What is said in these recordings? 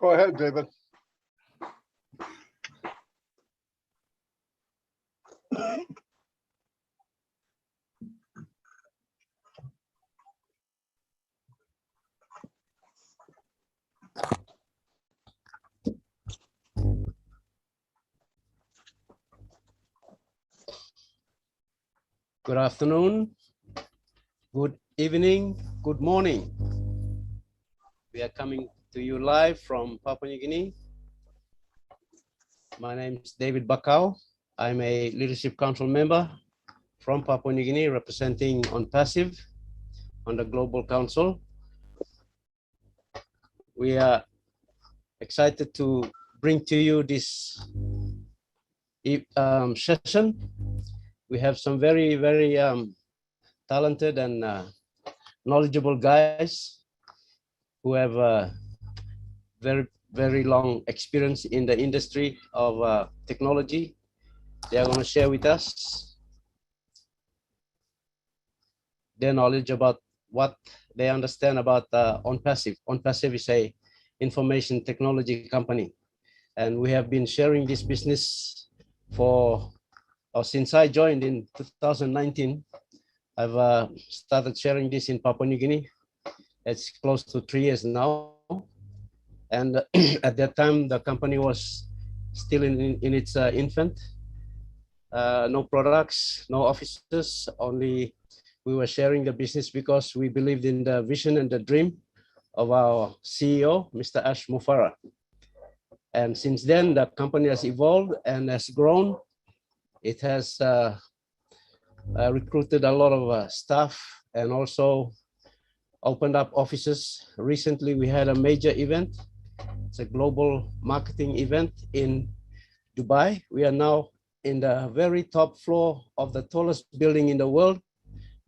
Go ahead, David. Good afternoon, good evening, good morning. We are coming to you live from Papua New Guinea. My name is David BAKAU. I'm a Leadership Council member from Papua New Guinea, representing OnPassive on the Global Council. We are excited to bring to you this session. We have some very talented and knowledgeable guys who have very long experience in the industry of technology. They are going to share with us their knowledge about what they understand about OnPassive. OnPassive is a information technology company, and we have been sharing this business since I joined in 2019. I've started sharing this in Papua New Guinea. It's close to 3 years now. And at that time, the company was still in its infant. No products, no offices, only we were sharing the business because we believed in the vision and the dream of our CEO, Mr. Ash Mufara. And since then, the company has evolved and has grown. It has recruited a lot of staff and also opened up offices. Recently, we had a major event. It's a global marketing event in Dubai. We are now in the very top floor of the tallest building in the world,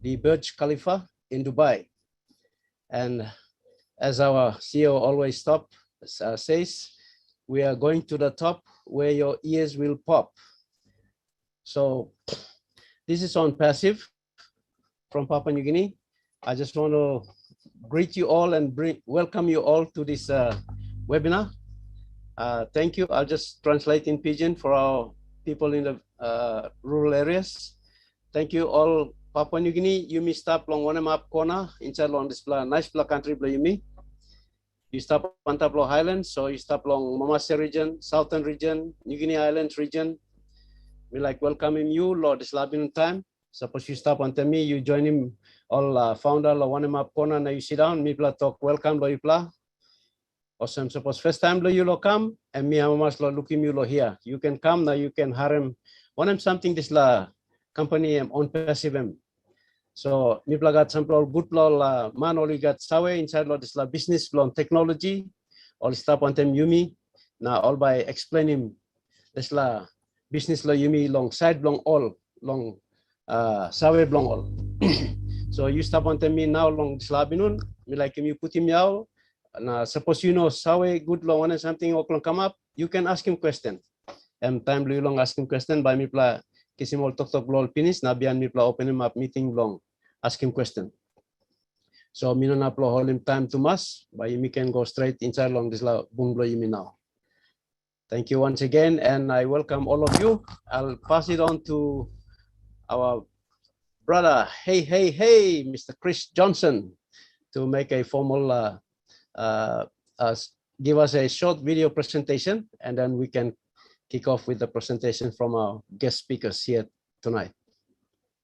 the Burj Khalifa in Dubai. And as our CEO always says, we are going to the top where your ears will pop. So this is OnPassive from Papua New Guinea. I just want to greet you all and welcome you all to this webinar. Thank you. I'll just translate in Pidgin for our people in the rural areas. Thank you all. Papua New Guinea, Yumi stop long one map corner inside long this nice country bla Yumi. You stop on Tablo Highlands, so you stop along Mamase region, Southern region, New Guinea Islands region. We like welcoming you, Lord Islabin time. Suppose you stop on me, you join him all founder la one map corner, now you sit down, me pla talk welcome lo you pla. Awesome. Suppose first time lo you lo come and me amamas lo looking you lo here. You can come now, you can harem. One something this la company OnPassive. So me pla got some good la man only got sawe inside lo this la business lo technology. All stop on them Yumi. Now all by explaining this la business lo Yumi long side long all long sawe long all. So you stop on them me now long this la binun. Me like him you put him out. Now, suppose you know Sawe good long and something or come up, you can ask him question. And time blue long ask him question by me pla kisim all talk lol finish na bian me pla open him up meeting long ask him question. So me no na pla hold him time to mass by me can go straight inside long this la bung blow me now. Thank you once again and I welcome all of you. I'll pass it on to our brother, hey, Mr. Chris Johnson to make a formal give us a short video presentation and then we can kick off with the presentation from our guest speakers here tonight.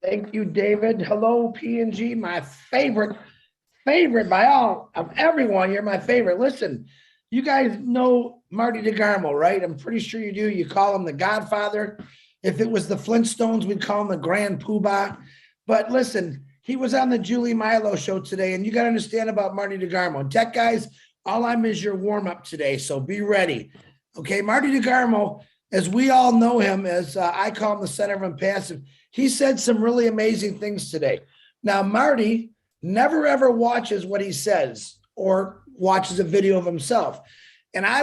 Thank you, David. Hello, PNG, my favorite by all of everyone. You're my favorite. Listen, you guys know Marty DeGarmo, right? I'm pretty sure you do. You call him the Godfather. If it was the Flintstones, we'd call him the Grand Poobah. But listen, he was on the Julie Milo show today, and you got to understand about Marty DeGarmo. Tech guys, all I'm is your warm-up today, so be ready. Okay, Marty DeGarmo, as we all know him, as I call him the center of OnPassive, he said some really amazing things today. Now, Marty never ever watches what he says or watches a video of himself. And I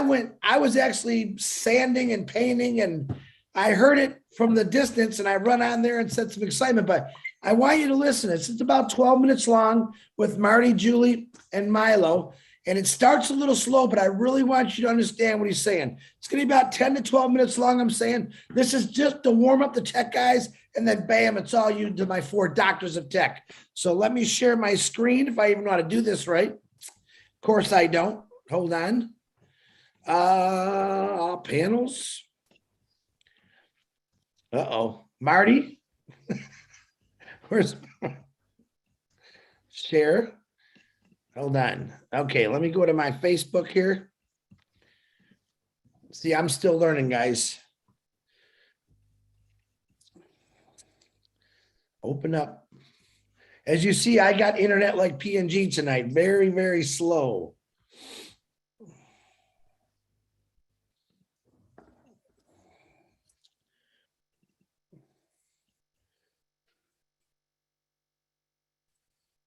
was actually sanding and painting, and I heard it from the distance, and I run on there and said some excitement, but I want you to listen. It's about 12 minutes long with Marty, Julie, and Milo. And it starts a little slow, but I really want you to understand what he's saying. It's going to be about 10 to 12 minutes long. I'm saying this is just to warm up the tech guys, and then bam, it's all you to my 4 doctors of tech. So let me share my screen if I even know how to do this right. Of course I don't. Hold on. Panels. Uh-oh. Marty. Where's share? Hold on. Okay, let me go to my Facebook here. See, I'm still learning, guys. Open up. As you see, I got internet like PNG tonight. Very, very slow.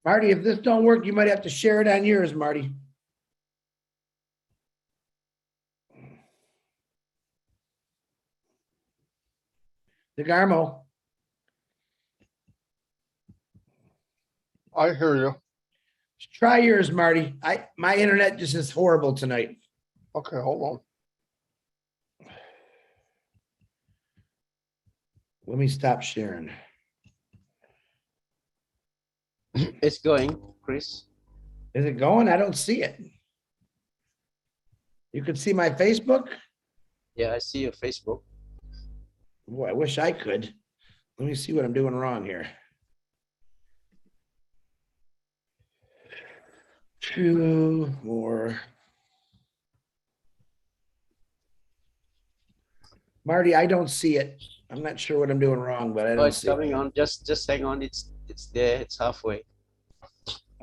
Marty, if this don't work, you might have to share it on yours, Marty. DeGarmo. I hear you. Try yours, Marty. My internet just is horrible tonight. Okay, hold on. Let me stop sharing. It's going, Chris. Is it going? I don't see it. You can see my Facebook? Yeah, I see your Facebook. Boy, I wish I could. Let me see what I'm doing wrong here. 2 more. Marty, I don't see it. I'm not sure what I'm doing wrong, but I Oh, don't it's see it. coming on. Just hang on. It's there. It's halfway.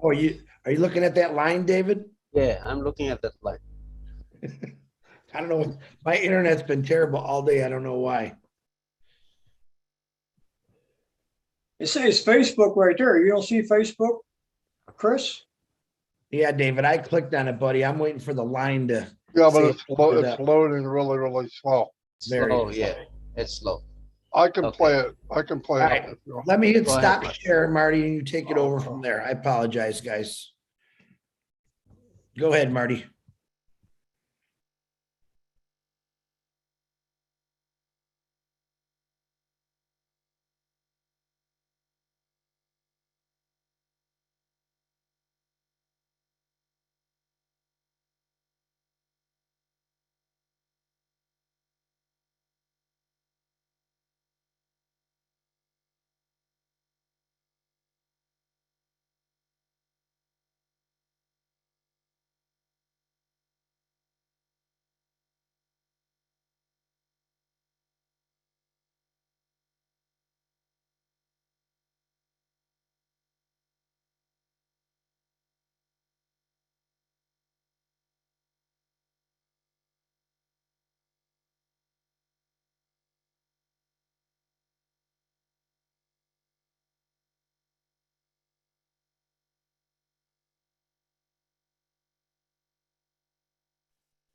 Oh, are you looking at that line, David? Yeah, I'm looking at that line. I don't know. My internet's been terrible all day. I don't know why. It says Facebook right there. You don't see Facebook, Chris? Yeah, David, I clicked on it, buddy. I'm waiting for the line to. Yeah, but see it's it opened it's up. loading really, really slow. Very Slow, slow. yeah. It's slow. I can Okay. play it. I can play All it. right. if you want. Let me hit Go ahead, stop Marty. share, Marty, and you take it over from there. I apologize, guys. Go ahead, Marty.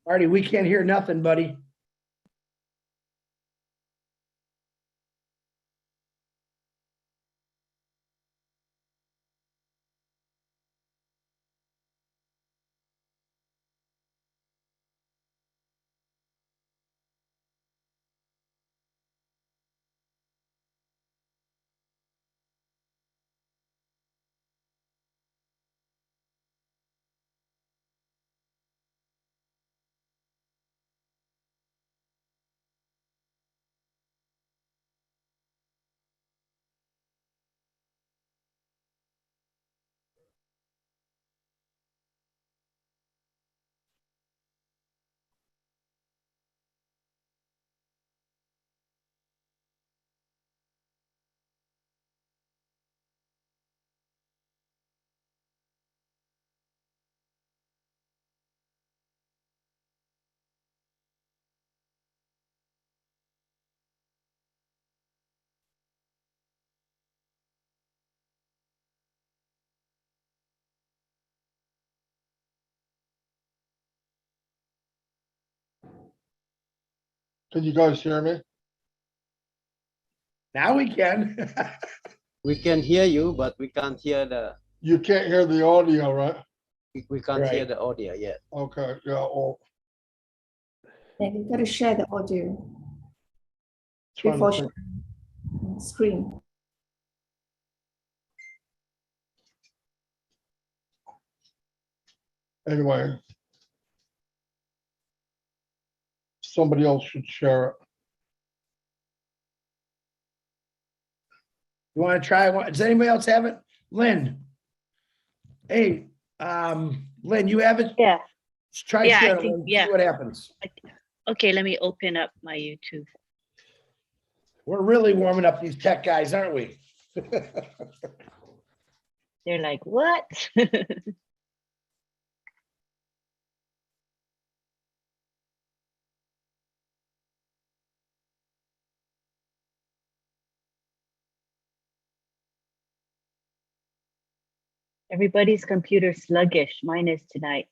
Marty, we can't hear nothing, buddy. Can you guys hear me? Now we can. We can hear you, but we can't hear the. You can't hear the audio, right? We can't hear Right. the audio yet. Okay, yeah, well, And you gotta share the audio trying before to think. sharing screen. Anyway. Somebody else should share it. You want to try one? Does anybody else have it? Lynn? Hey, Lynn, you have it? Yeah. Try Yeah, I sharing, think- Lynn, yeah. see what happens. Okay, let me open up my YouTube. We're really warming up these tech guys, aren't we? They're like, what? Everybody's computer sluggish. Mine is tonight.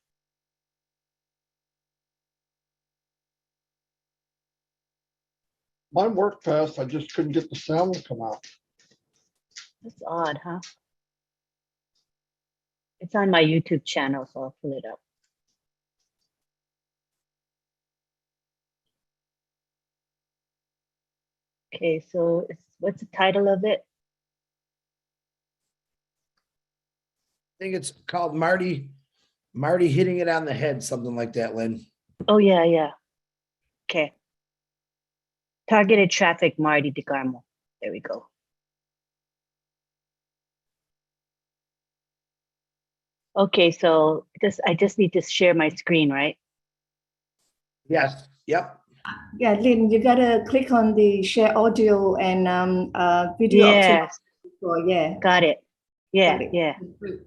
Mine worked fast, I just couldn't get the sound to come out. That's odd, huh? It's on my YouTube channel, so I'll pull it up. Okay, so what's the title of it? I think it's called Marty hitting it on the head, something like that, Lynn. Oh, yeah, yeah. Okay. Targeted traffic, Marty DeGarmo. There we go. Okay, so I just need to share my screen, right? Yes, yep. Yeah, Lynn, you gotta click on the share audio and video. option Yes, before, yeah. got it. Yeah, Got it. yeah.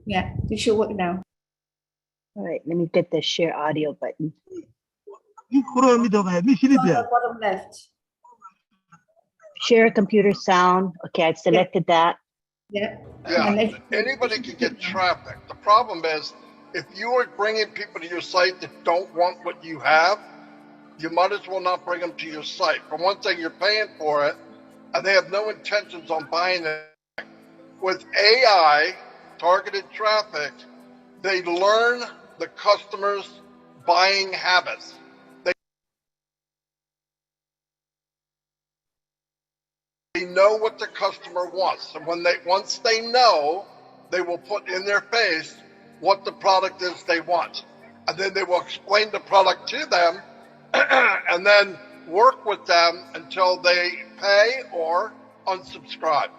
Yeah, it should work now. All right, let me get the share audio button. On the bottom left. Share computer sound. Okay, I've selected that. Yeah. Yeah, And if- anybody can get traffic. The problem is, if you are bringing people to your site that don't want what you have, you might as well not bring them to your site. For one thing, you're paying for it, and they have no intentions on buying it. With AI, targeted traffic, they learn the customer's buying habits. They know what the customer wants, and once they know, they will put in their face what the product is they want, and then they will explain the product to them, and then work with them until they pay or unsubscribe,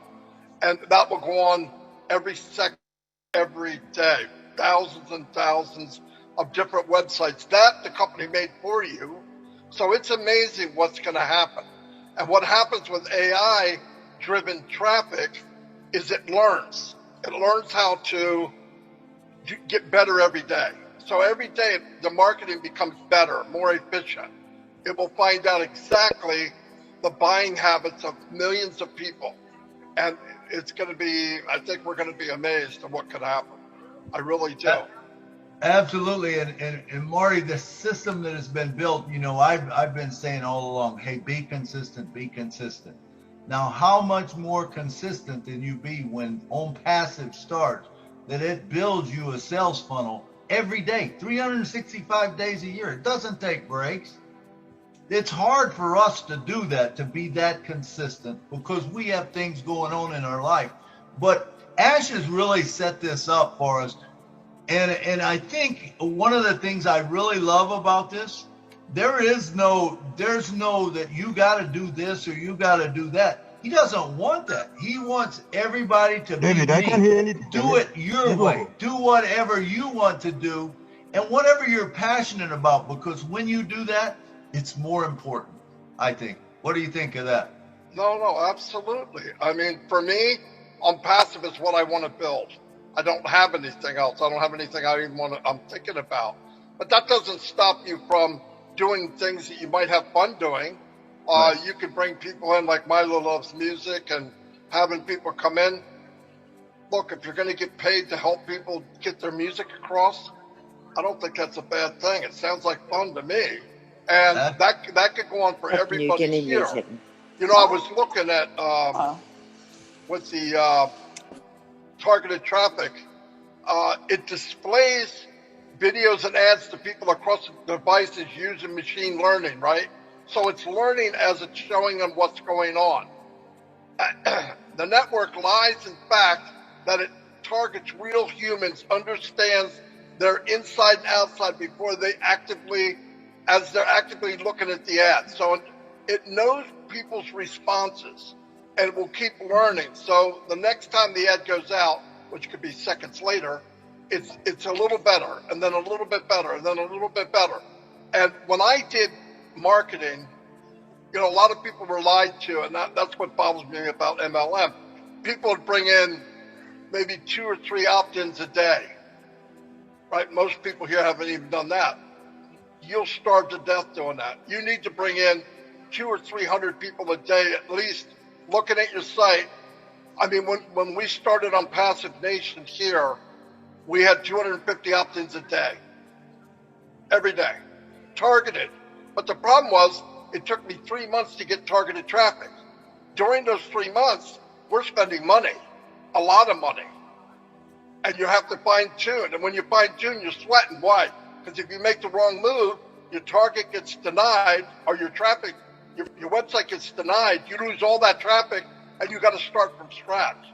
and that will go on every second, every day, thousands and thousands of different websites that the company made for you. So it's amazing what's going to happen. And what happens with AI driven traffic is it learns. It learns how to get better every day. So every day the marketing becomes better, more efficient. It will find out exactly the buying habits of millions of people. And it's going to be, I think we're going to be amazed at what could happen. I really do. Absolutely, and Marty, the system that has been built, you know, I've been saying all along, hey, be consistent, be consistent. Now, how much more consistent can you be when on passive starts, that it builds you a sales funnel every day, 365 days a year. It doesn't take breaks. It's hard for us to do that, to be that consistent, because we have things going on in our life. But Ash has really set this up for us. And I think one of the things I really love about this, there's no that you got to do this or you got to do that. He doesn't want that. He wants everybody to David, be I me. can't hear anything. Do it your way. Do whatever you want to do and whatever you're passionate about, because when you do that, it's more important, I think. What do you think of that? No, absolutely. I mean, for me, on passive is what I want to build. I don't have anything else. I don't have anything I even I'm thinking about. But that doesn't stop you from doing things that you might have fun doing. Right. You could bring people in, like Milo loves music, and having people come in. Look, if you're going to get paid to help people get their music across, I don't think that's a bad thing. It sounds like fun to me. And that could go on for everybody here. You know, I was looking at what's the targeted traffic. It displays videos and ads to people across the devices using machine learning, right? So it's learning as it's showing them what's going on. The network lies in fact that it targets real humans, understands their inside and outside before they as they're actively looking at the ad. So it knows people's responses and it will keep learning. So the next time the ad goes out, which could be seconds later, it's a little better, and then a little bit better, and then a little bit better. And when I did marketing, a lot of people were lied to, and that's what bothers me about MLM. People would bring in maybe 2 or 3 opt-ins a day, right? Most people here haven't even done that. You'll starve to death doing that. You need to bring in 200 or 300 people a day at least looking at your site. I mean, when we started on Passive Nation here, we had 250 opt-ins a day, every day, targeted. But the problem was, it took me 3 months to get targeted traffic. During those 3 months, we're spending money, a lot of money. And you have to fine tune. And when you fine tune, you're sweating. Why? Because if you make the wrong move, your target gets denied, or your traffic, your website gets denied. You lose all that traffic, and you got to start from scratch.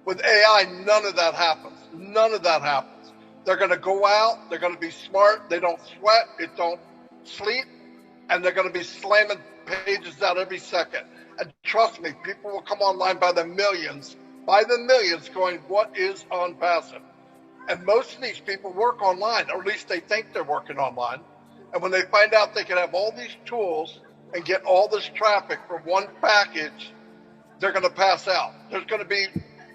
With AI, none of that happens. None of that happens. They're going to go out. They're going to be smart. They don't sweat. It don't sleep. And they're going to be slamming pages out every second. And trust me, people will come online by the millions going, what is on Passive? And most of these people work online, or at least they think they're working online. And when they find out they can have all these tools and get all this traffic from one package, they're going to pass out. There's going to be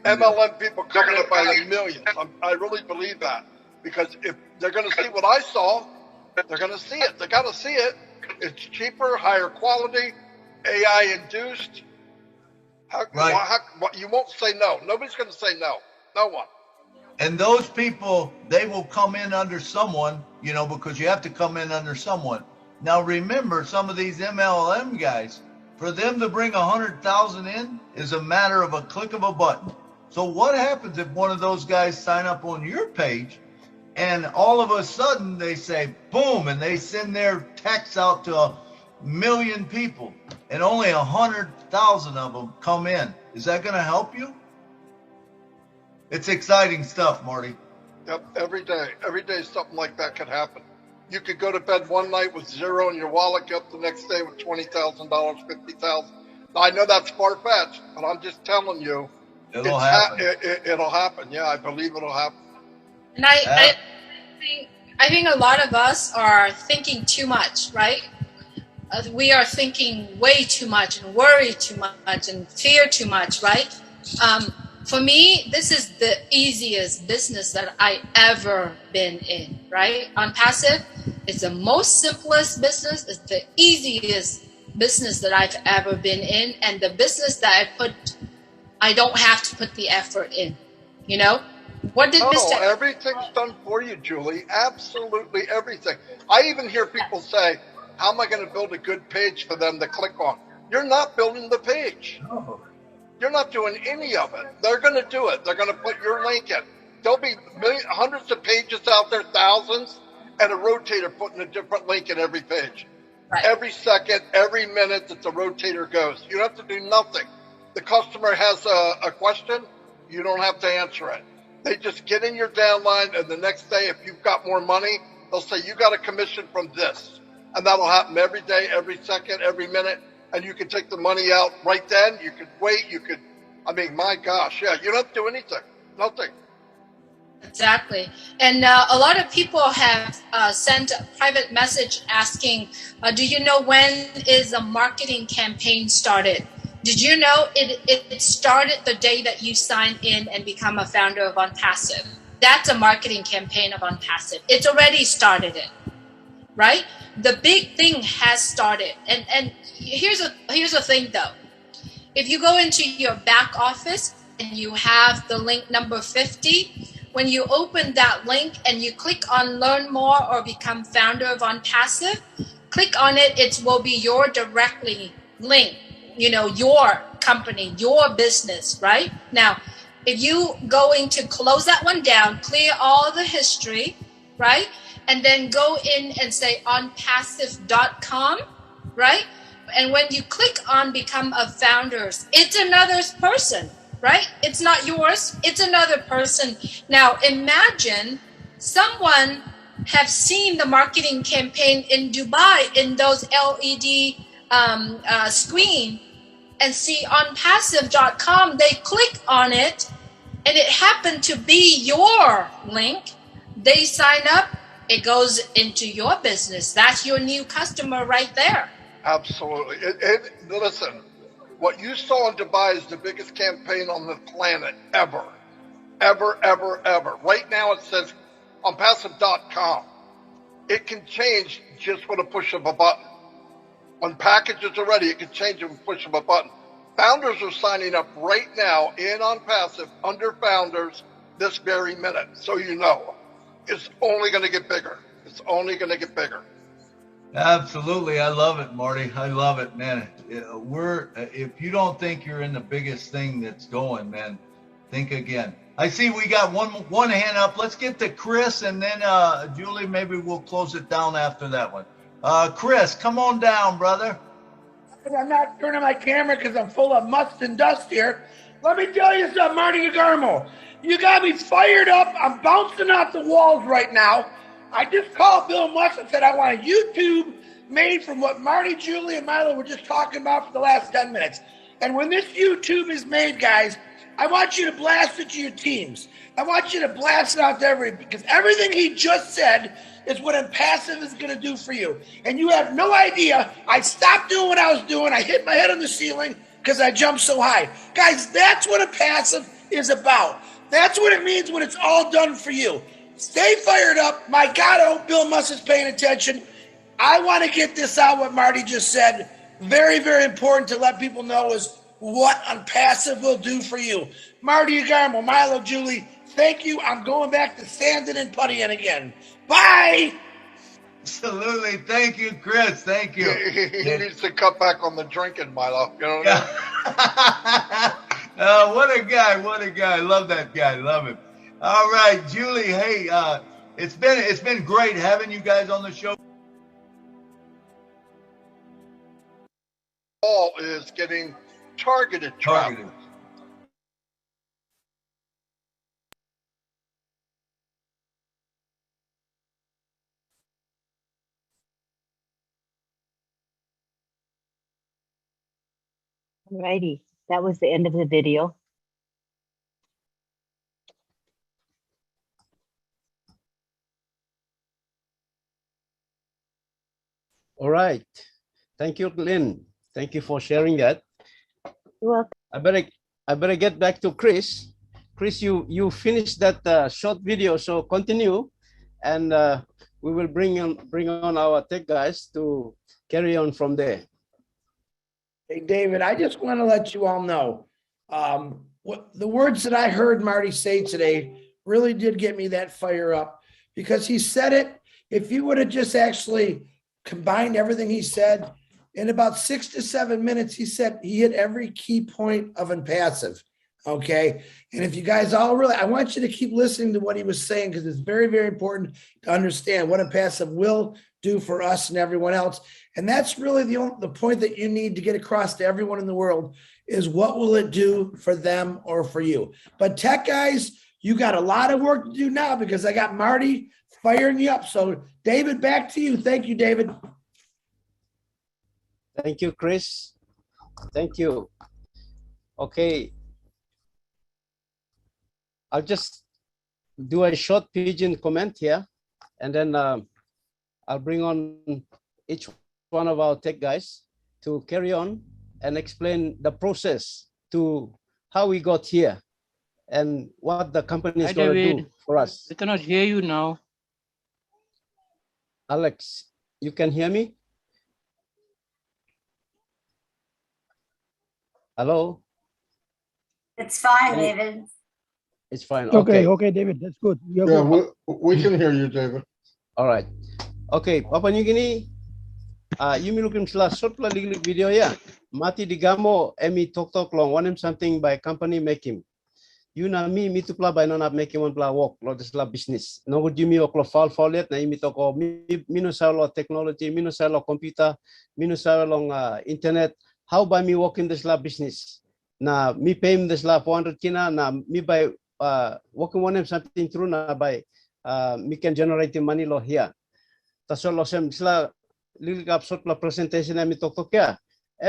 MLM people coming in by the millions. I really believe that, because if they're going to see what I saw, they're going to see it. They got to see it. It's cheaper, higher quality, AI induced. You won't say no. Nobody's going to say no. No one. And those people, they will come in under someone, because you have to come in under someone. Now remember, some of these MLM guys, for them to bring 100,000 in is a matter of a click of a button. So what happens if one of those guys sign up on your page and all of a sudden they say, boom, and they send their text out to 1 million people and only 100,000 of them come in? Is that going to help you? It's exciting stuff, Marty. Yep, every day something like that could happen. You could go to bed one night with zero in your wallet, get up the next day with $20,000, $50,000. Now, I know that's far-fetched, but I'm just telling you, it'll happen. It'll happen. Yeah, I believe it'll happen. And I think a lot of us are thinking too much, right? We are thinking way too much and worry too much and fear too much, right? For me, this is the easiest business that I ever been in, right? On Passive, it's the most simplest business. It's the easiest business that I've ever been in, and the business that I don't have to put the effort in. What did Mr. Everything's done for you, Julie. Absolutely everything. I even hear people say, how am I going to build a good page for them to click on? You're not building the page. Oh. You're not doing any of it. They're going to do it. They're going to put your link in. There'll be hundreds of pages out there, thousands, and a rotator putting a different link in every page. Right. Every second, every minute that the rotator goes. You don't have to do nothing. The customer has a question, you don't have to answer it. They just get in your downline, and the next day, if you've got more money, they'll say, you got a commission from this. And that'll happen every day, every second, every minute. And you can take the money out right then. You could wait. My gosh, yeah, you don't have to do anything. Nothing. Exactly. And a lot of people have sent a private message asking, do you know when is a marketing campaign started? Did you know it started the day that you sign in and become a founder of OnPassive? That's a marketing campaign of OnPassive. It's already started it, right? The big thing has started. And here's a thing though. If you go into your back office and you have the link number 50, when you open that link and you click on learn more or become founder of OnPassive, click on it. It will be your directly link, your company, your business, right? Now, if you going to close that one down, clear all the history, right? and then go in and say onpassive.com, right? And when you click on become a founders, it's another person, right? It's not yours, it's another person. Now imagine someone have seen the marketing campaign in Dubai in those LED screen and see onpassive.com, they click on it and it happened to be your link. They sign up, it goes into your business. That's your new customer right there. Absolutely. Listen, what you saw in Dubai is the biggest campaign on the planet ever. Ever, ever, ever. Right now it says on passive.com. It can change just with a push of a button. When packages are ready, it can change with a push of a button. Founders are signing up right now in on Passive under Founders this very minute. So you know, it's only going to get bigger. It's only going to get bigger. Absolutely. I love it, Marty. I love it, man. If you don't think you're in the biggest thing that's going, man, think again. I see we got one hand up. Let's get to Chris, and then Julie, maybe we'll close it down after that one. Chris, come on down, brother. I'm not turning my camera because I'm full of must and dust here. Let me tell you something, Marty DeGarmo. You got me fired up. I'm bouncing off the walls right now. I just called Bill Musk and said I want a YouTube made from what Marty, Julie, and Milo were just talking about for the last 10 minutes. And when this YouTube is made, guys, I want you to blast it to your teams. I want you to blast it out to because everything he just said is what Impassive is going to do for you. And you have no idea. I stopped doing what I was doing. I hit my head on the ceiling because I jumped so high. Guys, that's what Impassive is about. That's what it means when it's all done for you. Stay fired up. My God, I hope Bill Musk is paying attention. I want to get this out, what Marty just said. Very, very important to let people know is what Impassive will do for you. Marty Agarmo, Milo, Julie, thank you. I'm going back to sanding and puttying again. Bye. Absolutely. Thank you, Chris. Thank you. He needs to cut back on the drinking, Milo. You know what I mean? What a guy. What a guy. Love that guy. Love him. All right, Julie. Hey, it's been great having you guys on the show. All is getting targeted traffic. Alrighty, that was the end of the video. All right. Thank you, Lynn. Thank you for sharing that. You're welcome. I better get back to Chris. Chris, you finished that short video, so continue, and we will bring on our tech guys to carry on from there. Hey, David, I just want to let you all know what the words that I heard Marty say today really did get me that fire up, because he said it. If you would have just actually combined everything he said in about 6 to 7 minutes, he said he hit every key point of Impassive. Okay. And if you guys all really, I want you to keep listening to what he was saying, because it's very, very important to understand what Impassive will do for us and everyone else. And that's really the point that you need to get across to everyone in the world is what will it do for them or for you? But tech guys, you got a lot of work to do now, because I got Marty firing you up. So David, back to you. Thank you, David. Thank you, Chris. Thank you. Okay. I'll just do a short pigeon comment here, and then I'll bring on each one of our tech guys to carry on and explain the process to how we got here and what the company is going to do for us. We cannot hear you now. Alex, you can hear me? Hello? It's fine, David. It's fine. Okay, okay, David, that's good. You're Yeah, good. we can hear you, David. All right. Okay, Papua New Guinea, Yumi looking slash short video ya. Mati digamo emi tok long one something by company make him. you na mi tu pla by no na make one pla work lo this la business. No good mi oklo fall yet na mi to ko mi no sa lo technology, mi no sa lo computer, mi no sa lo internet. How by me work in this la business? Na mi pay this la 400 kina na mi by working one something through na by me can generate the money lo here. Tasol lo sem sila lili kapsot la presentation na mi tok ya.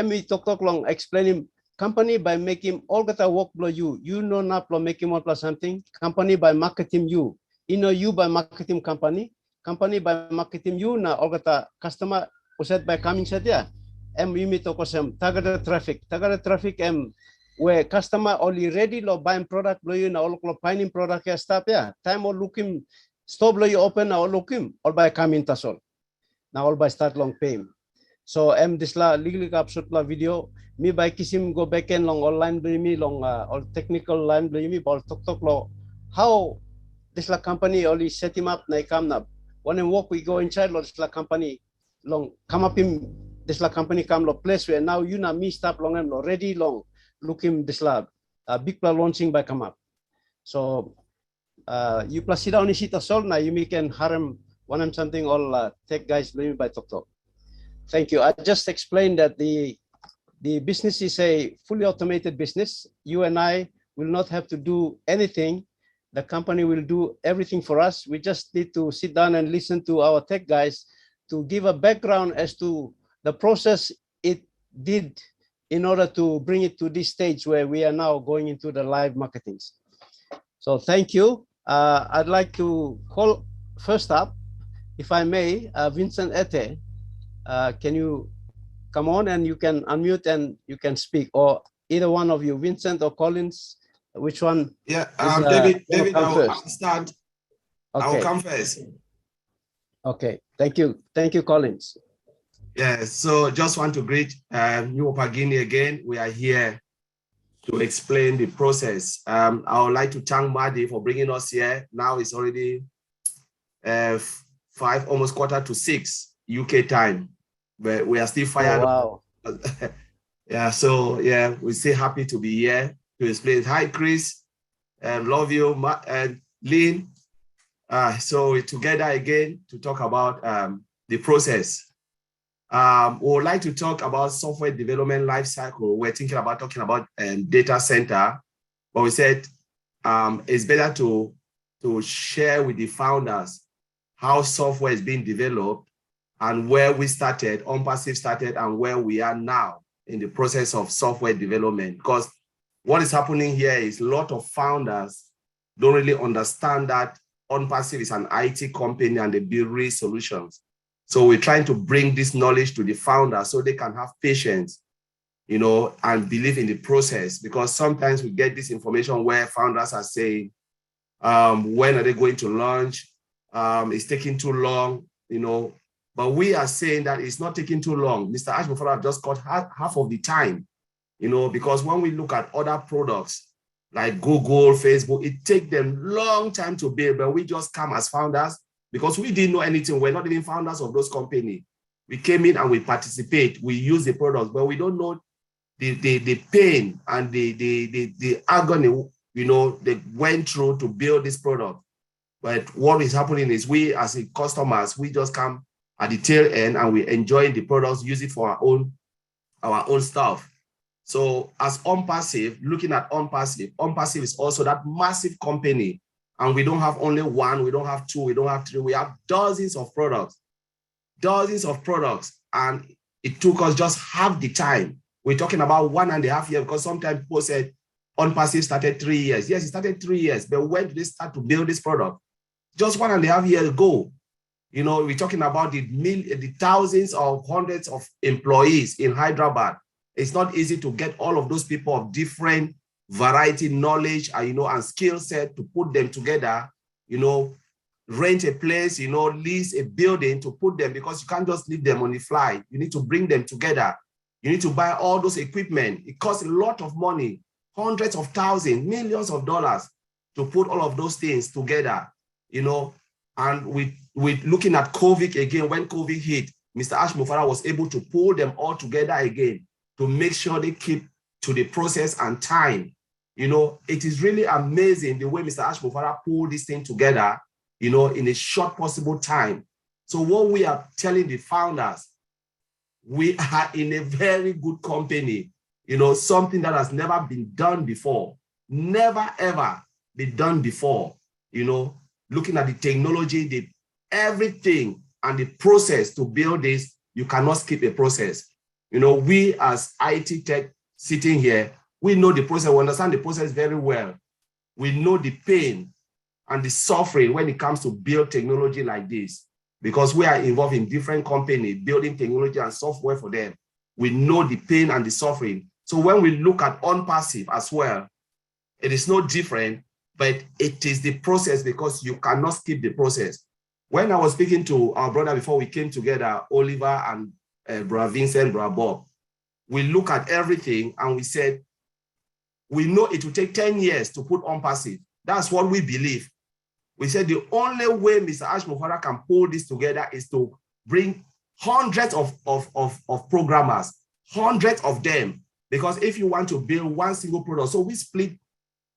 Mi tok long explaining company by making all kata work blow you know not blow making one plus something. Company by marketing you know you by marketing company by marketing you na all kata customer uset by coming set ya. You mi tok sem tagada traffic where customer only ready lo buying product blow you na all lo finding product ya stop ya. Time or looking stop blow you open na all looking all by coming tasol. Now all by start long payment. So this la legally capsule la video mi by kisim go back end long online beli mi long all technical line beli mi ball tok lo how this la company only set him up na come na when we walk we go inside lo this la company long come up him this la company come lo place where now you na me stop long and lo ready long looking this la big pla launching by come up. So you plus sit down in sit sol na you me can harem one something all tech guys beli by tok. Thank you. I just explained that the business is a fully automated business. You and I will not have to do anything. The company will do everything for us. We just need to sit down and listen to our tech guys to give a background as to the process it did in order to bring it to this stage where we are now going into the live marketings. So thank you. I'd like to call first up, if I may, Vincent Ete. Can you come on and you can unmute and you can speak, or either one of you, Vincent or Collins, which one? Yeah, is, David, I will start. Okay. I will come first. Okay, thank you, Collins. Yeah, so just want to greet New Guinea again. We are here to explain the process. I would like to thank Madi for bringing us here. Now it's already 5, almost 5:45 UK time, but we are still fired. Oh, wow. Yeah, so yeah, we're still happy to be here to explain. Hi, Chris, love you, and Lynn. So we're together again to talk about the process. We would like to talk about software development life cycle. We're thinking about talking about data center, but we said it's better to share with the founders how software is being developed and where we started, OnPassive started, and where we are now in the process of software development. Because what is happening here is a lot of founders don't really understand that OnPassive is an IT company and they build real solutions. So we're trying to bring this knowledge to the founders so they can have patience, you know, and believe in the process. Because sometimes we get this information where founders are saying, when are they going to launch? It's taking too long, you know. But we are saying that it's not taking too long. Mr. Ash Mufara just got half of the time, you know, because when we look at other products like Google, Facebook, it takes them long time to build, but we just come as founders because we didn't know anything. We're not even founders of those companies. We came in and we participate. We use the products, but we don't know the pain and the agony, you know, they went through to build this product. But what is happening is we as customers, we just come at the tail end and we enjoy the products, use it for our own stuff. So as OnPassive, looking at OnPassive is also that massive company. And we don't have only one, we don't have two, we don't have three, we have dozens of products. And it took us just half the time. We're talking about 1.5 years because sometimes people said OnPassive started 3 years. Yes, it started 3 years, but when did they start to build this product? Just 1.5 years ago. You know, we're talking about the thousands or hundreds of employees in Hyderabad. It's not easy to get all of those people of different variety, knowledge, you know, and skill set to put them together, you know, rent a place, you know, lease a building to put them, because you can't just leave them on the fly. You need to bring them together. You need to buy all those equipment. It costs a lot of money, hundreds of thousands, millions of dollars to put all of those things together, you know. And with looking at COVID again, when COVID hit, Mr. Ash Mufara was able to pull them all together again to make sure they keep to the process and time, You know, it is really amazing the way Mr. Ash Mufara pulled this thing together, you know, in a short possible time. So what we are telling the founders, we are in a very good company, you know, something that has never been done before, never ever been done before, you know, looking at the technology, the everything and the process to build this, you cannot skip a process. You know, we as IT tech sitting here, we know the process, we understand the process very well. We know the pain and the suffering when it comes to build technology like this, because we are involved in different companies, building technology and software for them. We know the pain and the suffering. So when we look at OnPassive as well, it is no different, but it is the process because you cannot skip the process. When I was speaking to our brother before we came together, Oliver and Brother Vincent, Brother Bob, we look at everything and we said, we know it will take 10 years to put OnPassive. That's what we believe. We said the only way Mr. Ash Mufara can pull this together is to bring hundreds of programmers, hundreds of them, because if you want to build one single product, so we split,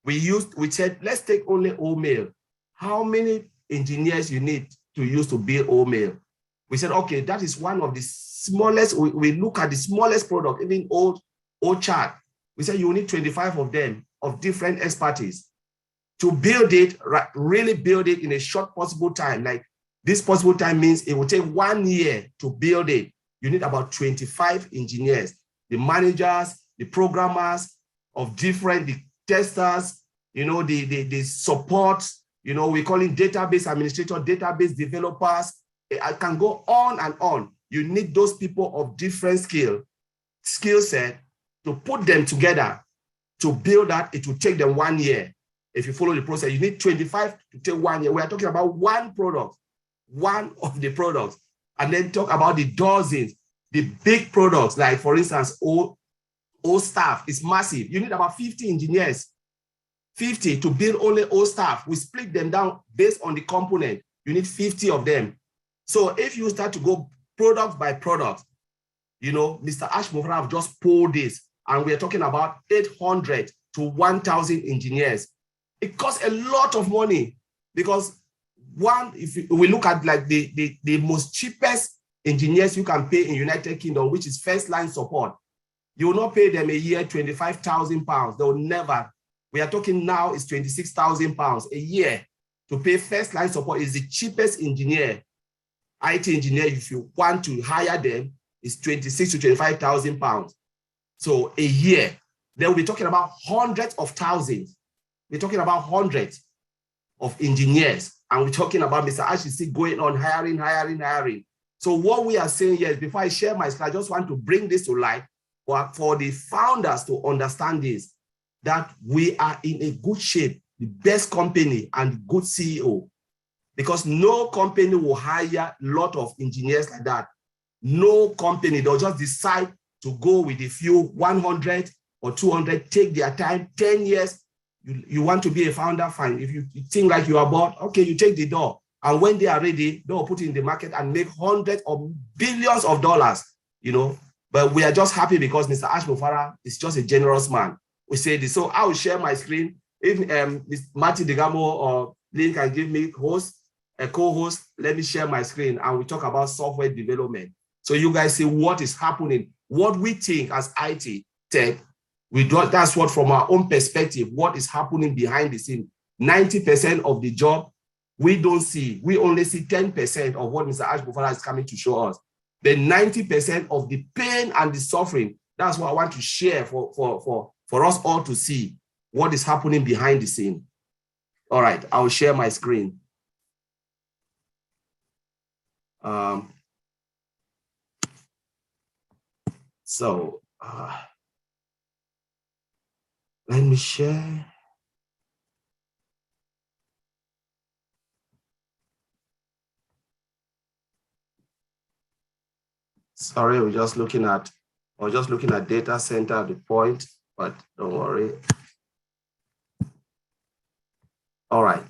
we said, let's take only OMail. How many engineers you need to use to build OMail? We said, okay, that is one of the smallest, we look at the smallest product, even old chart. We said you need 25 of them of different expertise to build it, really build it in a short possible time. Like this possible time means it will take 1 year to build it. You need about 25 engineers, the managers, the programmers of different, the testers, you know, the support, you know, we call it database administrator, database developers. I can go on and on. You need those people of different skill set to put them together to build that. It will take them 1 year. If you follow the process, you need 25 to take 1 year. We are talking about one product, one of the products, and then talk about the dozens, the big products, like for instance, all staff is massive. You need about 50 engineers, 50 to build only all staff. We split them down based on the component. You need 50 of them. So if you start to go product by product, you know, Mr. Ash Mufara have just pulled this, and we're talking about 800 to 1,000 engineers. It costs a lot of money because one, if we look at like the most cheapest engineers you can pay in United Kingdom, which is first line support, you will not pay them a year 25,000 pounds. They will never. We are talking now is 26,000 pounds a year to pay first line support. Is the cheapest engineer, IT engineer, if you want to hire them, is 26 to 25,000 pounds. So a year, they will be talking about hundreds of thousands. We're talking about hundreds of engineers, and we're talking about Mr. Ash is still going on hiring. So what we are saying here is, before I share my slide, I just want to bring this to light for the founders to understand this, that we are in a good shape, the best company and good CEO, because no company will hire a lot of engineers like that. No company, they'll just decide to go with a few 100 or 200, take their time, 10 years. You want to be a founder, fine. If you think like you are bored, okay, you take the door. And when they are ready, they will put it in the market and make hundreds of billions of dollars, you know. But we are just happy because Mr. Ash Mufara is just a generous man. We say this. So I will share my screen. If Marty Degamo or Lynn can give me a co-host, let me share my screen and we talk about software development. So you guys see what is happening, what we think as IT tech. That's what, from our own perspective, what is happening behind the scene. 90% of the job we don't see. We only see 10% of what Mr. Ash Mufara is coming to show us. The 90% of the pain and the suffering, that's what I want to share for us all to see what is happening behind the scene. All right, I'll share my screen. Let me share. Sorry, we're just looking at data center at the point, but don't worry. All right.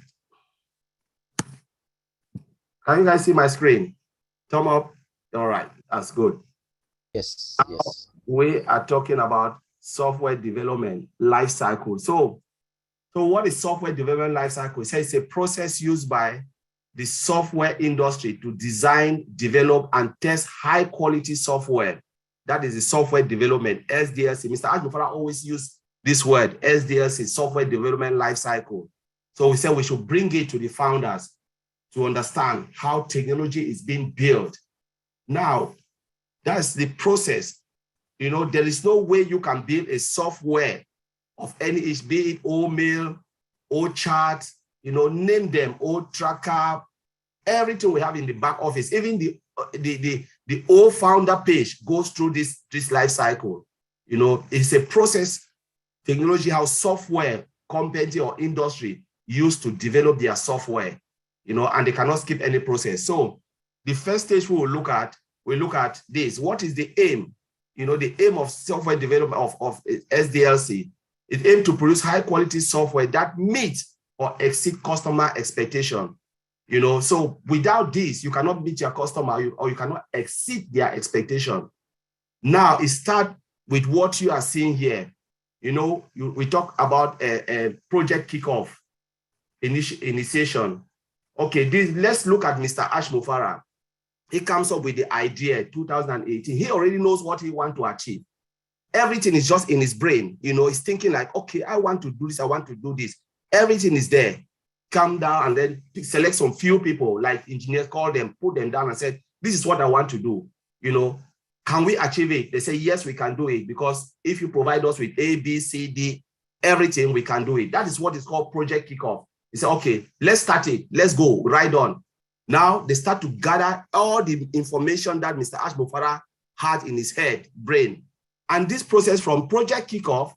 Can you guys see my screen? Thumb up. All right, that's good. Yes, yes. We are talking about software development life cycle. So So what is software development lifecycle? It says it's a process used by the software industry to design, develop, and test high quality software. That is the software development, SDLC. Mr. Ajmufara always use this word, SDLC, software development lifecycle. So we said we should bring it to the founders to understand how technology is being built. Now, that's the process. You know, there is no way you can build a software of any age, be it OMail, OChat, you know, name them, OTracker, everything we have in the back office, even the old founder page goes through this life cycle. You know, it's a process, technology, how software company or industry used to develop their software, you know, and they cannot skip any process. So the first stage we look at this. What is the aim? You know, the aim of software development of SDLC, it aims to produce high quality software that meets or exceed customer expectation. You know, so without this, you cannot meet your customer or you cannot exceed their expectation. Now, it starts with what you are seeing here. You know, we talk about a project kickoff, initiation. Okay, let's look at Mr. Ajmufara. He comes up with the idea 2018. He already knows what he wants to achieve. Everything is just in his brain. You know, he's thinking like, okay, I want to do this, I want to do this. Everything is there. Come down and then select some few people, like engineers, call them, put them down and say, this is what I want to do. You know, can we achieve it? They say, yes, we can do it, because if you provide us with A, B, C, D, everything, we can do it. That is what is called project kickoff. They say, okay, let's start it. Let's go, right on. Now they start to gather all the information that Mr. Ajmufara had in his head, brain. And this process from project kickoff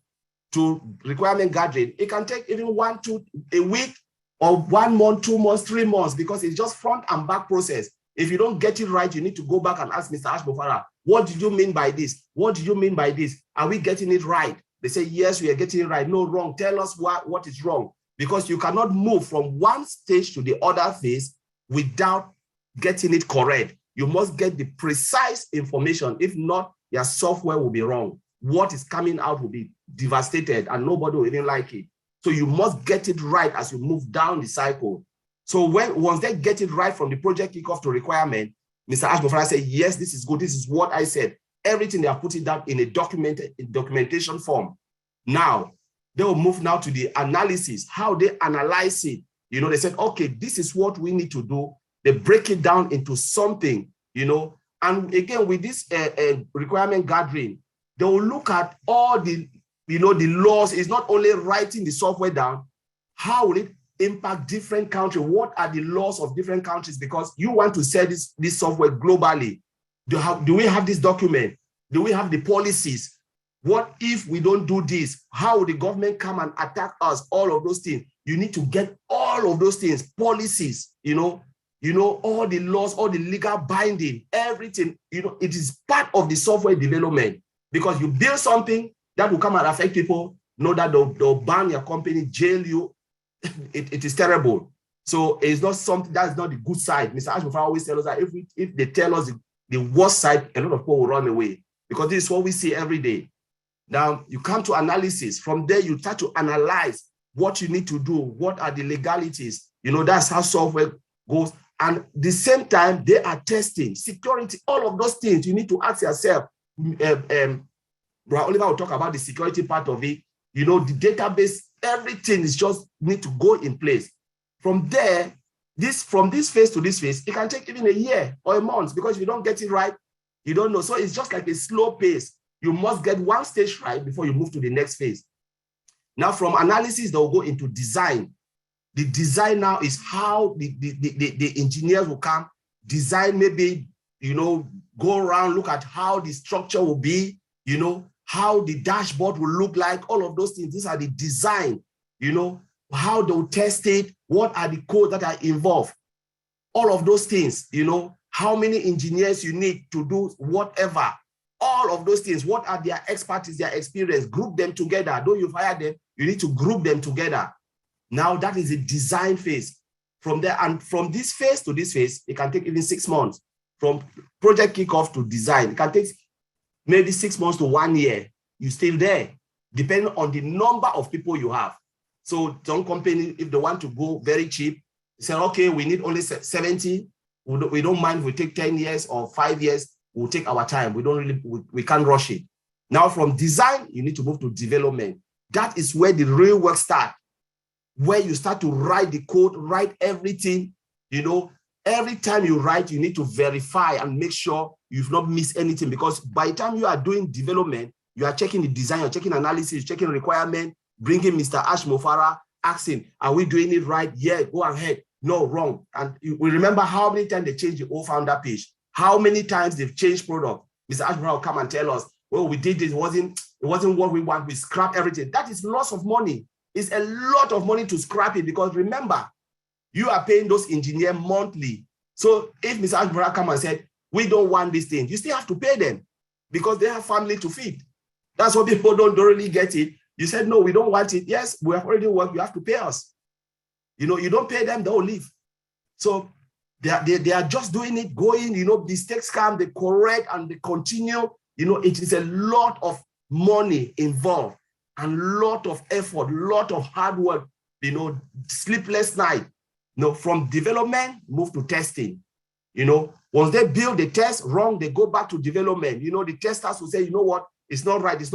to requirement gathering, it can take even a week, or 1 month, 2 months, 3 months, because it's just front and back process. If you don't get it right, you need to go back and ask Mr. Ajmufara, what did you mean by this? What did you mean by this? Are we getting it right? They say, yes, we are getting it right. No, wrong. Tell us what is wrong. Because you cannot move from one stage to the other phase without getting it correct. You must get the precise information. If not, your software will be wrong. What is coming out will be devastated and nobody will even like it. So you must get it right as you move down the cycle. So once they get it right from the project kickoff to requirement, Mr. Ajmufara said, yes, this is good. This is what I said. Everything they have put it down in a documentation form. Now, they will move now to the analysis, how they analyze it. You know, they said, okay, this is what we need to do. They break it down into something, you know. And again, with this requirement gathering, they will look at all the, you know, the laws. Is not only writing the software down, how will it impact different countries? What are the laws of different countries? Because you want to sell this software globally. Do we have this document? Do we have the policies? What if we don't do this? How will the government come and attack us? All of those things. You need to get all of those things, policies, you know, all the laws, all the legal binding, everything, you know, it is part of the software development. Because you build something that will come and affect people, know that they'll ban your company, jail you. It is terrible. So it's not something that's not the good side. Mr. Ajmufara always tells us that if they tell us the worst side, a lot of people will run away, because this is what we see every day. Now you come to analysis. From there, you start to analyze what you need to do. What are the legalities? You know, that's how software goes. And at the same time, they are testing security, all of those things. You need to ask yourself. Oliver will talk about the security part of it. You know, the database, everything is just need to go in place. From there, from this phase to this phase, it can take even a year or a month, because if you don't get it right, you don't know. So it's just like a slow pace. You must get one stage right before you move to the next phase. Now, from analysis, they'll go into design. The design now is how the engineers will come, design, maybe, you know, go around, look at how the structure will be, you know, how the dashboard will look like, all of those things. These are the design, you know, how they'll test it, what are the codes that are involved, all of those things, you know, how many engineers you need to do whatever, all of those things, what are their expertise, their experience, group them together. Though you've hired them, you need to group them together. Now that is a design phase. From there, and from this phase to this phase, it can take even 6 months. From project kickoff to design, it can take maybe 6 months to 1 year. You're still there, depending on the number of people you have. So some company, if they want to go very cheap, they say, okay, we need only 70. We don't mind if we take 10 years or 5 years. We'll take our time. We can't rush it. Now from design, you need to move to development. That is where the real work starts, where you start to write the code, write everything. You know, every time you write, you need to verify and make sure you've not missed anything, because by the time you are doing development, you are checking the design, you're checking analysis, checking requirement, bringing Mr. Ash Mofara, asking, are we doing it right? Yeah, go ahead. No, wrong. And we remember how many times they changed the old founder page, how many times they've changed product. Mr. Ash Mofara will come and tell us, well, we did this, it wasn't what we want, we scrapped everything. That is loss of money. It's a lot of money to scrap it, because remember, you are paying those engineers monthly. So if Mr. Ash Mofara come and said, we don't want this thing, you still have to pay them because they have family to feed. That's what people don't really get it. You said, no, we don't want it. Yes, we have already worked, you have to pay us. You know, you don't pay them, they'll leave. So they are just doing it, going, you know, mistakes come, they correct and they continue. You know, it is a lot of money involved and lot of effort, lot of hard work, you know, sleepless night. You know, from development, move to testing. You know, once they build the test wrong, they go back to development. You know, the testers will say, you know what, it's not right, it's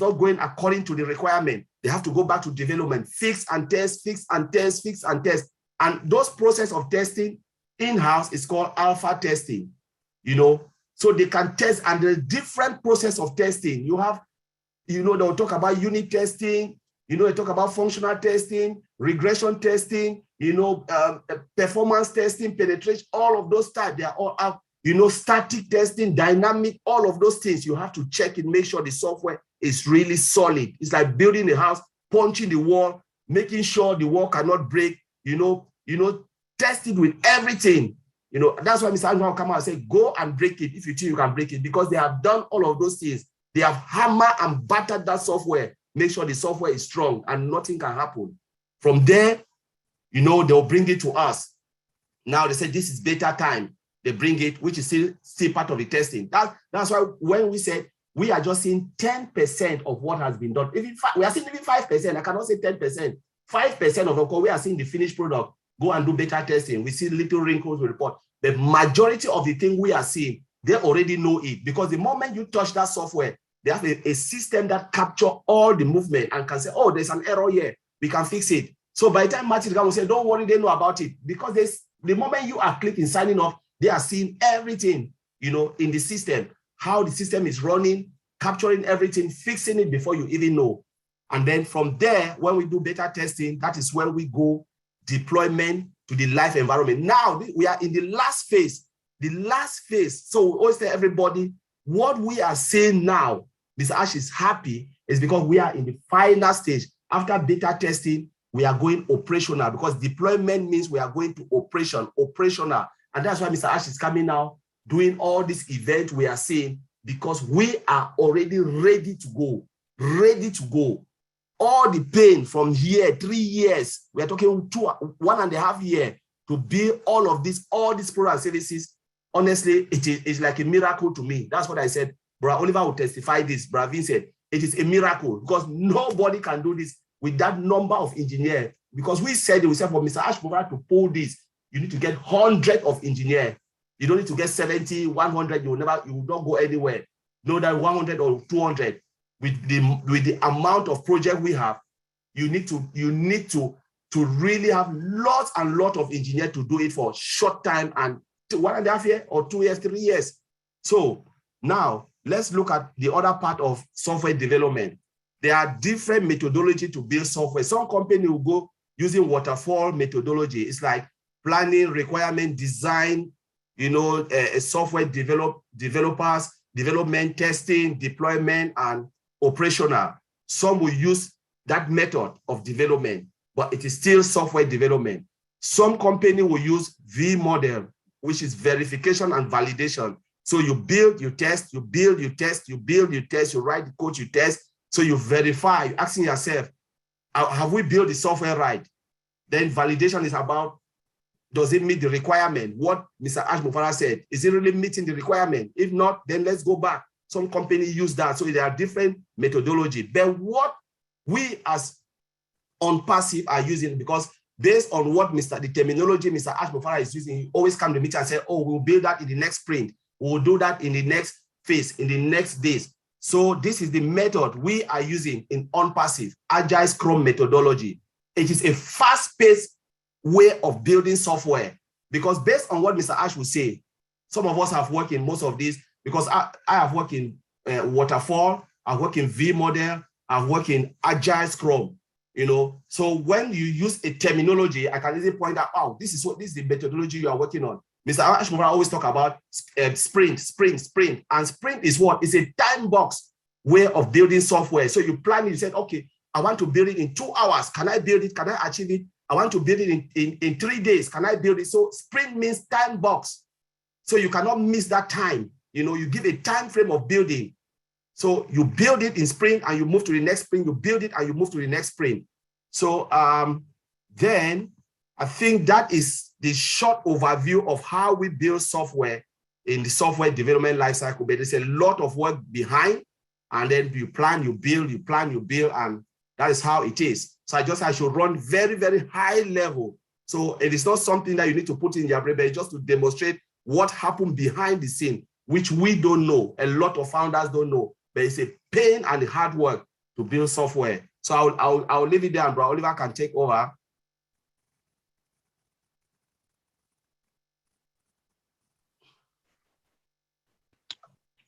not going according to the requirement. They have to go back to development, fix and test, fix and test, fix and test. And those process of testing in-house is called alpha testing, you know, so they can test, and the different process of testing. You have, you know, they'll talk about unit testing, you know, they talk about functional testing, regression testing, you know, performance testing, penetration, all of those types, they are all out. You know, static testing, dynamic, all of those things, you have to check and make sure the software is really solid. It's like building a house, punching the wall, making sure the wall cannot break, you know, test it with everything. You know, that's why Mr. Andrew come out and say, go and break it if you think you can break it, because they have done all of those things. They have hammered and battered that software, make sure the software is strong and nothing can happen. From there, you know, they'll bring it to us. Now they say this is beta time. They bring it, which is still part of the testing. That's why when we said we are just seeing 10% of what has been done, even we are seeing even 5%. I cannot say 10%. 5% of what we are seeing the finished product. Go and do beta testing. We see little wrinkles we report. The majority of the thing we are seeing, they already know it, because the moment you touch that software, they have a system that captures all the movement and can say, oh, there's an error here, we can fix it. So by the time Martin will say, don't worry, they know about it, because the moment you are clicking signing off, they are seeing everything, you know, in the system, how the system is running, capturing everything, fixing it before you even know. And then from there, when we do beta testing, that is when we go deployment to the live environment. Now we are in the last phase. So we always tell everybody, what we are saying now, Mr. Ash is happy, is because we are in the final stage. After beta testing, we are going operational, because deployment means we are going to operational. And that's why Mr. Ash is coming now, doing all this event we are seeing, because we are already ready to go. All the pain from here, 3 years, we are talking 1.5 years to build all of this, all these product services. Honestly, it's like a miracle to me. That's what I said. Bro Oliver will testify this. Bro Vin said, it is a miracle, because nobody can do this with that number of engineers. Because we said for Mr. Ash Mofara to pull this, you need to get hundreds of engineers. You don't need to get 70, 100. You will not go anywhere. No, that 100 or 200. With the amount of project we have, you need to really have lots and lots of engineers to do it for short time, and 1.5 years or 2 years, 3 years. So now let's look at the other part of software development. There are different methodology to build software. Some company will go using waterfall methodology. It's like planning, requirement, design, you know, software developers, development, testing, deployment, and operational. Some will use that method of development, but it is still software development. Some company will use V model, which is verification and validation. So you build, you test, you build, you test, you build, you test, you write the code, you test. So you verify, you're asking yourself, have we built the software right? Then validation is about, does it meet the requirement? What Mr. Ash Mofara said, is it really meeting the requirement? If not, then let's go back. Some companies use that. So there are different methodology. But what we as on passive are using, because based on what the terminology Mr. Ashbofara is using, he always come to me and say, oh, we'll build that in the next sprint. We'll do that in the next phase, in the next days. So this is the method we are using in on-passive, Agile Scrum methodology. It is a fast-paced way of building software, because based on what Mr. Ash will say, some of us have worked in most of these, because I have worked in Waterfall, I've worked in V model, I've worked in Agile Scrum, you know. So when you use a terminology, I can easily point out, oh, this is the methodology you are working on. Mr. Ashmore always talk about sprint. And sprint is what? It's a time box way of building software. So you plan it, you said, okay, I want to build it in 2 hours. Can I build it? Can I achieve it? I want to build it in 3 days. Can I build it? So sprint means time box. So you cannot miss that time. You know, you give a time frame of building. So you build it in sprint and you move to the next sprint. You build it and you move to the next sprint. So then I think that is the short overview of how we build software in the software development lifecycle. But there's a lot of work behind, and then you plan, you build, you plan, you build, and that is how it is. So I should run very, very high level. So it is not something that you need to put in your brain, but just to demonstrate what happened behind the scene, which we don't know. A lot of founders don't know, but it's a pain and hard work to build software. So I'll leave it there, and Bro Oliver can take over.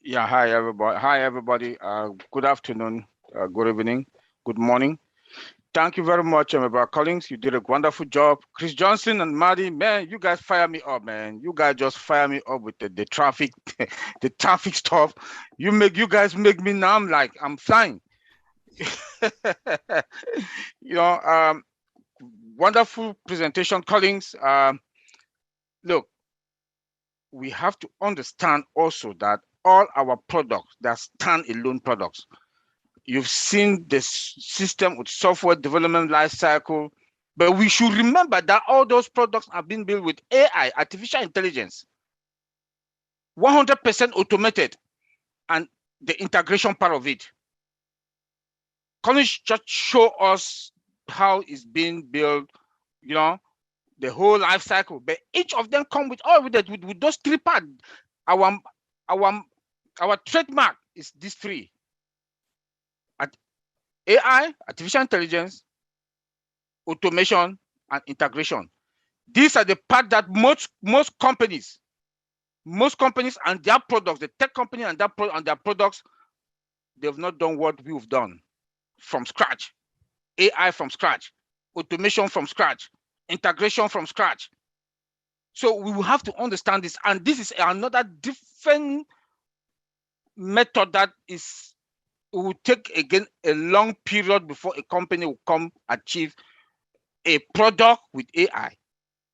Yeah, hi everybody. Good afternoon, good evening, good morning. Thank you very much, Brother Collins. You did a wonderful job. Chris Johnson and Maddie, man, you guys fire me up, man. You guys just fire me up with the traffic, the traffic stuff. You guys make me now. I'm flying. You know, wonderful presentation, Collins. Look, we have to understand also that all our products, they're stand-alone products. You've seen the system with software development lifecycle, but we should remember that all those products are being built with AI, artificial intelligence, 100% automated, and the integration part of it. Collins just show us how it's being built, you know, the whole life cycle, but each of them come with all with those 3 parts. Our trademark is these 3. AI, artificial intelligence, automation, and integration. These are the part that most companies and their products, the tech company and their products, they've not done what we've done from scratch. AI from scratch, automation from scratch, integration from scratch. So we will have to understand this, and this is another different method that is, it will take again a long period before a company will come achieve a product with AI.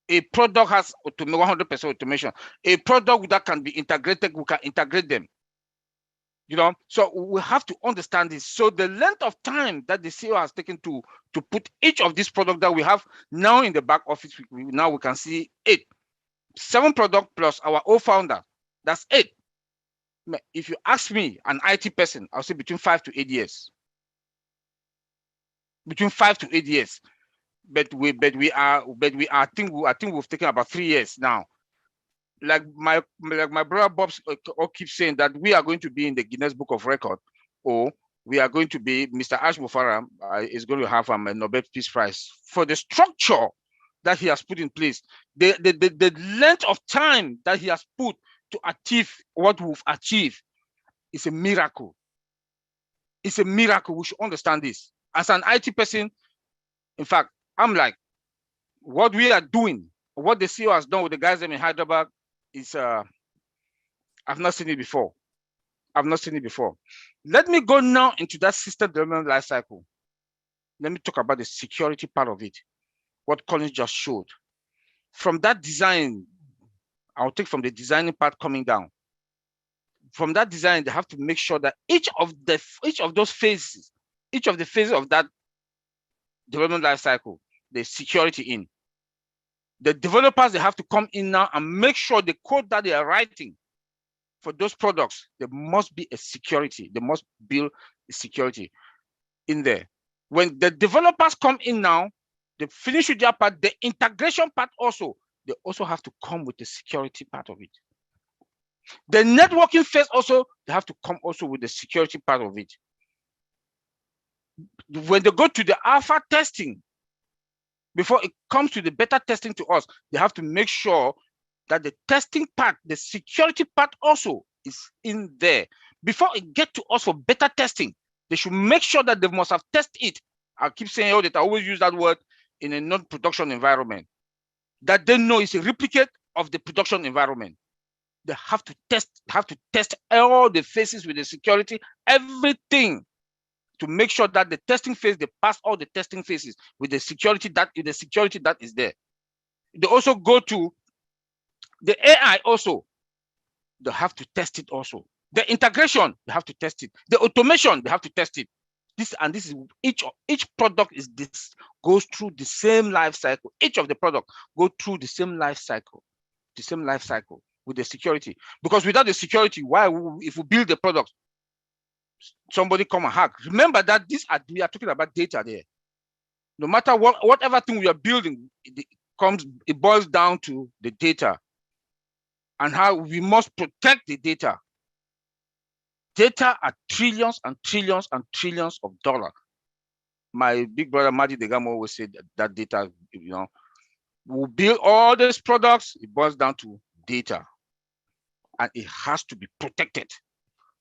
A product has 100% automation. A product that can be integrated, we can integrate them. You know, so we have to understand this. So the length of time that the CEO has taken to put each of these products that we have now in the back office, now we can see 8, 7 products plus our own founder. That's 8. If you ask me, an IT person, I'll say between 5 to 8 years. Between 5 to 8 years. But I think we've taken about 3 years now. Like my brother Bob keeps saying that we are going to be in the Guinness Book of Record, or we are going to be, Mr. Ash Mufara is going to have a Nobel Peace Prize for the structure that he has put in place, the length of time that he has put to achieve what we've achieved is a miracle. It's a miracle. We should understand this. As an IT person, in fact, I'm like, what we are doing, what the CEO has done with the guys in Hyderabad is, I've not seen it before. I've not seen it before. Let me go now into that system development lifecycle. Let me talk about the security part of it, what Collins just showed. From that design, I'll take from the designing part coming down. From that design, they have to make sure that each of the phases of that development lifecycle, there's security in. The developers, they have to come in now and make sure the code that they are writing for those products, there must be a security. They must build a security in there. When the developers come in now, they finish with their part, the integration part also, they also have to come with the security part of it. The networking phase also, they have to come also with the security part of it. When they go to the alpha testing, before it comes to the beta testing to us, they have to make sure that the testing part, the security part also is in there. Before it gets to us for beta testing, they should make sure that they must have tested it. I keep saying all that, I always use that word in a non-production environment, that they know it's a replicate of the production environment. They have to test all the phases with the security, everything, to make sure that the testing phase, they pass all the testing phases with the security that is there. They also go to the AI also. They have to test it also. The integration, they have to test it. The automation, they have to test it. This is each product is this goes through the same life cycle. Each of the product go through the same life cycle with the security. Because without the security, if we build the product, somebody come and hack. Remember that we are talking about data there. No matter whatever thing we are building, it boils down to the data and how we must protect the data. Data are trillions and trillions and trillions of dollars. My big brother Marty Degamo always said that data, we build all these products, it boils down to data, and it has to be protected.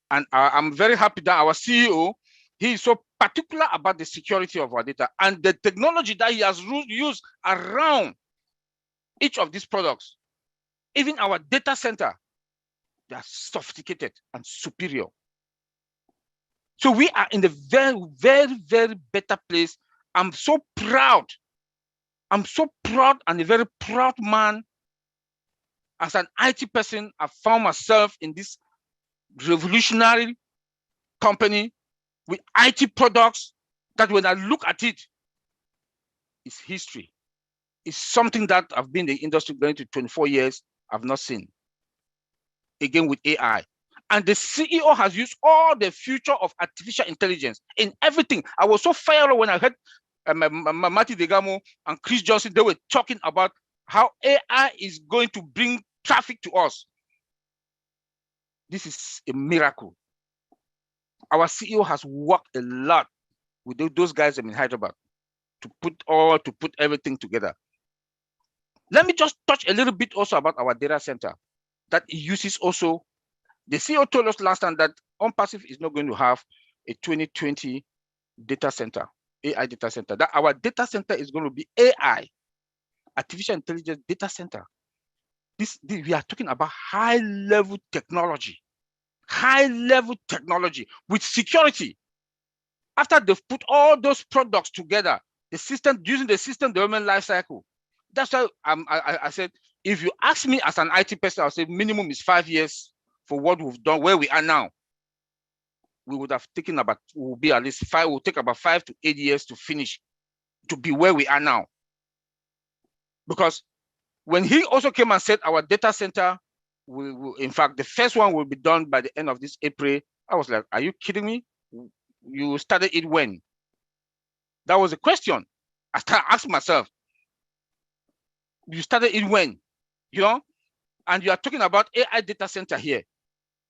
And I'm very happy that our CEO, he is so particular about the security of our data and the technology that he has used around each of these products. Even our data center, they are sophisticated and superior. So we are in a very, very, very better place. I'm so proud. I'm so proud and a very proud man. As an IT person, I found myself in this revolutionary company with IT products that when I look at it, it's history. It's something that I've been in the industry going to 24 years, I've not seen. Again with AI. And the CEO has used all the future of artificial intelligence in everything. I was so fired when I heard Marty Degamo and Chris Johnson, they were talking about how AI is going to bring traffic to us. This is a miracle. Our CEO has worked a lot with those guys in Hyderabad to put everything together. Let me just touch a little bit also about our data center that uses also. The CEO told us last time that OnPassive is not going to have a 2020 data center, AI data center. That our data center is going to be AI, artificial intelligence data center. We are talking about high-level technology with security. After they've put all those products together, using the system development lifecycle. That's why I said, if you ask me as an IT person, I'll say minimum is 5 years for what we've done, where we are now. We would have taken we'll take about 5 to 8 years to finish, to be where we are now. Because when he also came and said our data center, in fact, the first one will be done by the end of this April, I was like, are you kidding me? You started it when? That was a question. I started asking myself, you started it when? And you are talking about AI data center here.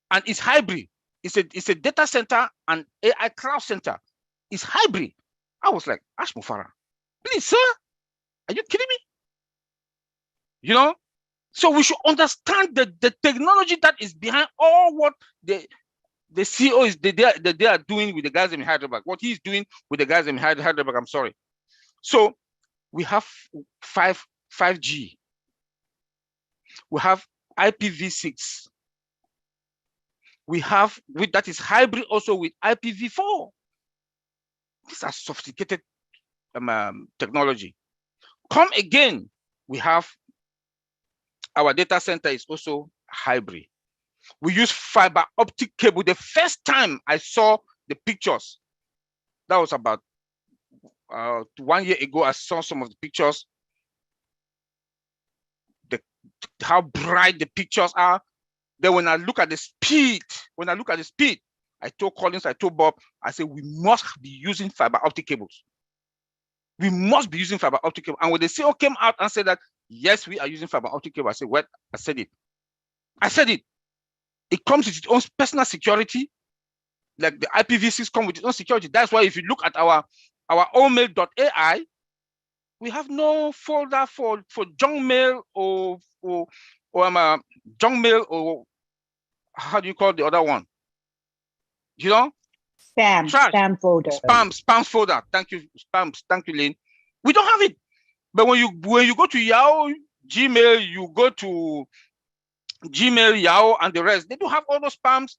And it's hybrid. It's a data center and AI cloud center. It's hybrid. I was like, Ash Mufara, please, sir, are you kidding me? So we should understand the technology that is behind all what the CEO is they are doing with the guys in Hyderabad. What he's doing with the guys in Hyderabad, I'm sorry. So we have 5G. We have IPv6. We have that is hybrid also with IPv4. These are sophisticated technology. Come again, we have our data center is also hybrid. We use fiber optic cable. The first time I saw the pictures, that was about 1 year ago. I saw some of the pictures. How bright the pictures are. Then when I look at the speed, I told Collins, I told Bob, I said, we must be using fiber optic cables. We must be using fiber optic cable. And when the CEO came out and said that, yes, we are using fiber optic cable, I said, what? I said it. I said it. It comes with its own personal security. Like the IPv6 come with its own security. That's why if you look at our omail.ai, we have no folder for junk mail or junk mail, or how do you call the other one? You know? Spam, Trash. spam folder. Spam folder. Thank you, spam. Thank you, Lynn. We don't have it. But when you go to Yahoo, Gmail, you go to Gmail, Yahoo, and the rest, they do have all those spams.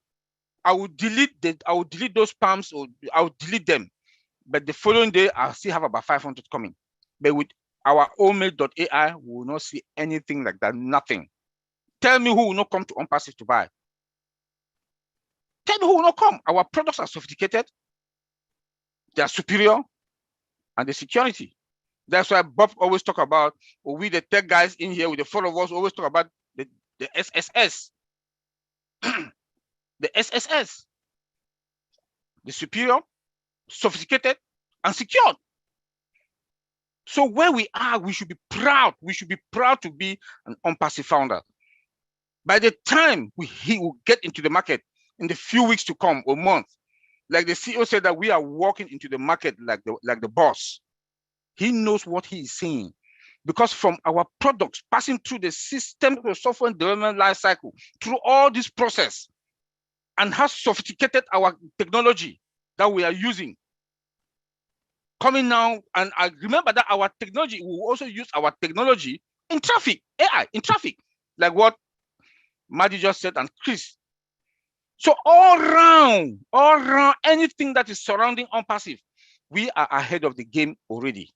I will delete those spams, or I will delete them. But the following day, I'll still have about 500 coming. But with our omail.ai, we will not see anything like that. Nothing. Tell me who will not come to OnPassive to buy. Tell me who will not come. Our products are sophisticated. They are superior, and the security. That's why Bob always talk about, or we the tech guys in here with the four of us always talk about the SSS. The SSS. The superior, sophisticated, and secured. So where we are, we should be proud. We should be proud to be an OnPassive founder. By the time he will get into the market in the few weeks to come or months, like the CEO said, that we are walking into the market like the boss. He knows what he is saying, because from our products passing through the system of software development life cycle, through all this process, and has sophisticated our technology that we are using. Coming now, and I remember that our technology, we will also use our technology in traffic, AI in traffic, like what Maddie just said and Chris. So all around, anything that is surrounding OnPassive, we are ahead of the game already.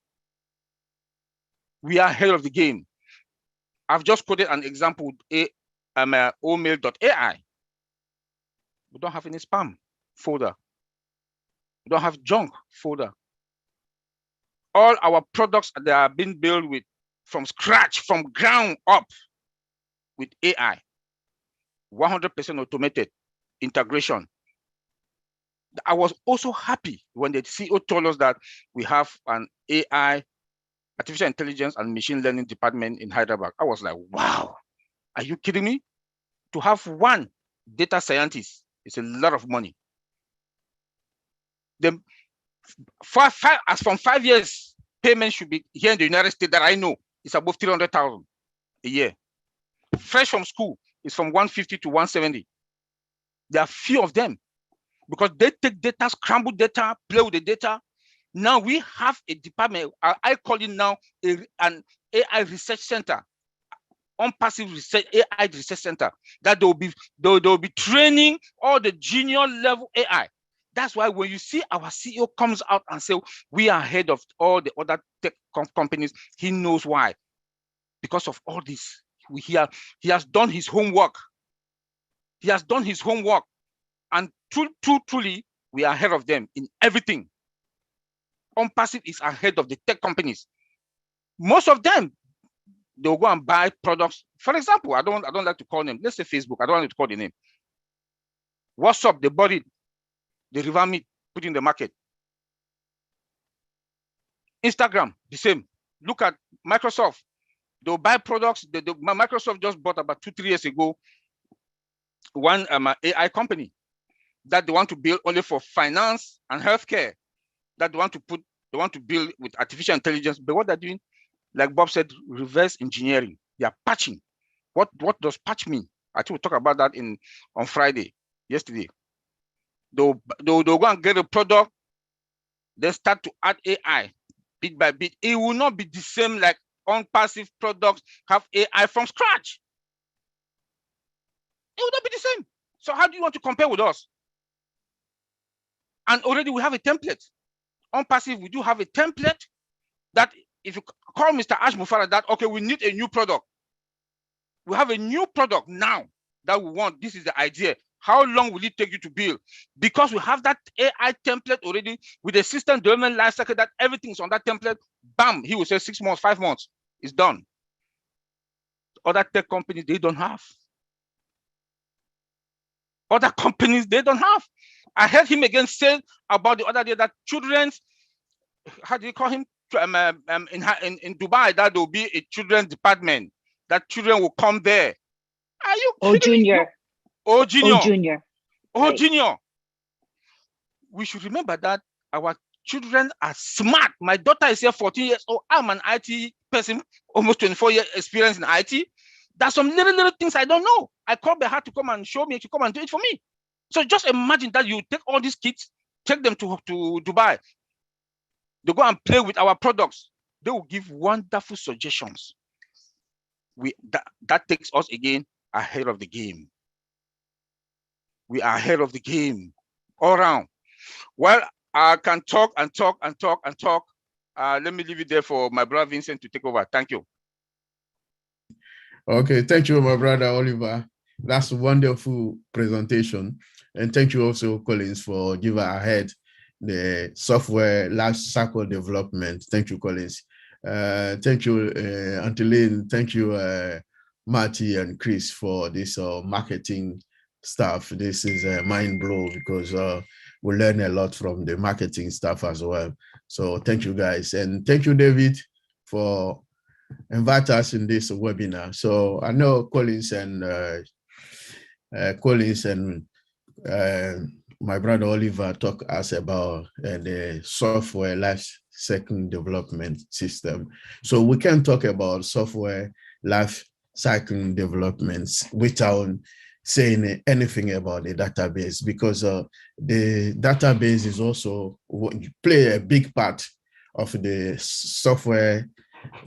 We are ahead of the game. I've just quoted an example with omail.ai. We don't have any spam folder. We don't have junk folder. All our products that are being built with from scratch, from ground up, with AI. 100% automated integration. I was also happy when the CEO told us that we have an AI, artificial intelligence and machine learning department in Hyderabad. I was like, wow, are you kidding me? To have one data scientist is a lot of money. As from 5 years, payment should be here in the United States that I know is above 300,000 a year. Fresh from school is from 150 to 170. There are few of them because they take data, scramble data, play with the data. Now we have a department, I call it now an AI research center, OnPassive research, AI research center, that they'll be training all the junior level AI. That's why when you see our CEO comes out and say we are ahead of all the other tech companies, he knows why. Because of all this, he has done his homework. He has done his homework, and truly, we are ahead of them in everything. OnPassive is ahead of the tech companies. Most of them, they'll go and buy products. For example, I don't like to call them. Let's say Facebook. I don't want to call the name. WhatsApp, they bought it. They revamp it, put it in the market. Instagram, the same. Look at Microsoft. They'll buy products. Microsoft just bought about 2-3 years ago one AI company that they want to build only for finance and healthcare. That they want to build with artificial intelligence. But what they're doing, like Bob said, reverse engineering. They are patching. What does patch mean? I think we'll talk about that on Friday, yesterday. They'll go and get a product. They start to add AI bit by bit. It will not be the same like OnPassive products have AI from scratch. It will not be the same. So how do you want to compare with us? And already we have a template. OnPassive, we do have a template that if you call Mr. Ash Mufara that, okay, we need a new product. We have a new product now that we want. This is the idea. How long will it take you to build? Because we have that AI template already with a system development lifecycle that everything's on that template. Bam, he will say 6 months, 5 months, it's done. Other tech companies, they don't have. Other companies, they don't have. I heard him again say about the other day that children's, how do you call him? In Dubai, that there will be a children's department, that children will come there. Are you Oh, kidding me? junior. Oh, junior. Oh, junior. Oh, Right. junior. We should remember that our children are smart. My daughter is here 14 years old. I'm an IT person, almost 24 years experience in IT. There's some little things I don't know. I call her to come and show me, to come and do it for me. So just imagine that you take all these kids, take them to Dubai. They go and play with our products. They will give wonderful suggestions. That takes us again ahead of the game. We are ahead of the game all around. Well, I can talk and talk and talk and talk. Let me leave it there for my brother Vincent to take over. Thank you. Okay, thank you, my brother Oliver. That's a wonderful presentation. And thank you also, Collins, for giving ahead the software life cycle development. Thank you, Collins. Thank you, Antolin. Thank you, Marty and Chris, for this marketing stuff. This is a mind blow because we learn a lot from the marketing stuff as well. So thank you, guys. And thank you, David, for inviting us in this webinar. So I know Collins and my brother Oliver talk us about the software life cycle development system. So we can talk about software life cycle developments without saying anything about the database, because the database is also play a big part of the software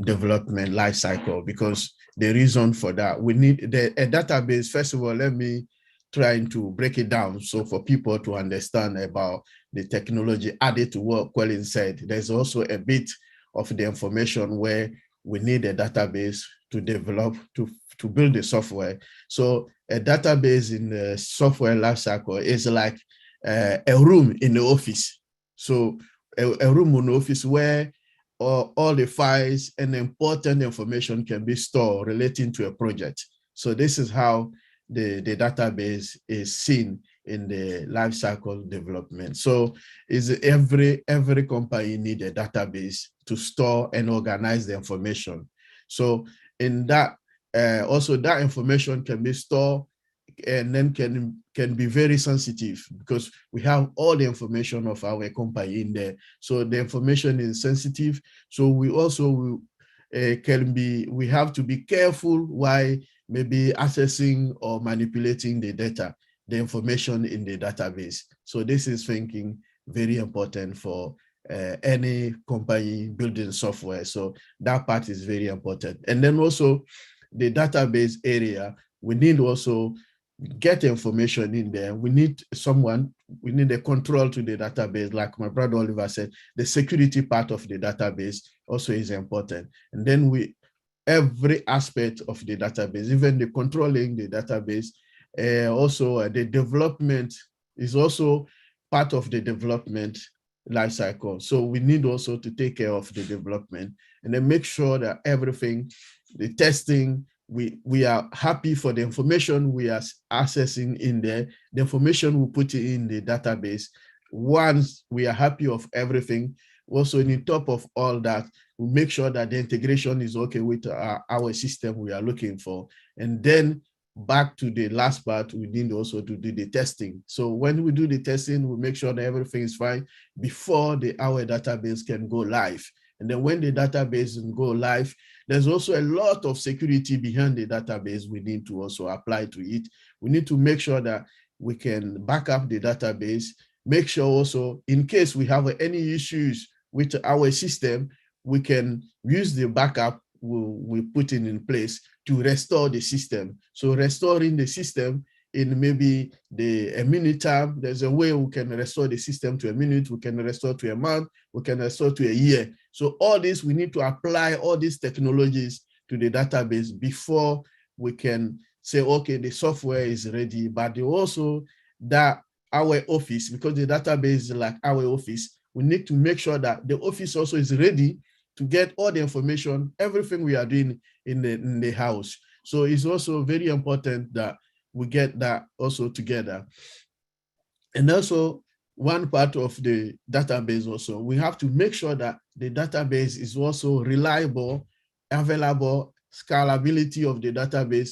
development life cycle, because the reason for that, we need a database. First of all, let me trying to break it down so for people to understand about the technology added to what Colin said. There's also a bit of the information where we need a database to develop, to build the software. So a database in the software lifecycle is like a room in the office. So a room in the office where all the files and important information can be stored relating to a project. So this is how the database is seen in the life cycle development. So is every company need a database to store and organize the information. So in that, also that information can be stored and then can be very sensitive, because we have all the information of our company in there. So the information is sensitive. So we also we have to be careful while maybe accessing or manipulating the data, the information in the database. So this is thinking very important for any company building software. So that part is very important. And then also the database area, we need also get information in there. We need a control to the database. Like my brother Oliver said, the security part of the database also is important. And then every aspect of the database, even the controlling the database, also the development is also part of the development life cycle. So we need also to take care of the development and then make sure that everything, the testing, we are happy for the information we are accessing in there, the information we put in the database. Once we are happy of everything, also in top of all that, we make sure that the integration is okay with our system we are looking for. And then back to the last part, we need also to do the testing. So when we do the testing, we make sure that everything is fine before our database can go live. And then when the database can go live, there's also a lot of security behind the database we need to also apply to it. We need to make sure that we can back up the database, make sure also in case we have any issues with our system, we can use the backup we put in place to restore the system. So restoring the system in maybe a minute time, there's a way we can restore the system to a minute, we can restore to a month, we can restore to a year. So all this, we need to apply all these technologies to the database before we can say, okay, the software is ready, but also that our office, because the database is like our office, we need to make sure that the office also is ready to get all the information, everything we are doing in the house. So it's also very important that we get that also together. And also, one part of the database also, we have to make sure that the database is also reliable, available, scalability of the database,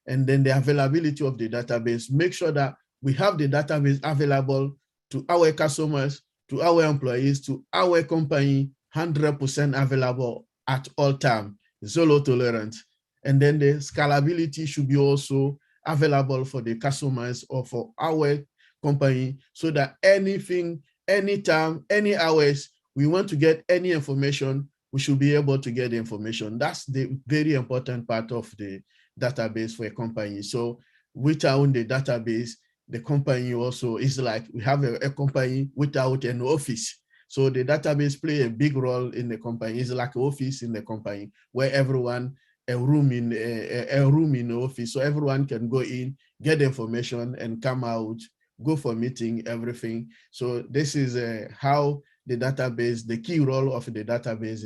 and then the availability of the database. Make sure that we have the database available to our customers, to our employees, to our company, 100% available at all time, zero tolerance. And then the scalability should be also available for the customers or for our company, so that anything, anytime, any hours, we want to get any information, we should be able to get the information. That's the very important part of the database for a company. So without the database, the company also is like we have a company without an office. So the database play a big role in the company. It's like an office in the company where everyone, a room in the office, so everyone can go in, get information, and come out, go for meeting, everything. So this is how the database, the key role of the database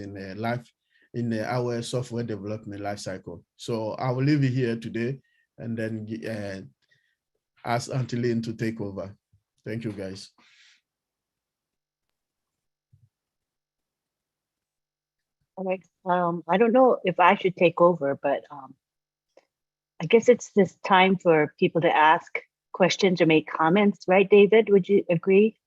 in our software development lifecycle. So I will leave it here today and then ask Auntie Lynn to take over. Thank you, guys. All right. I don't know if I should take over, but I guess it's this time for people to ask questions or make comments, right, David? Would you agree?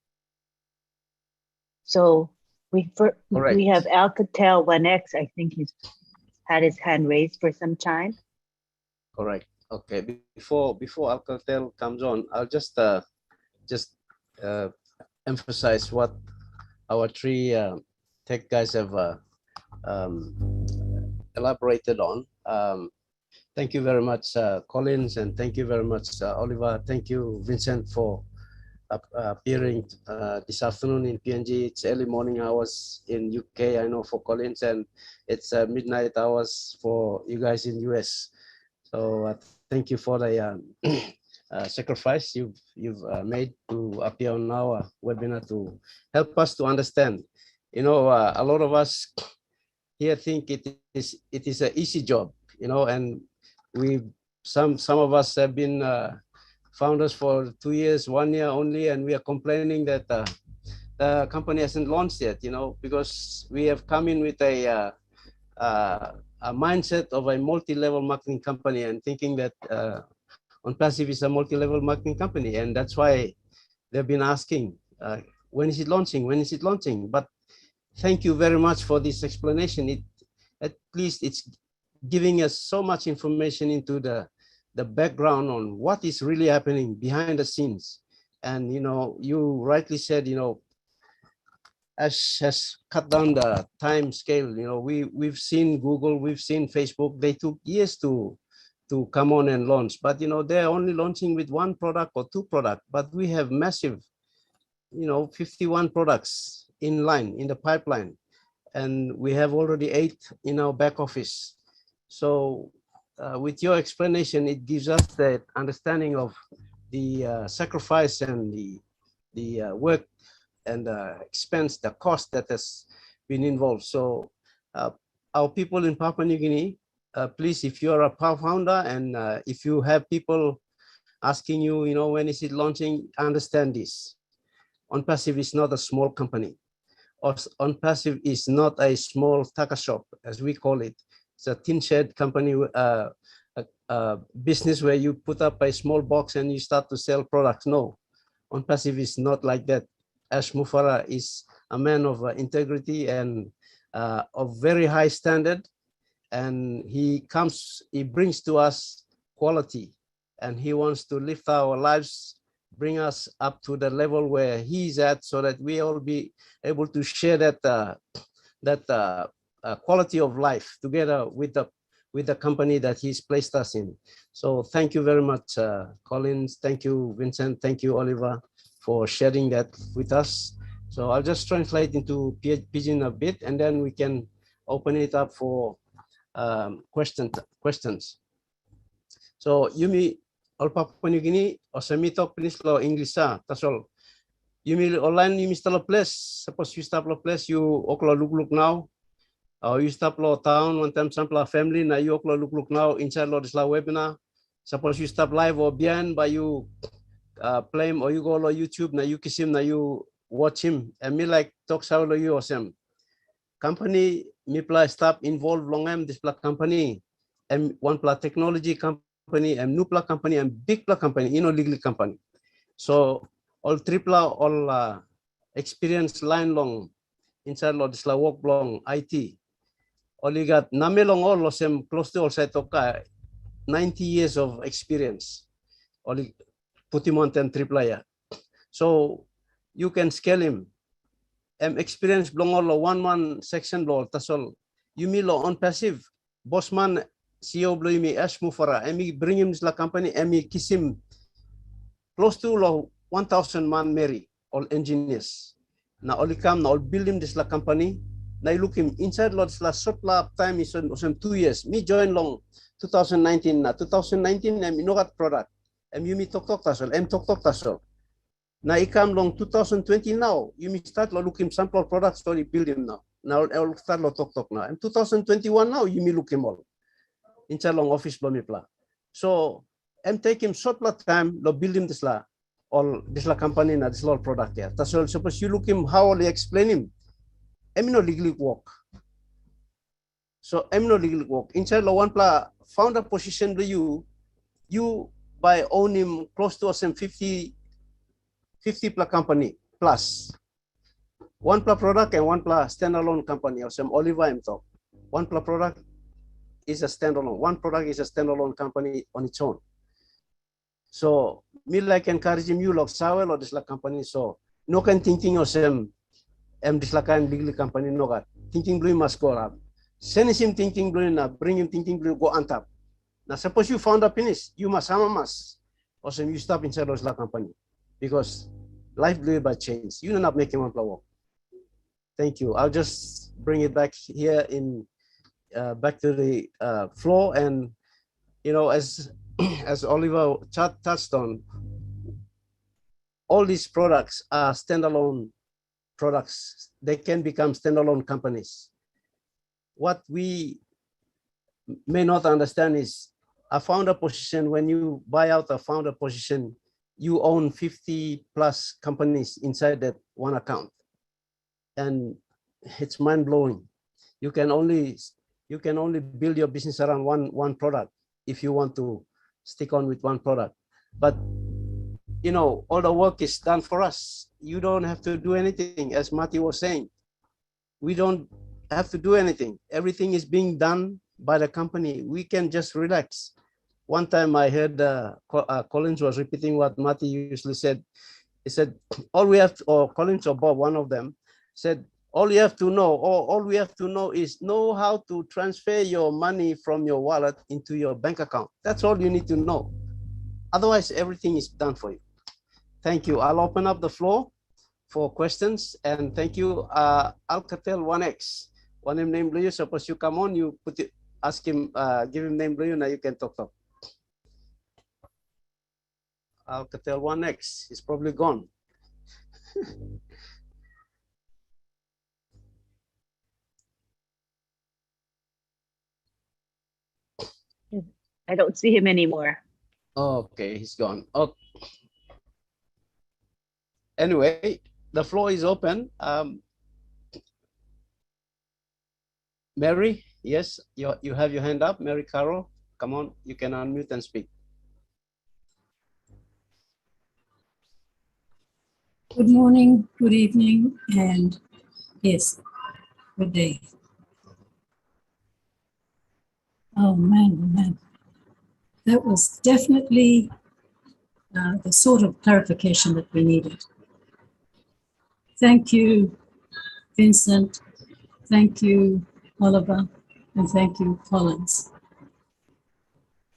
So we have Alcatel 1X. I think he's had his hand raised for some time. Correct. Okay. Before Alcatel comes on, I'll just emphasize what our three tech guys have elaborated on. Thank you very much, Collins, and thank you very much, Oliver. Thank you, Vincent, for appearing this afternoon in PNG. It's early morning hours in UK, I know, for Collins, and it's midnight hours for you guys in US. So thank you for the sacrifice you've made to appear on our webinar to help us to understand. You know, a lot of us here think it is an easy job, you know, and some of us have been founders for 2 years, 1 year only, and we are complaining that the company hasn't launched yet, you know, because we have come in with a mindset of a multi-level marketing company and thinking that OnPassive is a multi-level marketing company, and that's why they've been asking, when is it launching? When is it launching? But thank you very much for this explanation. At least it's giving us so much information into the background on what is really happening behind the scenes. And, you know, you rightly said, you know, has cut down the time scale. You know, we've seen Google, we've seen Facebook, they took years to come on and launch, but, you know, they're only launching with 1 product or 2 products, but we have massive, you know, 51 products in line, in the pipeline. And we have already 8 in our back office. So with your explanation, it gives us the understanding of the sacrifice and the work and the expense, the cost that has been involved. So our people in Papua New Guinea, please, if you're a founder and if you have people asking you, you know, when is it launching, understand this. OnPassive is not a small company. OnPassive is not a small taka shop, as we call it. It's a tin shed company, a business where you put up a small box and you start to sell products. No, OnPassive is not like that. Ash Mufara is a man of integrity and of very high standard. And he brings to us quality, and he wants to lift our lives, bring us up to the level where he's at, so that we all be able to share that quality of life together with the company that he's placed us in. So thank you very much, Collins. Thank you, Vincent. Thank you, Oliver, for sharing that with us. So I'll just translate into Pidgin a bit, and then we can open it up for questions. So Yumi, all Papua New Guinea, or semitok please lo English that's all. Yumi online, Yumi stalo place. Suppose you stop lo place, you oklo look now. Or you stop lo town one time sample family na you oklo look now inside lo this la webinar. Suppose you stop live or bien by you play him or you go to YouTube na you kiss him na you watch him and me like talk sao lo you osem company me pla staff involved long em this pla company and one pla technology company and new pla company and big pla company legal company so all tripla all experience line long inside lo this la work long IT all you got namelong all osem close to all side toka 90 years of experience only put him on 10 triple ya. So you can scale him. Experience belong all one section law tasol. You me law on passive. Bossman CEO blow me ash mufara. Me bring him to the company. Me kiss him close to law 1,000 man Mary all engineers. Now only come now build him this la company. Now look him inside lots la short la time is on 2 years. Me join long 2019 na 2019 me no got product. You me talk tasol. Talk tasol. Now I come long 2020 now. You me start looking sample products story build him now. Now I'll start talk now. And 2021 now you me look him all. Inside long office lo me pla. So take him short la time lo build him this la all this la company na this la product yeah. Tasol suppose you look him how I explain him. No legally work. So no legally work. Inside lo one pla founder position you by own him close to some 50 plus company plus one plus product and one plus standalone company or some Oliver and talk. One plus product is a standalone. One product is a standalone company on its own. So me like encouraging you like Sawel or this like company. So no can thinking of some this like kind legal company no got thinking blue must go up. Send him thinking blue na bring him thinking blue go on top. Now suppose you found a finish, you must or some you stop inside those like company because life blue by change. You don't have making one flower. Thank you. I'll just bring it back here in back to the floor and as as Oliver touched on, all these products are standalone products. They can become standalone companies. What we may not understand is a founder position. When you buy out a founder position, you own 50 plus companies inside that one account. And it's mind blowing. You can only build your business around one product if you want to stick on with one product. But all the work is done for us. You don't have to do anything, as Mati was saying. We don't have to do anything. Everything is being done by the company. We can just relax. One time I heard Collins was repeating what Mati usually said. He said, all we have to, or Collins or Bob, one of them, said, all you have to know, or all we have to know is know how to transfer your money from your wallet into your bank account. That's all you need to know. Otherwise, everything is done for you. Thank you. I'll open up the floor for questions. And thank you, Alcatel 1X. One name Blue, suppose you come on, you put it, ask him, give him name Blue, now you can talk. Alcatel 1X is probably gone. I don't see him anymore. Okay, he's gone. Oh. Anyway, the floor is open. Mary, yes, you have your hand up. Mary Carroll, come on, you can unmute and speak. Good morning, good evening, and yes, good day. Oh man. That was definitely the sort of clarification that we needed. Thank you, Vincent. Thank you, Oliver. And thank you, Collins.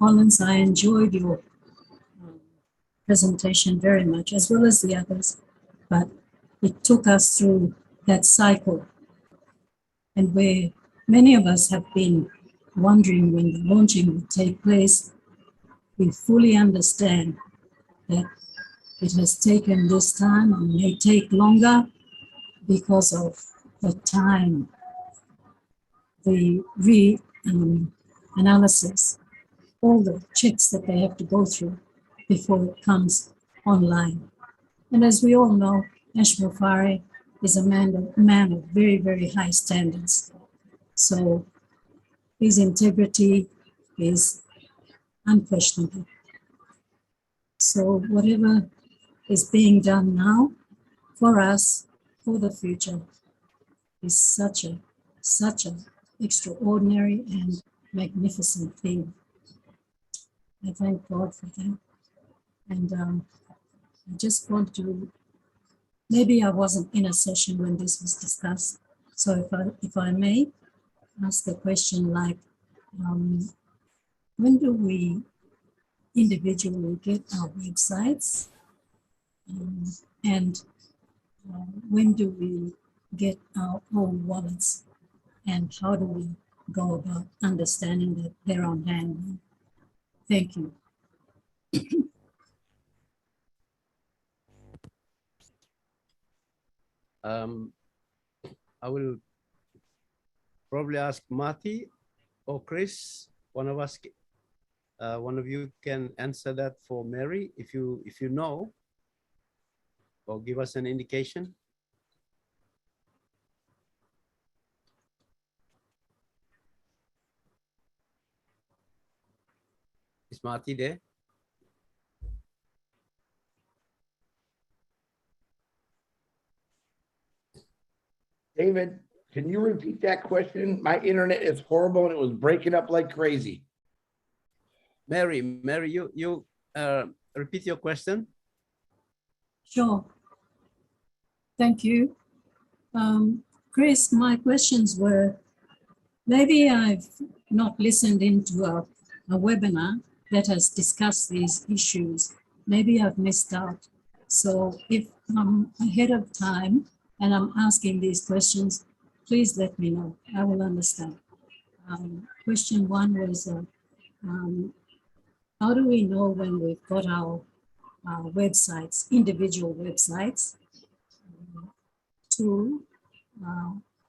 Collins, I enjoyed your presentation very much, as well as the others, but it took us through that cycle, and where many of us have been wondering when the launching would take place. We fully understand that it has taken this time and may take longer because of the time, the analysis, all the checks that they have to go through before it comes online. And as we all know, Ash Mufari is a man of very, very high standards. So his integrity is unquestionable. So whatever is being done now for us, for the future, is such a extraordinary and magnificent thing. I thank God for that. And I just want to, maybe I wasn't in a session when this was discussed. So if I may ask the question like, when do we individually get our websites? And when do we get our own wallets? And how do we go about understanding that they're on hand? Thank you. I will probably ask Marty or Chris. One of us, one of you can answer that for Mary if you know, or give us an indication. Is Marty there? David, can you repeat that question? My internet is horrible and it was breaking up like crazy. Mary, you repeat your question. Sure. Thank you. Chris, my questions were, maybe I've not listened into a webinar that has discussed these issues. Maybe I've missed out. So if I'm ahead of time and I'm asking these questions, please let me know. I will understand. Question one was, how do we know when we've got our websites, individual websites? Two,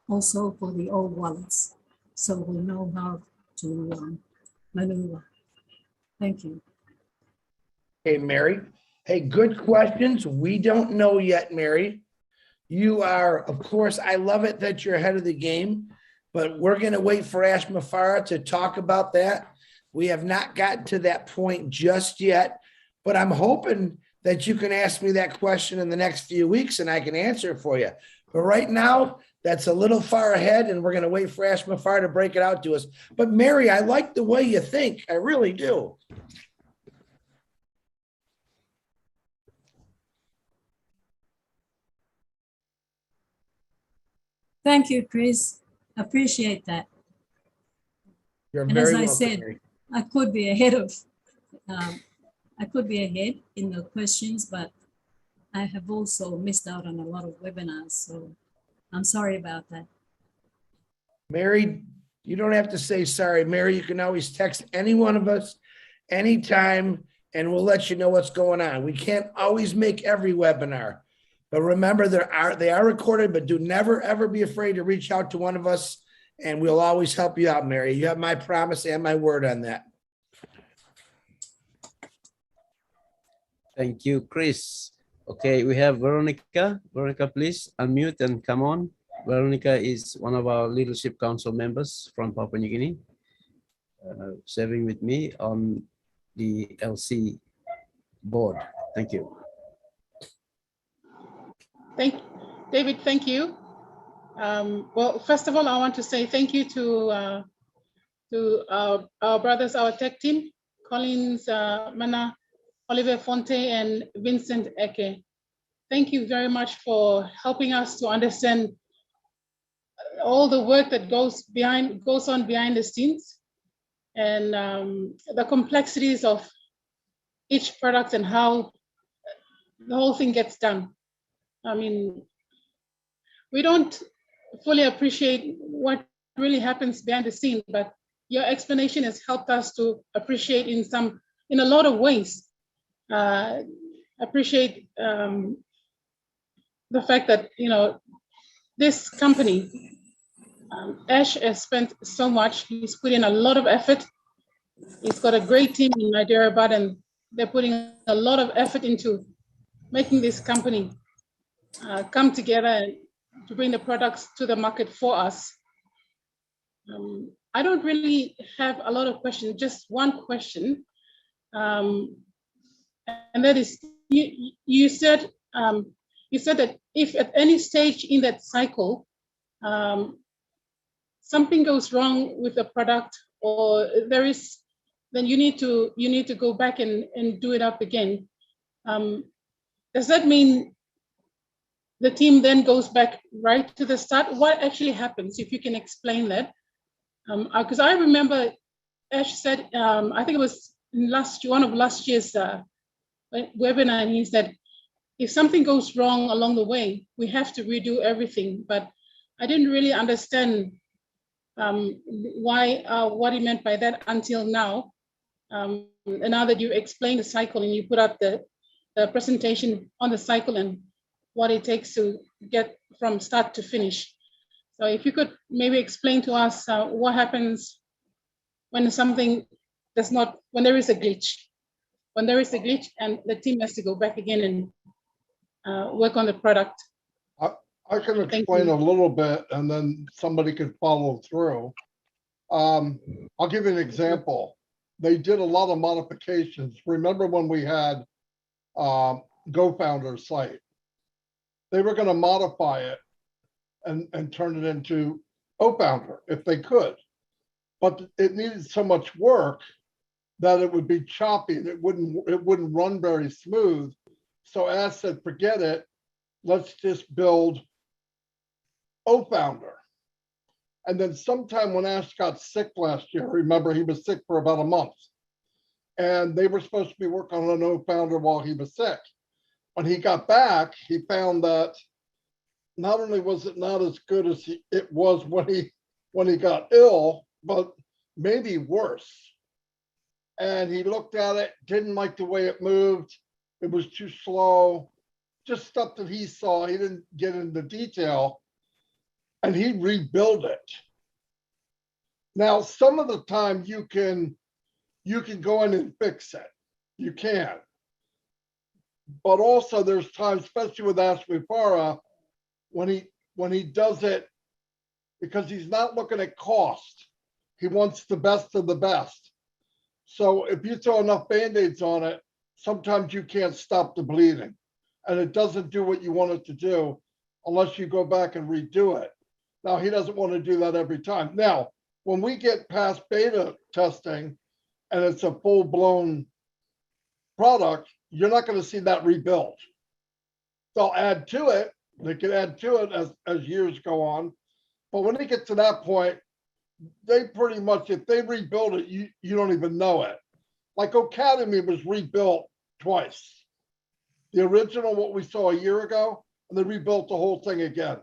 also for the old wallets, so we know how to maneuver. Thank you. Hey, Mary. Hey, good questions. We don't know yet, Mary. You are, of course, I love it that you're ahead of the game, but we're going to wait for Ash Mufara to talk about that. We have not gotten to that point just yet, but I'm hoping that you can ask me that question in the next few weeks and I can answer it for you. But right now, that's a little far ahead and we're going to wait for Ash Mufara to break it out to us. But Mary, I like the way you think. I really do. Thank you, Chris. Appreciate that. You're and very as I welcome, said, Mary. I could be ahead of, I could be ahead in the questions, but I have also missed out on a lot of webinars. So I'm sorry about that. Mary, you don't have to say sorry. Mary, you can always text any one of us anytime and we'll let you know what's going on. We can't always make every webinar, but remember they are recorded, but do never, ever be afraid to reach out to one of us and we'll always help you out, Mary. You have my promise and my word on that. Thank you, Chris. Okay, we have Veronica. Veronica, please unmute and come on. Veronica is one of our Leadership Council members from Papua New Guinea, serving with me on the LC board. Thank you. David, thank you. Well, first of all, I want to say thank you to our brothers, our tech team, Collins Mana, Oliver Fonte, and Vincent Eke. Thank you very much for helping us to understand all the work that goes on behind the scenes and the complexities of each product and how the whole thing gets done. I mean, we don't fully appreciate what really happens behind the scene, but your explanation has helped us to appreciate in a lot of ways. Appreciate the fact that, you know, this company, Ash has spent so much. He's put in a lot of effort. He's got a great team in Hyderabad, and they're putting a lot of effort into making this company come together to bring the products to the market for us. I don't really have a lot of questions, just one question. And that is, you said that if at any stage in that cycle, something goes wrong with the product, or there is, then you need to go back and do it up again. Does that mean the team then goes back right to the start? What actually happens, if you can explain that? Because I remember Ash said, I think it was in one of last year's webinar, and he said, if something goes wrong along the way, we have to redo everything. But I didn't really understand what he meant by that until now. And now that you explained the cycle and you put up the presentation on the cycle and what it takes to get from start to finish. So if you could maybe explain to us what happens when something does not, when there is a glitch, and the team has to go back again and work on the product. I can explain a little bit and then somebody could follow through. I'll give you an example. They did a lot of modifications. Remember when we had GoFounder site? They were going to modify it and turn it into OFounder if they could. But it needed so much work that it would be choppy and it wouldn't run very smooth. So Ash said, forget it. Let's just build OFounder. And then sometime when Ash got sick last year, remember he was sick for about a month, and they were supposed to be working on an OFounder while he was sick. When he got back, he found that not only was it not as good as it was when he got ill, but maybe worse. And he looked at it, didn't like the way it moved. It was too slow, just stuff that he saw. He didn't get into detail, and he rebuilt it. Now, some of the time you can go in and fix it. You can. But also there's times, especially with Ashwipara, when he does it, because he's not looking at cost. He wants the best of the best. So if you throw enough Band-Aids on it, sometimes you can't stop the bleeding, and it doesn't do what you want it to do unless you go back and redo it. Now, he doesn't want to do that every time. Now, when we get past beta testing and it's a full-blown product, you're not going to see that rebuilt. They'll add to it. They can add to it as years go on. But when they get to that point, they pretty much, if they rebuild it, you don't even know it. Like Academy was rebuilt twice. The original, what we saw a year ago, and they rebuilt the whole thing again.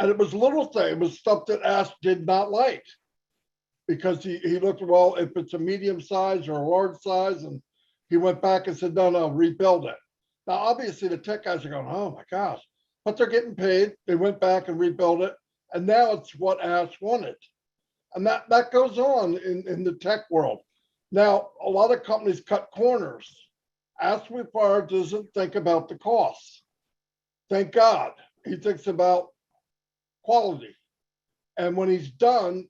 And it was little thing. It was stuff that Ash did not like, because he looked, well, if it's a medium size or a large size, and he went back and said, no, rebuild it. Now, obviously the tech guys are going, oh my gosh, but they're getting paid. They went back and rebuilt it. And now it's what Ash wanted. And that goes on in the tech world. Now, a lot of companies cut corners. Ashwipara doesn't think about the costs. Thank God. He thinks about quality. And when he's done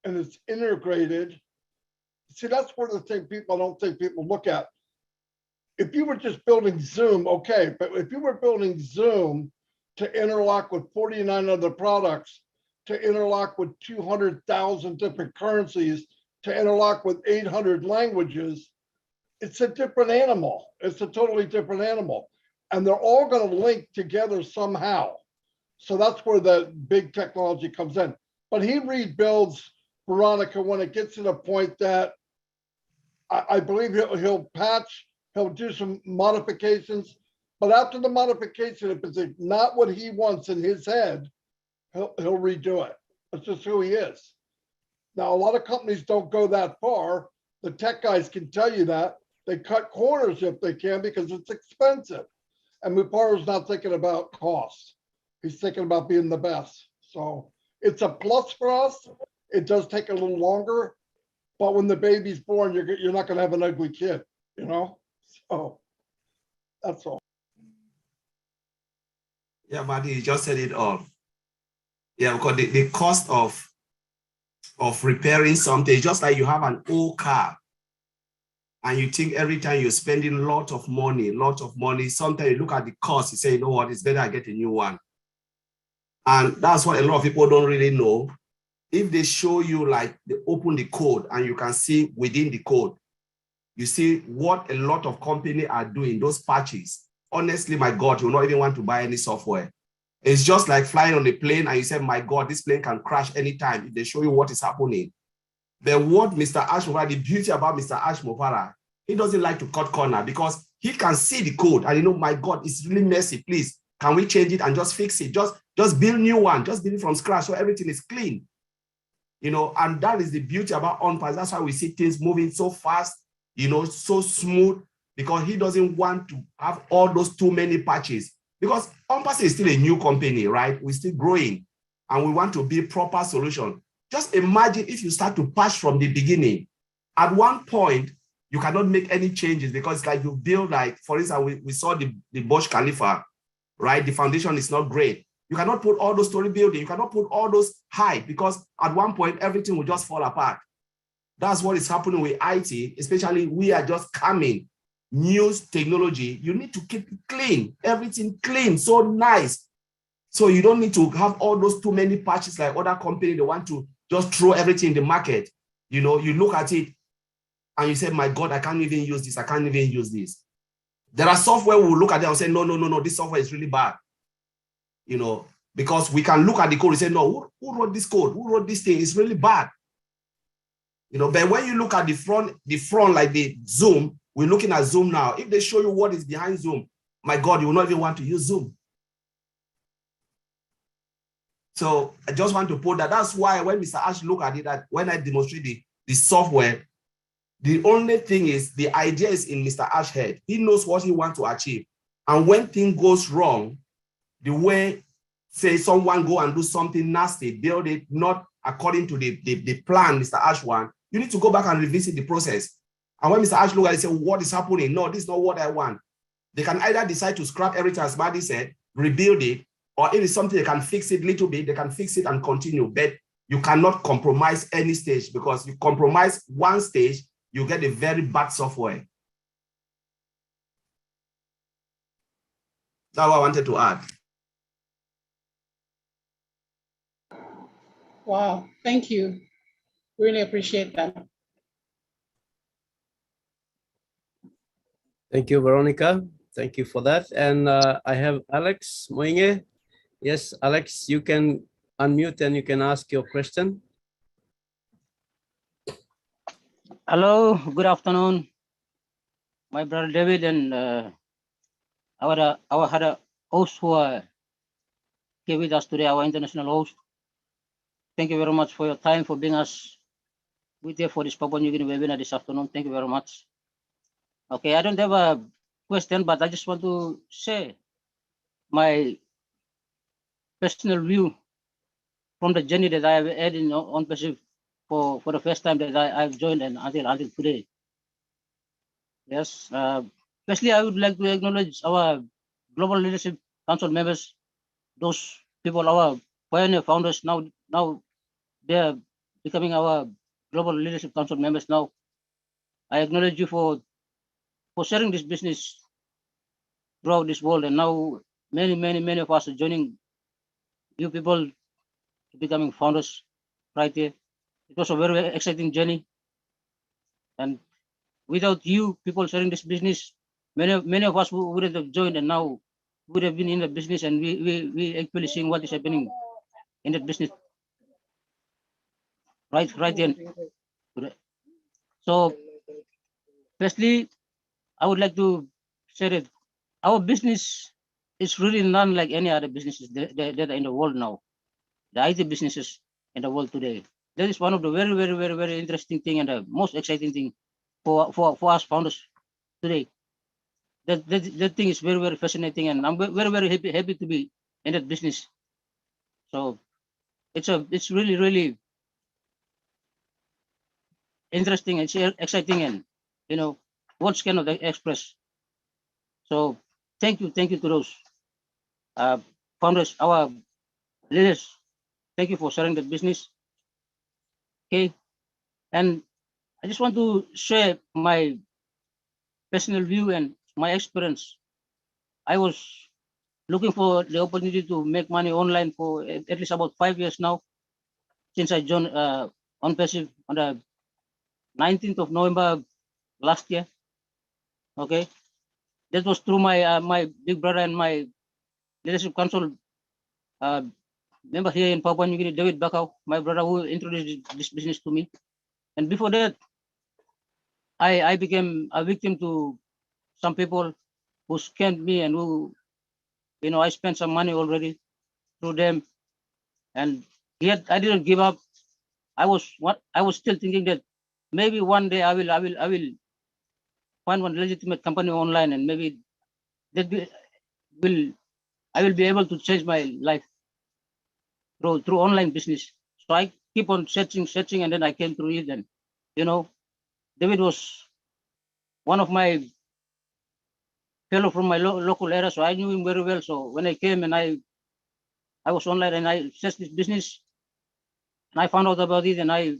and it's integrated, see, that's one of the things I don't think people look at. If you were just building Zoom, okay, but if you were building Zoom to interlock with 49 other products, to interlock with 200,000 different currencies, to interlock with 800 languages, it's a different animal. It's a totally different animal. And they're all going to link together somehow. So that's where the big technology comes in. But he rebuilds, Veronica, when it gets to the point that I believe he'll patch, he'll do some modifications. But after the modification, if it's not what he wants in his head, he'll redo it. That's just who he is. Now, a lot of companies don't go that far. The tech guys can tell you that. They cut corners if they can because it's expensive. And Muparo's not thinking about costs. He's thinking about being the best. So it's a plus for us. It does take a little longer, but when the baby's born, you're not going to have an ugly kid, you know? So That's all. Yeah, Marty, you just said it all. Yeah, because the cost of repairing something, just like you have an old car and you think every time you're spending a lot of money, sometimes you look at the cost, you say, you know what, it's better I get a new one. And that's what a lot of people don't really know. If they show you, like, they open the code and you can see within the code, you see what a lot of companies are doing, those patches. Honestly, my God, you will not even want to buy any software. It's just like flying on a plane and you say, my God, this plane can crash anytime if they show you what is happening. But what Mr. Ash Mofara, the beauty about Mr. Ash Mofara, he doesn't like to cut corner because he can see the code and you know, my God, it's really messy. Please, can we change it and just fix it? Just build new one, just build it from scratch so everything is clean. You know, and that is the beauty about OnPass. That's why we see things moving so fast, you know, so smooth, because he doesn't want to have all those too many patches. Because OnPass is still a new company, right? We're still growing and we want to build proper solution. Just imagine if you start to patch from the beginning. At one point, you cannot make any changes because it's like you build, like, for instance, we saw the Burj Khalifa, right? The foundation is not great. You cannot put all those story building. You cannot put all those high because at one point, everything will just fall apart. That's what is happening with IT, especially we are just coming. New technology, you need to keep it clean, everything clean, so nice. So you don't need to have all those too many patches like other companies. They want to just throw everything in the market. You know, you look at it and you say, my God, I can't even use this. I can't even use this. There are software we will look at it and say, no, this software is really bad. You know, because we can look at the code and say, no, who wrote this code? Who wrote this thing? It's really bad. You know, but when you look at the front like the Zoom, we're looking at Zoom now. If they show you what is behind Zoom, my God, you will not even want to use Zoom. So I just want to put that. That's why when Mr. Ash look at it, that when I demonstrate the software, the only thing is the idea is in Mr. Ash's head. He knows what he wants to achieve. And when things goes wrong, the way, say, someone go and do something nasty, build it not according to the plan Mr. Ash want, you need to go back and revisit the process. And when Mr. Ash look at it, say, what is happening? No, this is not what I want. They can either decide to scrap everything, as Marty said, rebuild it, or if it's something they can fix it a little bit, they can fix it and continue. But you cannot compromise any stage, because you compromise one stage, you get a very bad software. That's what I wanted to add. Wow, thank you. Really appreciate that. Thank you, Veronica. Thank you for that. And I have Alex Moinge. Yes, Alex, you can unmute and you can ask your question. Hello, good afternoon, my brother David and our host who are here with us today, our international host. Thank you very much for your time, for being us with you for this Papua New Guinea webinar this afternoon. Thank you very much. Okay, I don't have a question, but I just want to share my personal view from the journey that I have had in OnPass for the first time that I've joined and until today. Yes, firstly, I would like to acknowledge our Global Leadership Council members, those people, our pioneer founders. Now they're becoming our Global Leadership Council members now. I acknowledge you for sharing this business throughout this world, and now many of us are joining you people becoming founders right here. It was a very exciting journey, and without you people sharing this business, many of us wouldn't have joined, and now would have been in the business, and we actually seeing what is happening in that business right then. So firstly, I would like to say that our business is really none like any other businesses that are in the world now. The IT businesses in the world today. That is one of the very interesting thing and the most exciting thing for us founders today. That thing is very fascinating, and I'm very happy to be in that business. So it's really interesting and exciting, and you know words cannot express. So thank you to those founders, our leaders. Thank you for sharing that business. Okay, and I just want to share my personal view and my experience. I was looking for the opportunity to make money online for at least about 5 years now, since I joined on passive on the 19th of November last year. Okay, that was through my my big brother and my leadership council member here in Papua New Guinea, David BAKAU, my brother, who introduced this business to me. And before that, I became a victim to some people who scammed me and who, I spent some money already through them. And yet I didn't give up. I was still thinking that maybe one day I will find one legitimate company online, and maybe that I will be able to change my life through online business. So I keep on searching, and then I came through it. And David was one of my fellow from my local area, so I knew him very well. So when I came and I was online and I searched this business, and I found out about it, and I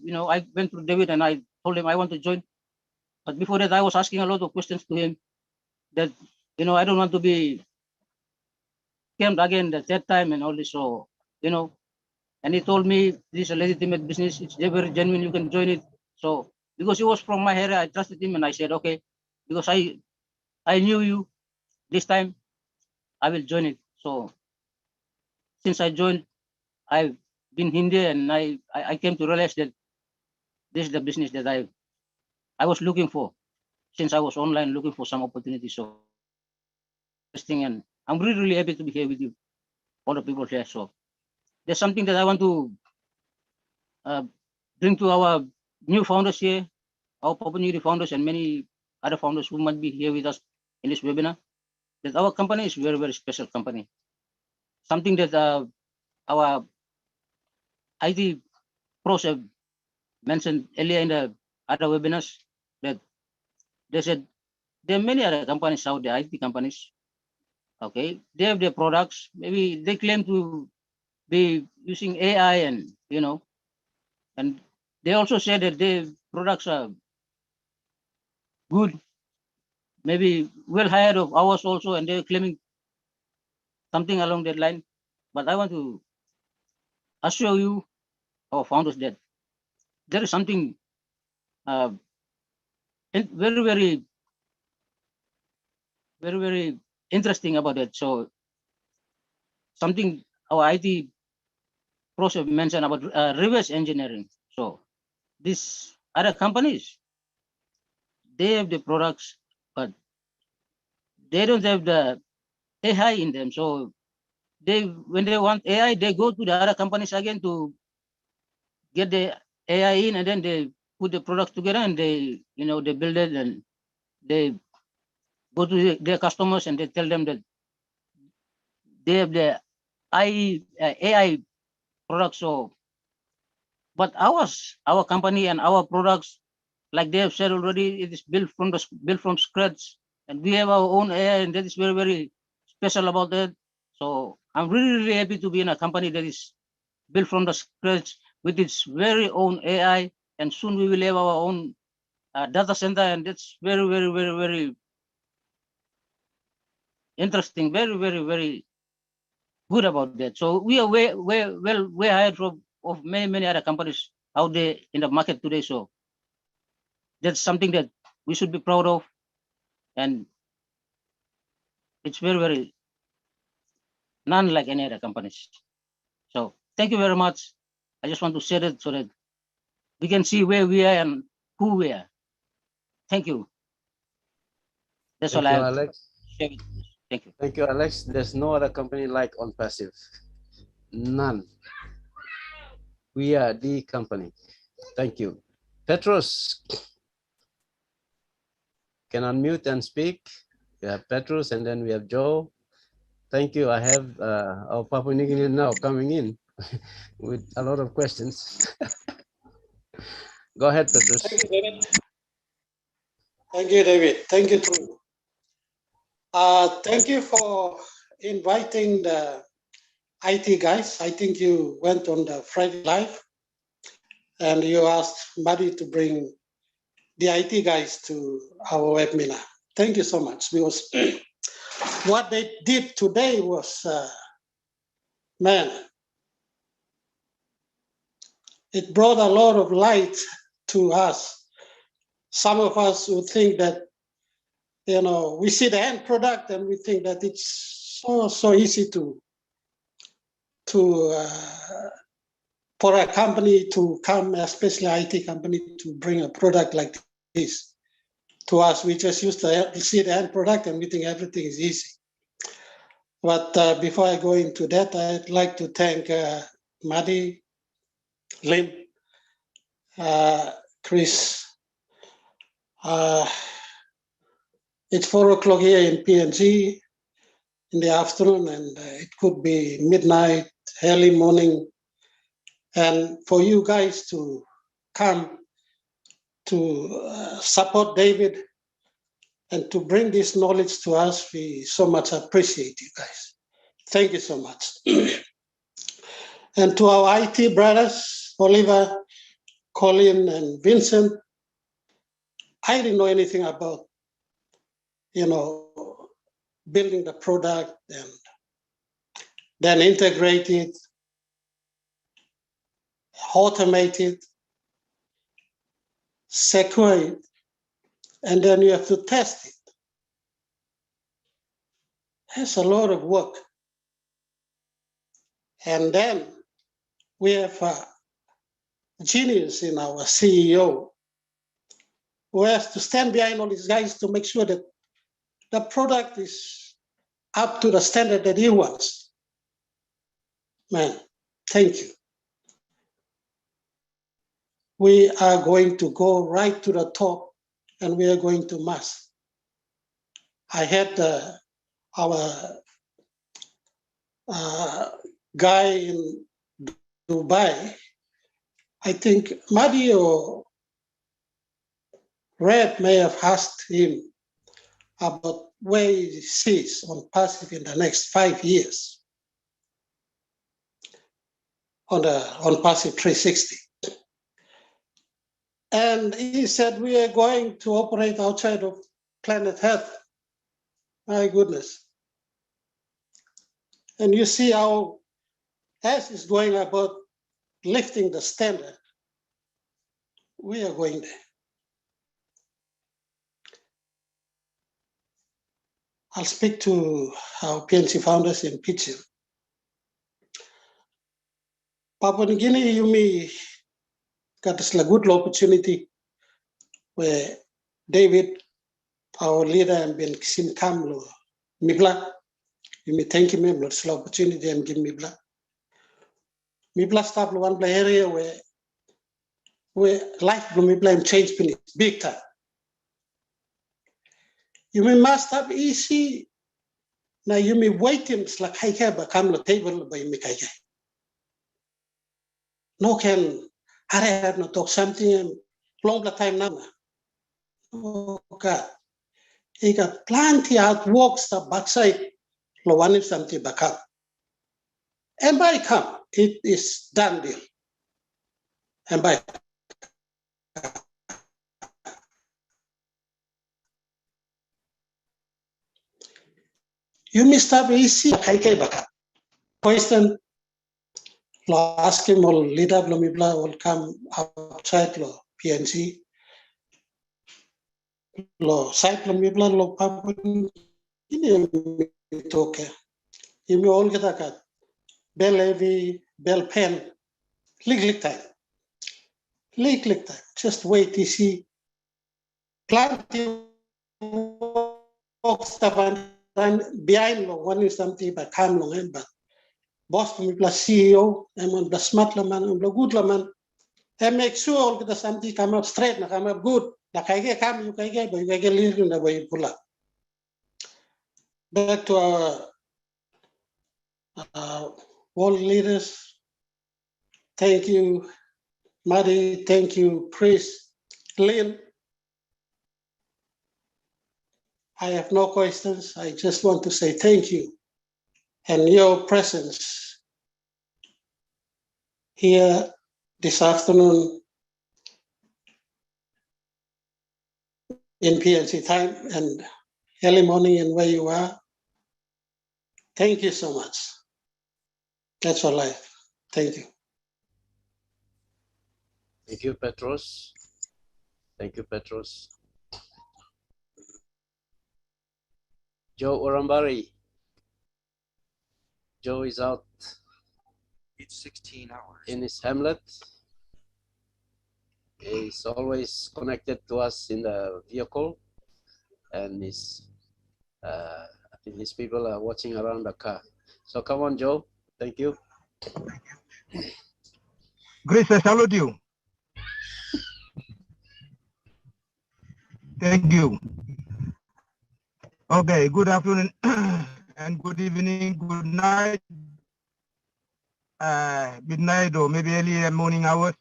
went through David and I told him I want to join. But before that, I was asking a lot of questions to him that I don't want to be scammed again the third time and all this. So and he told me this is a legitimate business. It's very genuine. You can join it. So because he was from my area, I trusted him and I said, okay, because I knew you this time, I will join it. So since I joined, I've been in there and I came to realize that this is the business that I was looking for since I was online looking for some opportunity. So interesting, and I'm really, really happy to be here with you, all the people here. So there's something that I want to bring to our new founders here, our Papua New Guinea founders and many other founders who might be here with us in this webinar, that our company is a very, very special company. Something that our IT pros have mentioned earlier in the other webinars, that they said there are many other companies out there, IT companies. Okay, they have their products. Maybe they claim to be using AI and and they also say that their products are good, maybe well ahead of ours also, and they're claiming something along that line. But I want to assure you, our founders, that there is something very, very, very, very interesting about it. So something our IT process mentioned about reverse engineering. So these other companies, they have the products, but they don't have the AI in them. So when they want AI, they go to the other companies again to get the AI in, and then they put the products together and they they build it, and they go to their customers and they tell them that they have the AI products. So but our company and our products, like they have said already, it is built from scratch, and we have our own AI, and that is very, very special about that. So I'm really, really happy to be in a company that is built from the scratch with its very own AI, and soon we will have our own data center, and that's very, very, very, very interesting, very, very, very good about that. So we are way ahead of many, many other companies out there in the market today. So that's something that we should be proud of, and it's very, very none like any other companies. So thank you very much. I just want to share it so that we can see where we are and who we are. Thank you. That's Thank all you, I have. Alex. Thank you. Thank you, Alex. There's no other company like On Passive. None. We are the company. Thank you. Petros can unmute and speak. We have Petros, and then we have Joe. Thank you. I have our Papua New Guinea now coming in with a lot of questions. Go ahead, Petros. Thank you, David. Thank you, David. Thank you, too. Thank you for inviting the IT guys. I think you went on the Friday Live and you asked Madi to bring the IT guys to our webinar. Thank you so much. Because what they did today was, man, it brought a lot of light to us. Some of us would think that, you know, we see the end product and we think that it's so easy for a company to come, especially IT company, to bring a product like this to us. We just used to see the end product and we think everything is easy. But before I go into that, I'd like to thank Madi, Lynn, Chris. It's 4 o'clock here in PNG in the afternoon, and it could be midnight, early morning. And for you guys to come to support David and to bring this knowledge to us, we so much appreciate you guys. Thank you so much. And to our IT brothers, Oliver, Colin, and Vincent, I didn't know anything about, you know, building the product and then integrate it, automate it, secure it, and then you have to test it. That's a lot of work. And then we have a genius in our CEO who has to stand behind all these guys to make sure that the product is up to the standard that he wants. Man, thank you. We are going to go right to the top and we are going to mass. I had our guy in Dubai, I think Madi or Red may have asked him about where he sees on passive in the next 5 years on passive 360. And he said, we are going to operate outside of planet Earth. My goodness. And you see how as is going about lifting the standard, we are going there. I'll speak to our PNC founders in Pittsburgh. Papua New Guinea, you may got this good opportunity where David, our leader, and Ben Kisim Kamlo, Mibla, you may thank him for this opportunity and give Mibla. Mibla stop one area where life from Mibla change big time. You may must have easy. Now you may wait him like I have a camera table by Mikaja. No can I have not talk something long time now. Oh God. He got plenty of works the backside. Lo one is something BAKAU. And by come, it is done deal. And by you missed up easy BAKAU. Question lo ask him or leader Blomibla will come outside lo PNG. Lo site Blomibla lo pabun ini okay. You may all get a cut. Bell heavy, bell pen, lick time. Lick time. Just wait to see. Plenty of stuff and behind one is something but come long but boss from the CEO and on the smart man and the good man and make sure all the something come up straight and come up good. The Kaige come, you Kaige, but you get little in the way you pull up. Back to our world leaders. Thank you, Madi. Thank you, Chris, Lynn. I have no questions. I just want to say thank you. And your presence here this afternoon in PNC time and early morning and where you are. Thank you so much. That's all I have. Thank you. Thank you, Petros. Thank you, Petros. Joe Orambari. Joe is out. It's 16 hours. In his hamlet. He's always connected to us in the vehicle, and I think his people are watching around the car. So come on, Joe. Thank you. Grace, I salute you. Thank you. Okay, good afternoon and good evening, good night, midnight or maybe early morning hours.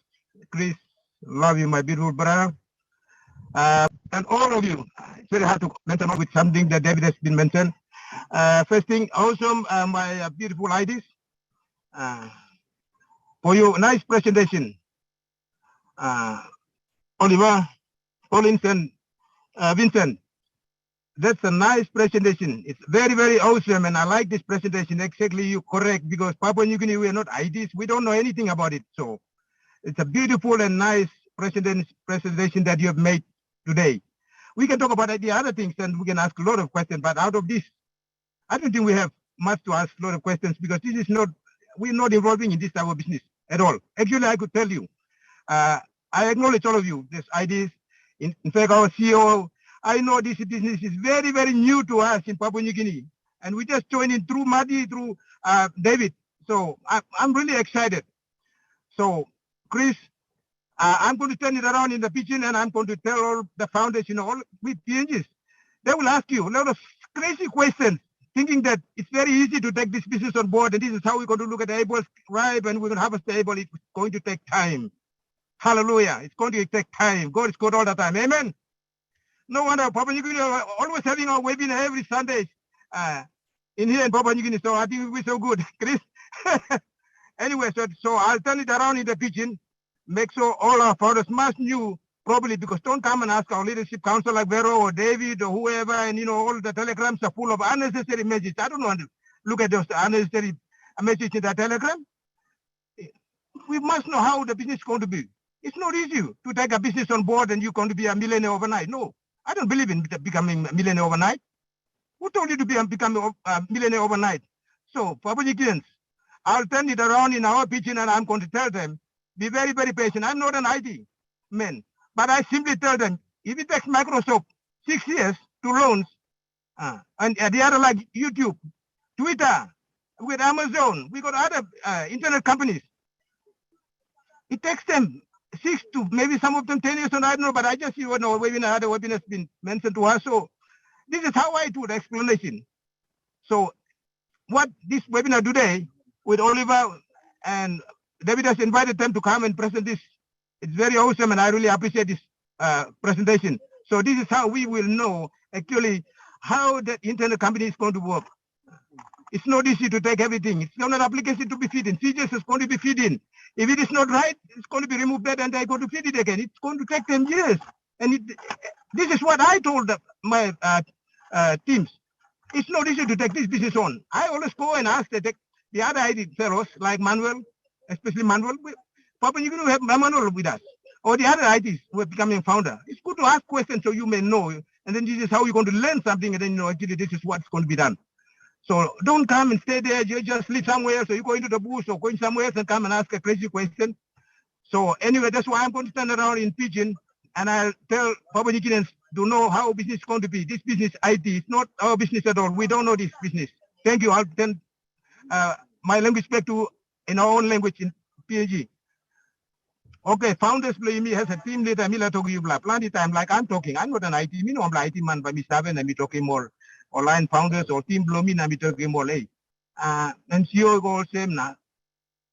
Chris, love you, my beautiful brother. And all of you, it's very hard to mention with something that David has been mentioned. First thing, awesome, my beautiful ladies, for your nice presentation. Oliver, Collins, and Vincent, that's a nice presentation. It's very, very awesome, and I like this presentation. Exactly, you correct, because Papua New Guinea, we are not IDs. We don't know anything about it. So it's a beautiful and nice presentation that you have made today. We can talk about the other things, and we can ask a lot of questions, but out of this, I don't think we have much to ask a lot of questions, because this is not, we're not involving in this type of business at all. Actually, I could tell you, I acknowledge all of you, these ideas. In fact, our CEO, I know this business is very, very new to us in Papua New Guinea. And we just joined in through Madi, through David. So I'm really excited. So, Chris, I'm going to turn it around in the kitchen, and I'm going to tell all the founders, all with PNGs. They will ask you a lot of crazy questions, thinking that it's very easy to take this business on board, and this is how we're going to look at the able tribe, and we're going to have a stable. It's going to take time. Hallelujah. It's going to take time. God is good all the time. Amen. No wonder Papua New Guinea are always having a webinar every Sunday in here in Papua New Guinea. So I think we're so good, Chris. Anyway, so I'll turn it around in the kitchen. Make sure all our founders must know probably, because don't come and ask our leadership council like Vero or David or whoever, and all the telegrams are full of unnecessary messages. I don't want to look at those unnecessary messages in the telegram. We must know how the business is going to be. It's not easy to take a business on board and you're going to be a millionaire overnight. No, I don't believe in becoming a millionaire overnight. Who told you to become a millionaire overnight? So, Papua New Guineans, I'll turn it around in our pitching, and I'm going to tell them, be very, very patient. I'm not an IT man, but I simply tell them, if it takes Microsoft 6 years to launch, and the other like YouTube, Twitter, with Amazon, we got other internet companies. It takes them 6 to maybe some of them 10 years, and I don't know, but I just see what webinar, other webinars been mentioned to us. So this is how I do the explanation. So what this webinar today with Oliver and David has invited them to come and present this. It's very awesome, and I really appreciate this presentation. So this is how we will know actually how the internet company is going to work. It's not easy to take everything. It's not an application to be feed in. Features is going to be feed in. If it is not right, it's going to be removed that, and they're going to feed it again. It's going to take them years. And this is what I told my teams. It's not easy to take this business on. I always go and ask the other ID fellows like Manuel, especially Manuel. Papa, you're going to have Manuel with us, or the other IDs who are becoming founder. It's good to ask questions so you may know, and then this is how you're going to learn something, and then actually this is what's going to be done. So don't come and stay there. You just live somewhere. So you go into the bush or going somewhere else and come and ask a crazy question. So anyway, that's why I'm going to stand around in Pidgin, and I'll tell Papua New Guineans to know how business is going to be. This business IT is not our business at all. We don't know this business. Thank you. I'll turn my language back to in our own language in PNG. Okay, founders play me as a team leader. Me talk you plenty time like I'm talking. I'm not an IT. Me no I'm IT man, but me seven and me talking more. Online founders or team blow me and me talking more. And CEO go same na.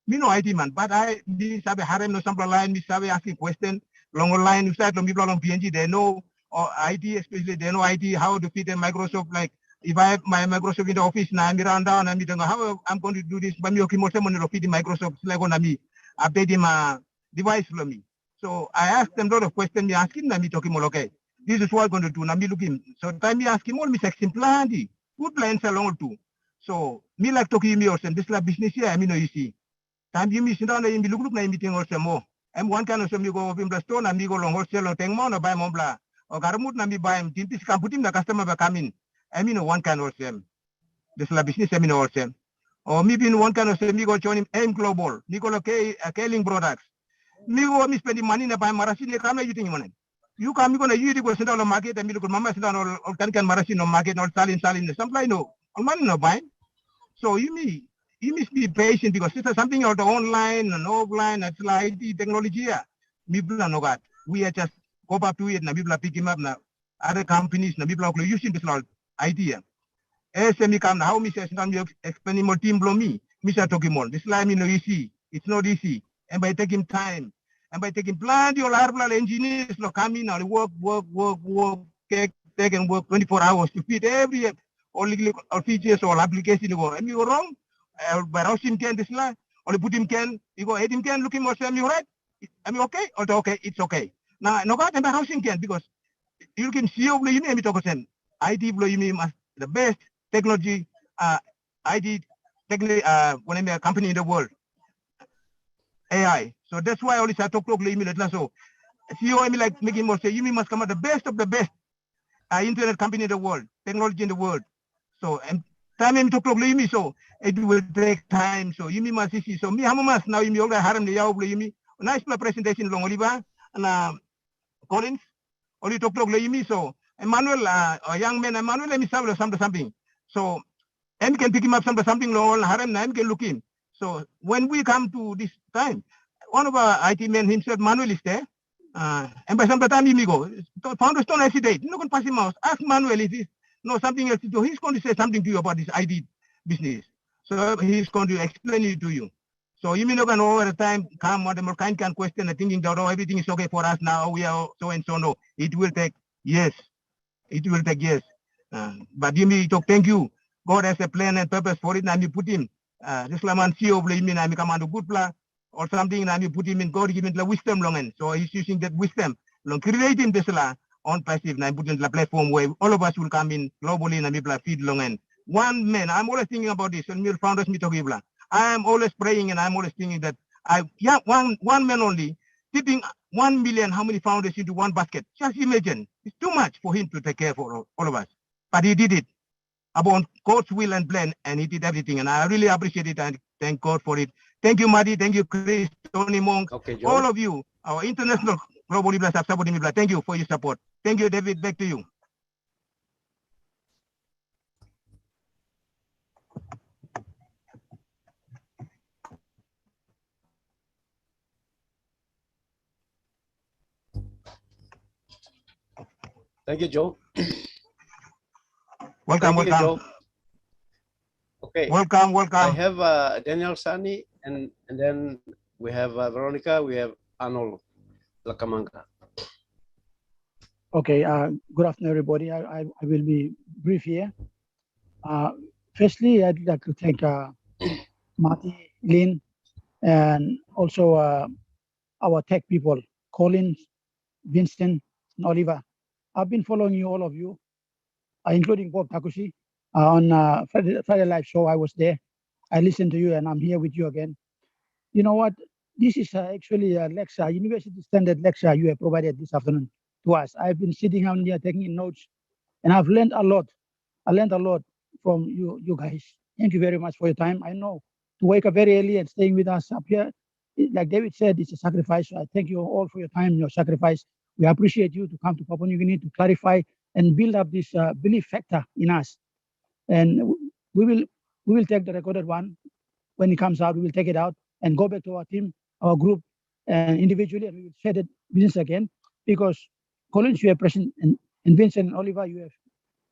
Me no IT man, but I me sabe harem no sample line. Me sabe asking question long line. You start to me long PNG. They know or IT, especially they know IT, how to fit in Microsoft. Like if I have my Microsoft in the office now, I'm around down, I'm how I'm going to do this, but me okay, most of them fit in Microsoft, like on me, update my device for me. So I asked them a lot of questions, me asking them, me talking more, okay, this is what I'm going to do, now me looking. So time me asking all me section plan, good plans along too. So me like talking me also, this like business here, I mean, you see. Time you me sit down and me look na meeting also more. And one kind of some you go in the store and me go long wholesale or teng mo na buy mombla. Or garamut na me buy him, tintis can put him the customer ba come in. I mean one kind of same. This la business I mean also. Or maybe in one kind of say me go join him aim global. Me go look Kaling products. Me go me spending money na buy marasin come na you think money. You come me gonna use it go send down market and me look mama send down or can marasin no market or salin something no. On money no buy. So you must be patient because it's something out online and offline. It's like the technology. People know that we are just go up to it. Na people pick him up. Na other companies. Na people are using this idea. SME come now. Me say explaining more team blow me. Me say talking more. This line no easy. It's not easy. And by taking time and by taking plenty of hardware engineers no come in and work, take and work 24 hours to fit every or features or application you go. And you go wrong. But how him can this line? Or put him can, you go ahead him can look him or say, you right? Am you okay? Or okay, it's okay. Now, no God, how him can because you can see over you name it. IT blow you mean the best technology, IT technically, when a company in the world, AI. So that's why I always talk to you. So, CEO, I mean, like making more say, you must come out the best of the best internet company in the world, technology in the world. So, and time to talk to me, so it will take time. So, you must see. So, me, Hamamas, now you all haram the yaw, you nice presentation long Oliva and Collins, only talk to me. So, Emmanuel, a young man, Emmanuel, let me something. So, and can pick him up something long, haram, and can look in. So, when we come to this time, one of our IT men himself, Manuel, is there. And by some time he may go. Founders don't hesitate. You're not going to pass him out. Ask Manuel if he's no something else to do. He's going to say something to you about this ID business. So he's going to explain it to you. So you may not know over the time come what the more kind can question and thinking that oh everything is okay for us now. We are so and so. No, it will take years. It will take years. But you may talk. Thank you. God has a plan and purpose for it. And you put him. Just like man see over him and come on good plan. Or something, and you put him in God, give him the wisdom long end. So he's using that wisdom, long creating this on passive, and put in the platform where all of us will come in globally and people feed long end. One man, I'm always thinking about this, and founders me to give. I am always praying and I'm always thinking that one man only, tipping 1 million, how many founders into one basket? Just imagine, it's too much for him to take care for all of us. But he did it upon God's will and plan, and he did everything. And I really appreciate it and thank God for it. Thank you, Madi. Thank you, Chris, Tony Monk, okay, all of you, our international global leaders have supported me. Thank you for your support. Thank you, David. Back to you. Thank you, Joe. Welcome, Thank you, welcome. Joe. Okay. Welcome, welcome. I have Daniel Sani, and then we have Veronica, we have Arnold Lakamanga. Okay, good afternoon, everybody. I will be brief here. Firstly, I'd like to thank Marty, Lynn, and also our tech people, Collins, Vincent, and Oliver. I've been following you, all of you, including Bob Takushi, on Friday Live Show. I was there. I listened to you, and I'm here with you again. You know what? This is actually a lecture, university standard lecture you have provided this afternoon to us. I've been sitting down here taking notes, and I've learned a lot. I learned a lot from you guys. Thank you very much for your time. I know to wake up very early and staying with us up here, like David said, it's a sacrifice. So I thank you all for your time, your sacrifice. We appreciate you to come to Papua New Guinea to clarify and build up this belief factor in us. And we will take the recorded one when it comes out. We will take it out and go back to our team, our group, and individually, and we will share the business again. Because Collins, you have present, and Vincent and Oliver, you have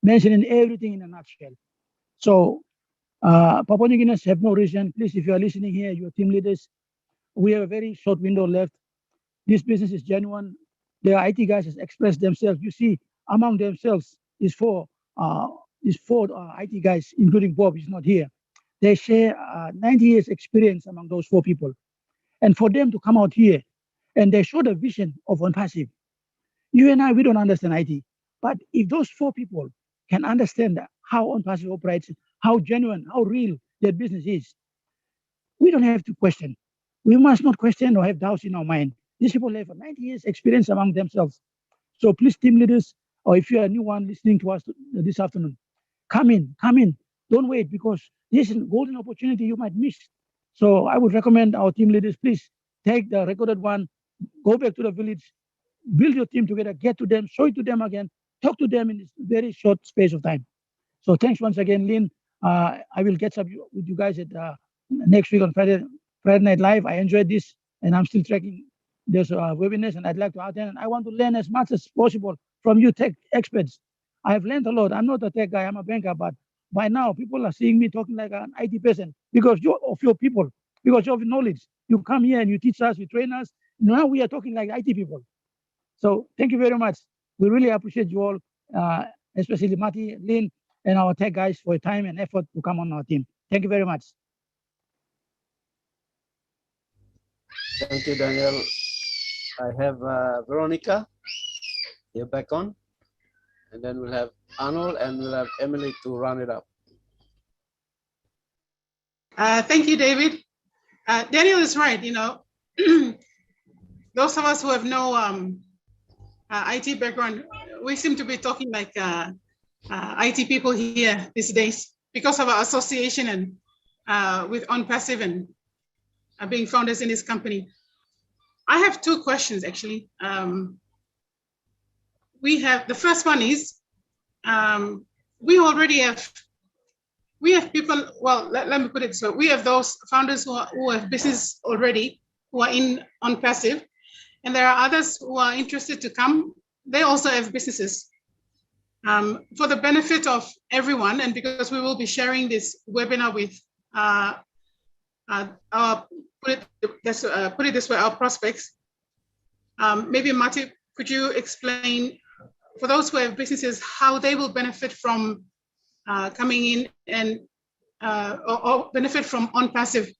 mentioned everything in a nutshell. So Papua New Guineans have no reason. Please, if you are listening here, your team leaders, we have a very short window left. This business is genuine. The IT guys has expressed themselves. You see, among themselves is four IT guys, including Bob, is not here. They share 90 years experience among those four people. And for them to come out here and they show the vision of OnPassive. You and I, we don't understand IT, but if those four people can understand how OnPassive operates, how genuine, how real their business is, we don't have to question. We must not question or have doubts in our mind. These people have 90 years experience among themselves. So please, team leaders, or if you're a new one listening to us this afternoon, come in. Don't wait, because this is a golden opportunity you might miss. So I would recommend our team leaders, please take the recorded one, go back to the village, build your team together, get to them, show it to them again, talk to them in this very short space of time. So thanks once again, Lynn. I will catch up with you guys at next week on Friday Night Live. I enjoyed this, and I'm still tracking those webinars, and I'd like to attend. And I want to learn as much as possible from you tech experts. I have learned a lot. I'm not a tech guy, I'm a banker, but by now people are seeing me talking like an IT person because of your people, because of your knowledge. You come here and you teach us, you train us. Now we are talking like IT people. So thank you very much. We really appreciate you all, especially Mati, Lynn, and our tech guys for your time and effort to come on our team. Thank you very much. Thank you, Daniel. I have Veronica. You're back on. And then we'll have Arnold and we'll have Emily to round it up. Thank you, David. Daniel is right. Those of us who have no IT background, we seem to be talking like IT people here these days because of our association and with OnPassive and being founders in this company. I have two questions actually. The first one is, we have people, well, let me put it so, we have those founders who have business already, who are in OnPassive, and there are others who are interested to come. They also have businesses. For the benefit of everyone, and because we will be sharing this webinar with put it this way, our prospects. Maybe Mati, could you explain for those who have businesses how they will benefit from coming in and or benefit from OnPassive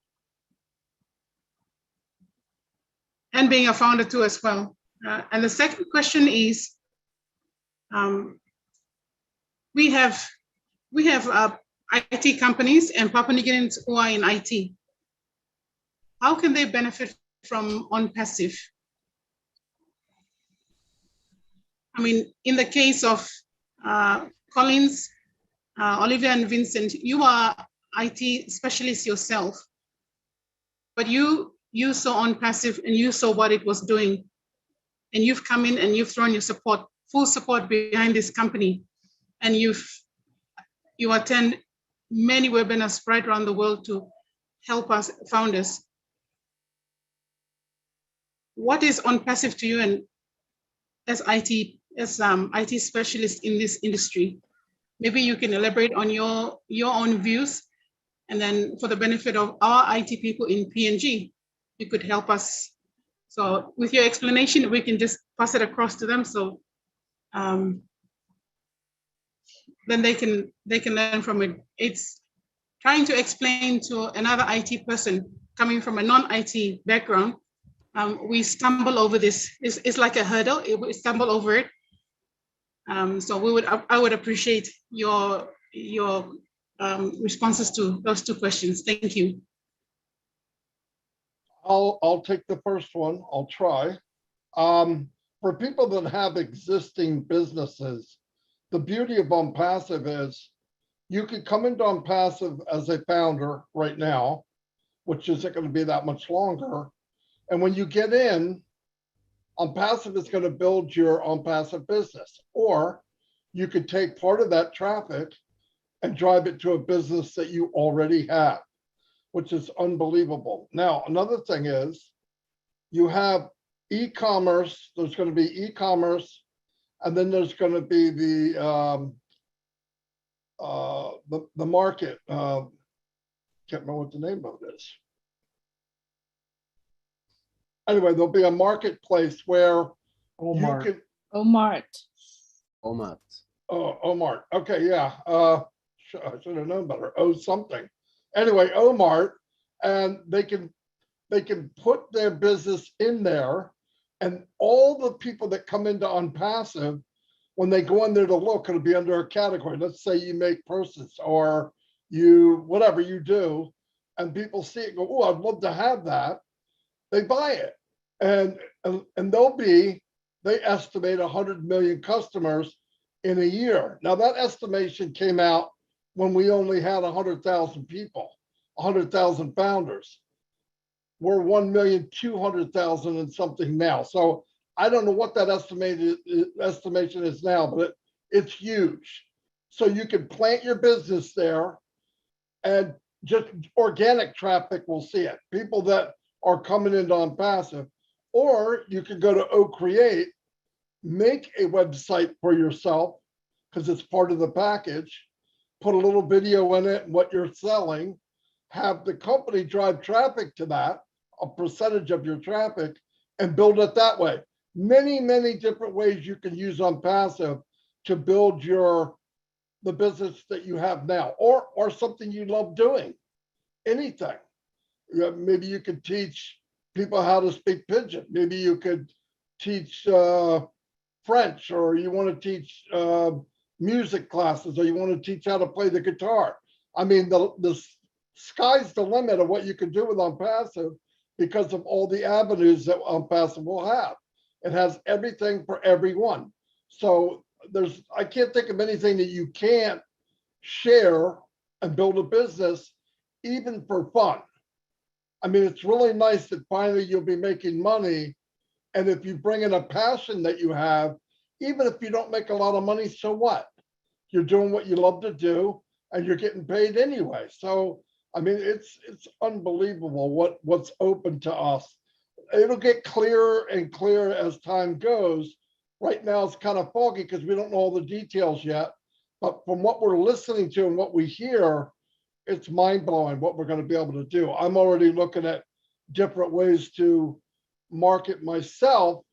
and being a founder too as well. And the second question is, we have IT companies and Papua New Guineans who are in IT. How can they benefit from OnPassive? I mean, in the case of Collins, Olivia and Vincent, you are IT specialists yourself, but you saw OnPassive and you saw what it was doing, and you've come in and you've thrown your support, full support behind this company, and you attend many webinars right around the world to help us founders. What is OnPassive to you, and as IT specialist in this industry? Maybe you can elaborate on your own views, and then for the benefit of our IT people in PNG, you could help us. So with your explanation, we can just pass it across to them. So then they can learn from it. It's trying to explain to another IT person coming from a non-IT background. We stumble over this. It's like a hurdle. We stumble over it. So I would appreciate your responses to those two questions. Thank you. I'll take the first one. I'll try. For people that have existing businesses, the beauty of OnPassive is you could come into OnPassive as a founder right now, which isn't going to be that much longer. And when you get in, OnPassive is going to build your OnPassive business, or you could take part of that traffic and drive it to a business that you already have, which is unbelievable. Now, another thing is you have e-commerce. There's going to be e-commerce, and then there's going to be the market. Can't remember what the name of it is. Anyway, there'll be a marketplace where you can. Omart. Omar. Oh, Omar. Okay, yeah. I should have known better. Oh, something. Anyway, Omar, and they can put their business in there, and all the people that come into Unpassive, when they go in there to look, it'll be under a category. Let's say you make purses or you whatever you do, and people see it and go, oh, I'd love to have that. They buy it, and they estimate 100 million customers in a year. Now that estimation came out when we only had 100,000 people, 100,000 founders. We're 1,200,000 and something now. So I don't know what that estimation is now, but it's huge. So you can plant your business there, and just organic traffic will see it. People that are coming into Unpassive, or you can go to OCreate, make a website for yourself because it's part of the package, put a little video in it and what you're selling, have the company drive traffic to that, a percentage of your traffic, and build it that way. Many, many different ways you can use Unpassive to build the business that you have now, or something you love doing, anything. Maybe you could teach people how to speak Pidgin. Maybe you could teach French, or you want to teach music classes, or you want to teach how to play the guitar. I mean, the sky's the limit of what you can do with Unpassive because of all the avenues that Unpassive will have. It has everything for everyone. So I can't think of anything that you can't share and build a business, even for fun. I mean, it's really nice that finally you'll be making money. And if you bring in a passion that you have, even if you don't make a lot of money, so what? You're doing what you love to do and you're getting paid anyway. So, I mean, it's unbelievable what's open to us. It'll get clearer and clearer as time goes. Right now, it's kind of foggy because we don't know all the details yet. But from what we're listening to and what we hear, it's mind-blowing what we're going to be able to do. I'm already looking at different ways to market myself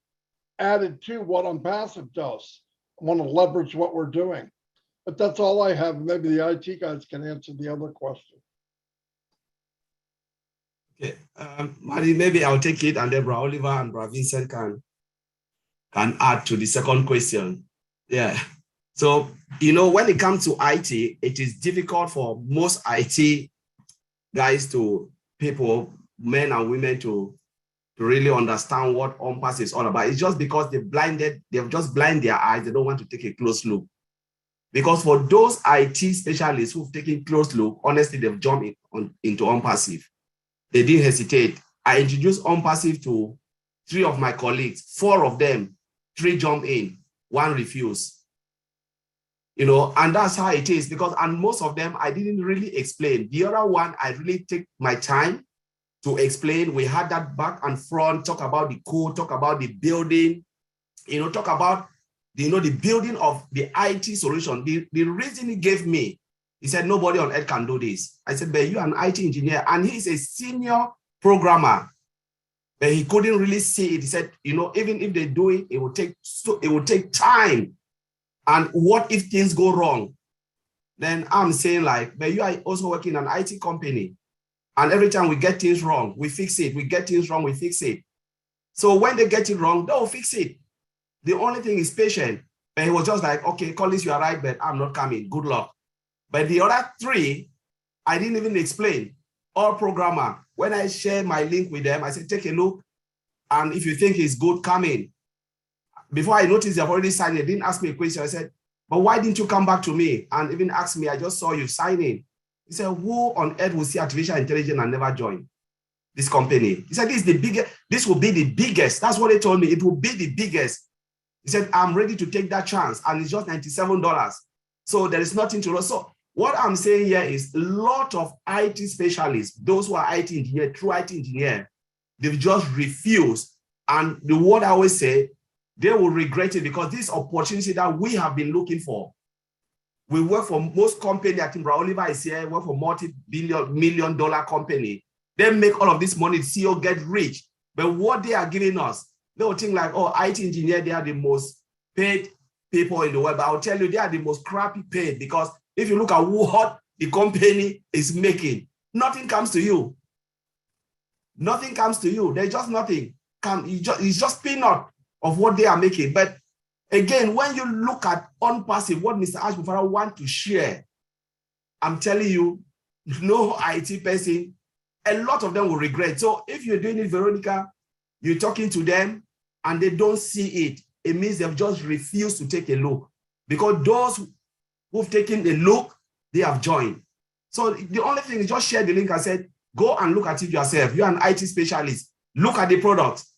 added to what Unpassive does. I want to leverage what we're doing. But that's all I have. Maybe the IT guys can answer the other question. Okay, Mari, maybe I'll take it, and then Bra Oliver and Bra Vincent can add to the second question. Yeah. So, when it comes to IT, it is difficult for most IT guys people, men and women to really understand what Unpassive is all about. It's just because they've just blinded their eyes. They don't want to take a close look. Because for those IT specialists who've taken close look, honestly, they've jumped into Unpassive. They didn't hesitate. I introduced Unpassive to 3 of my colleagues. 4 of them, 3 jumped in, 1 refused. And that's how it is, and most of them, I didn't really explain. The other one, I really take my time to explain. We had that back and front, talk about the code, talk about the building, talk about, the building of the IT solution. The reason he gave me, he said, nobody on earth can do this. I said, but you're an IT engineer, and he's a senior programmer, but he couldn't really see it. He said, even if they do it, it will take time. And what if things go wrong? Then I'm saying, but you are also working in an IT company. And every time we get things wrong, we fix it. We get things wrong, we fix it. So when they get it wrong, they'll fix it. The only thing is patient. But he was just like, okay, Collins, you are right, but I'm not coming. Good luck. But the other 3, I didn't even explain. All programmer. When I share my link with them, I said, take a look. And if you think it's good, come in. Before I noticed they've already signed, they didn't ask me a question. I said, but why didn't you come back to me and even ask me? I just saw you sign in. He said, who on earth will see artificial intelligence and never join this company? He said, this will be the biggest. That's what they told me. It will be the biggest. He said, I'm ready to take that chance. And it's just $97. So there is nothing to lose. So what I'm saying here is a lot of IT specialists, those who are IT engineer, true IT engineer, they've just refused. And the word I always say, they will regret it, because this opportunity that we have been looking for. We work for most companies. I think Bra Oliver is here, work for multi-million-dollar company. They make all of this money, the CEO get rich. But what they are giving us, they will think like, oh, IT engineer, they are the most paid people in the world, but I'll tell you, they are the most crappy paid, because if you look at what the company is making, nothing comes to you. Nothing comes to you. There's just nothing. It's just peanut of what they are making. But again, when you look at on-passive, what Mr. Ashbufara wants to share, I'm telling you, no IT person, a lot of them will regret. So if you're doing it, Veronica, you're talking to them and they don't see it, it means they've just refused to take a look. Because those who've taken a look, they have joined. So the only thing is just share the link and say, go and look at it yourself. You're an IT specialist. Look at the products.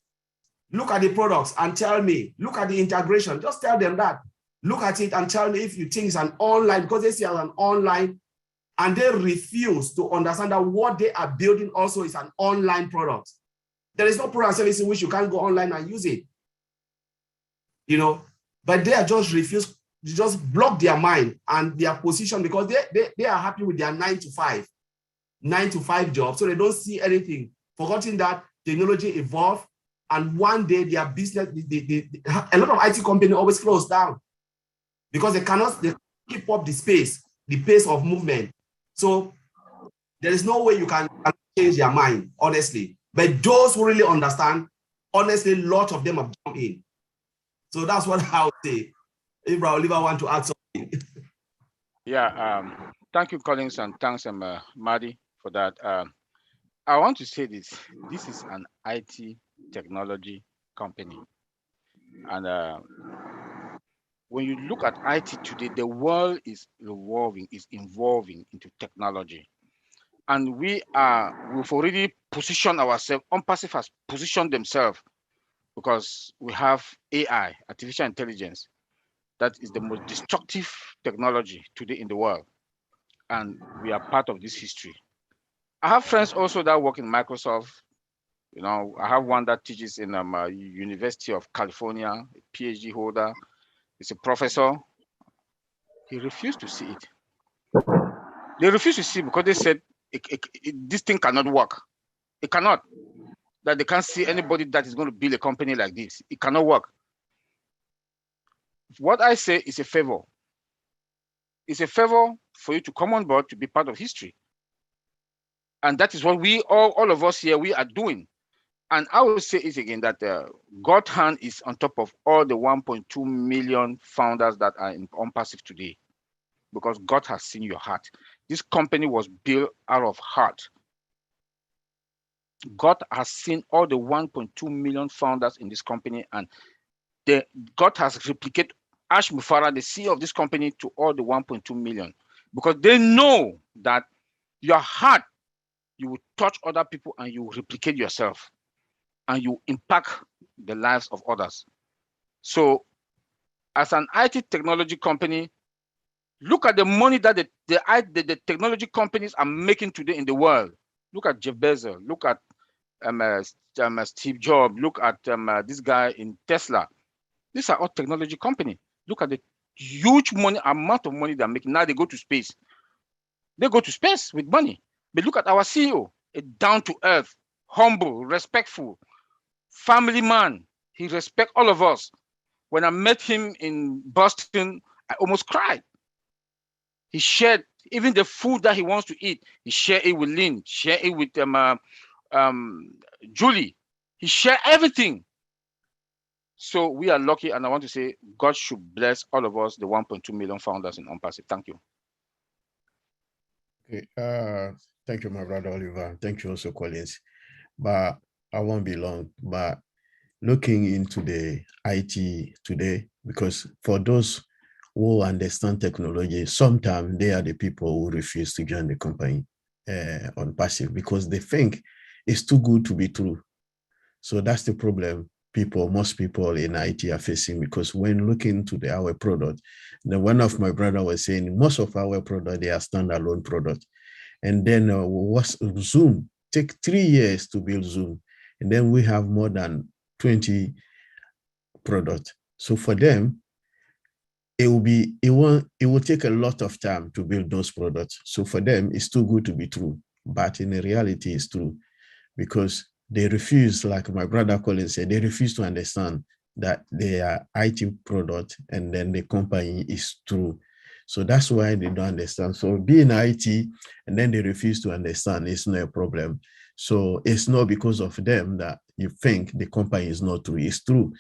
Look at the products and tell me. Look at the integration. Just tell them that. Look at it and tell me if you think it's an online, because they see it as an online, and they refuse to understand that what they are building also is an online product. There is no product service in which you can't go online and use it. You know, but they are just refused, just block their mind and their position, because they are happy with their 9 to 5 job. So they don't see anything, forgetting that technology evolved, and one day their business, a lot of IT companies always close down because they cannot keep up the pace of movement. So there is no way you can change their mind, honestly. But those who really understand, honestly, a lot of them have jumped in. So that's what I would say. If Oliver want to add something. Yeah, thank you, Collins, and thanks, Madi, for that. I want to say this. This is an IT technology company. And when you look at IT today, the world is evolving, is evolving into technology. And we've already positioned ourselves, OnPassive has positioned themselves, because we have AI, artificial intelligence, that is the most destructive technology today in the world. And we are part of this history. I have friends also that work in Microsoft. You know, I have one that teaches in University of California, a PhD holder. He's a professor. He refused to see it. They refused to see it because they said this thing cannot work. It cannot. That they can't see anybody that is going to build a company like this. It cannot work. What I say is a favor. It's a favor for you to come on board to be part of history. And that is what we all of us here, we are doing. And I will say it again, that God's hand is on top of all the 1.2 million founders that are in OnPassive today, because God has seen your heart. This company was built out of heart. God has seen all the 1.2 million founders in this company, and God has replicated Ash Mufara, the CEO of this company, to all the 1.2 million, because they know that your heart, you will touch other people and you will replicate yourself and you impact the lives of others. So as an IT technology company, look at the money that the technology companies are making today in the world. Look at Jeff Bezos, look at Steve Jobs, look at this guy in Tesla. These are all technology companies. Look at the huge amount of money they're making. Now they go to space. They go to space with money. But look at our CEO, a down-to-earth, humble, respectful, family man. He respects all of us. When I met him in Boston, I almost cried. He shared even the food that he wants to eat. He shared it with Lynn, shared it with Julie. He shared everything. So we are lucky, and I want to say God should bless all of us, the 1.2 million founders in OnPassive. Thank you. Okay, thank you, my brother Oliver. Thank you also, Collins. But I won't be long. But looking into the IT today, because for those who understand technology, sometimes they are the people who refuse to join the company OnPassive because they think it's too good to be true. So that's the problem most people in IT are facing, because when looking to our product, one of my brother was saying most of our product, they are standalone product. And then was Zoom, take 3 years to build Zoom. And then we have more than 20 products. So for them, it will take a lot of time to build those products. So for them, it's too good to be true. But in reality, it's true, because they refuse, like my brother Colin said, they refuse to understand that they are IT product and then the company is true. So that's why they don't understand. So being IT and then they refuse to understand, it's not a problem. So it's not because of them that you think the company is not true. It's true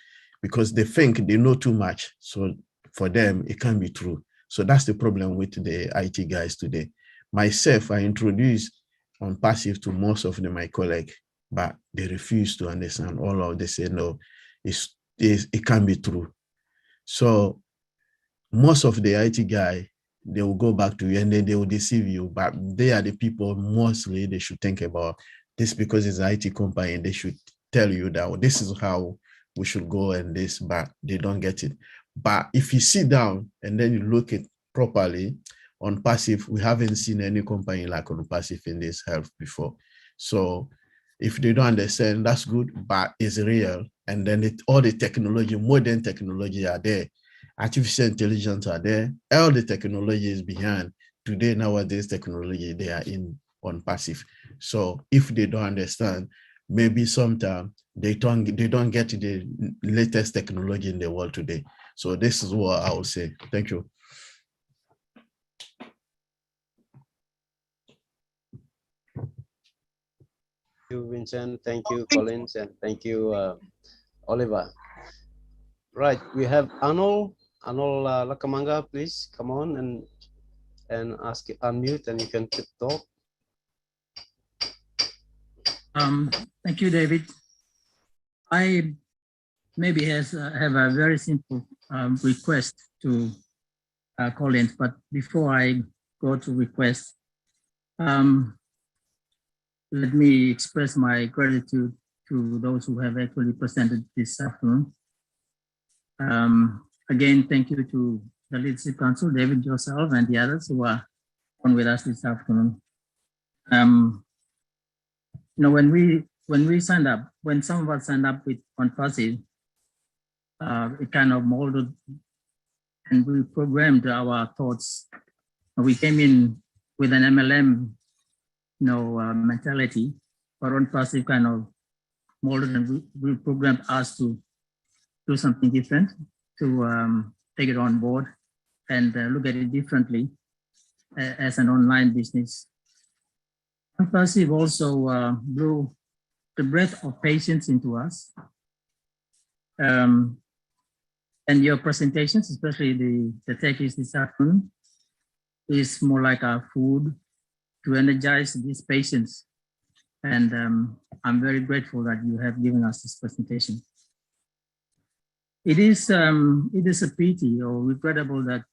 because they think they know too much. So for them, it can be true. So that's the problem with the IT guys today. Myself, I introduced on passive to most of my colleagues, but they refuse to understand. All of they say, no, it can be true. So most of the IT guy, they will go back to you and then they will deceive you, but they are the people mostly they should think about this because it's an IT company and they should tell you that, well, this is how we should go and this, but they don't get it. But if you sit down and then you look at properly on passive, we haven't seen any company like on passive in this health before. So if they don't understand, that's good, but it's real. And then all the technology, modern technology are there. Artificial intelligence are there. All the technology is behind. Today, nowadays, technology, they are in on passive. So if they don't understand, maybe sometimes they don't get the latest technology in the world today. So this is what I would say. Thank you. Thank you, Vincent. Thank you, Collins, and thank you, Oliver. Right, we have Arnold Lakamanga. Please come on and ask unmute, and you can talk. Thank you, David. I maybe have a very simple request to Collins, but before I go to request, let me express my gratitude to those who have actually presented this afternoon. Again, thank you to the Leadership Council, David, yourself, and the others who are on with us this afternoon. You know, when we signed up, when some of us signed up with on passive, it kind of molded and we programmed our thoughts. We came in with an MLM, mentality, but on passive kind of molded and we programmed us to do something different, to take it on board and look at it differently as an online business. On passive also blew the breath of patience into us. And your presentations, especially the techies this afternoon, is more like our food to energize these patients. And I'm very grateful that you have given us this presentation. It is a pity or regrettable that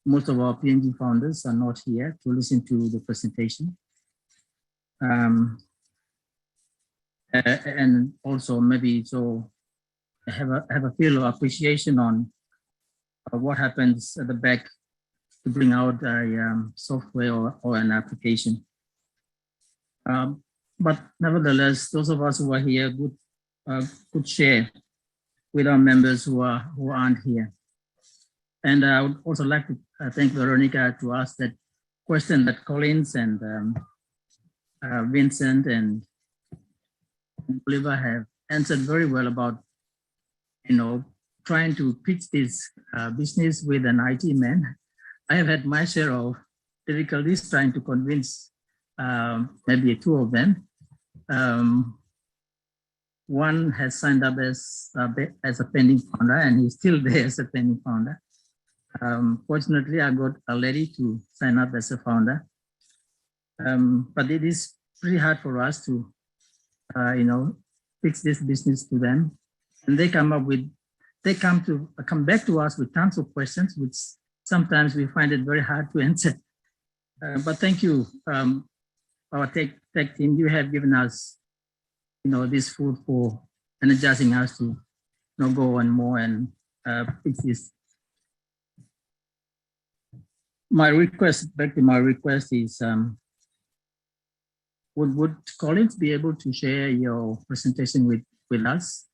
most of our PNG founders are not here to listen to the presentation. And also maybe so have a feel of appreciation on what happens at the back to bring out a software or an application. But nevertheless, those of us who are here could share with our members who aren't here. And I would also like to thank Veronica to ask that question that Collins and Vincent and Oliver have answered very well about, trying to pitch this business with an IT man. I have had my share of difficulties trying to convince maybe two of them. One has signed up as a pending founder, and he's still there as a pending founder. Fortunately, I got a lady to sign up as a founder. But it is pretty hard for us to, fix this business to them. And they come back to us with tons of questions, which sometimes we find it very hard to answer. But thank you, our tech team. You have given us, this food for energizing us to, go on more and fix this. My request is, would Collins be able to share your presentation with us?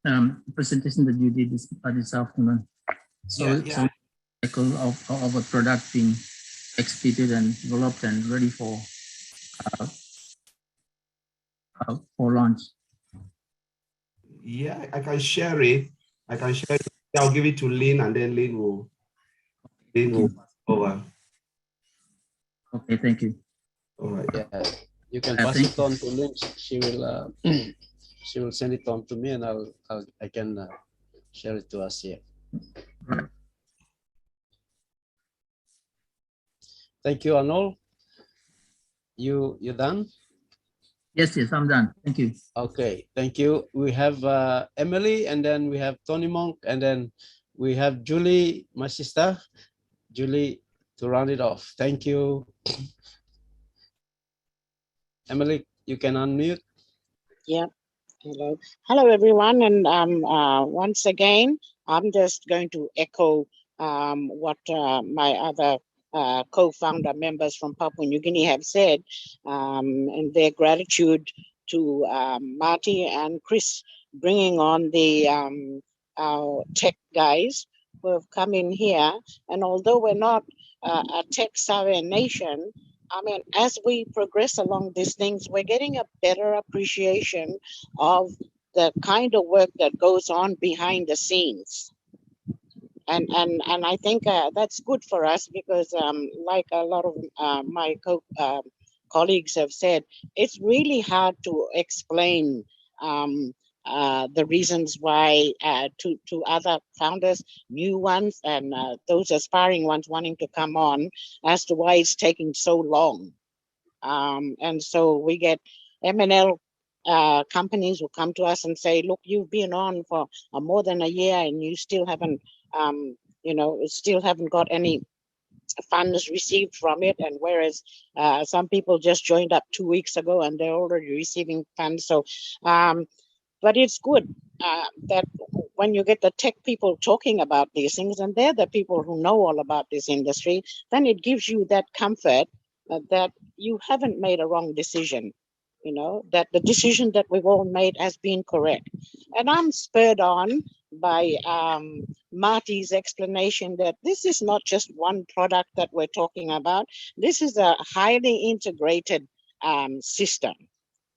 The presentation that you did this afternoon. So of a product being executed and developed and ready for for launch? Yeah, I can share it. I can share it. I'll give it to Lynn, and then Lynn will pass over. Okay, thank you. All right. Yeah, you can pass it on to Lynn. She will she will send it on to me, and I can share it to us here. Thank you, Arnold. You done? Yes, I'm done. Thank you. Okay, thank you. We have Emily, and then we have Tony Monk, and then we have Julie, my sister, Julie, to round it off. Thank you. Emily, you can unmute. Yeah. Hello, everyone. And once again, I'm just going to echo what my other co-founder members from Papua New Guinea have said, and their gratitude to Marty and Chris bringing on the our tech guys who have come in here. And although we're not a tech-savvy nation, I mean, as we progress along these things, we're getting a better appreciation of the kind of work that goes on behind the scenes. And I think that's good for us because like a lot of my colleagues have said, it's really hard to explain the reasons why to other founders, new ones, and those aspiring ones wanting to come on as to why it's taking so long. And so we get M&L companies will come to us and say, look, you've been on for more than a year and you still haven't, still haven't got any funds received from it. And whereas some people just joined up 2 weeks ago and they're already receiving funds. So, but it's good that when you get the tech people talking about these things, and they're the people who know all about this industry, then it gives you that comfort that you haven't made a wrong decision, that the decision that we've all made has been correct. And I'm spurred on by Marty's explanation that this is not just one product that we're talking about. This is a highly integrated system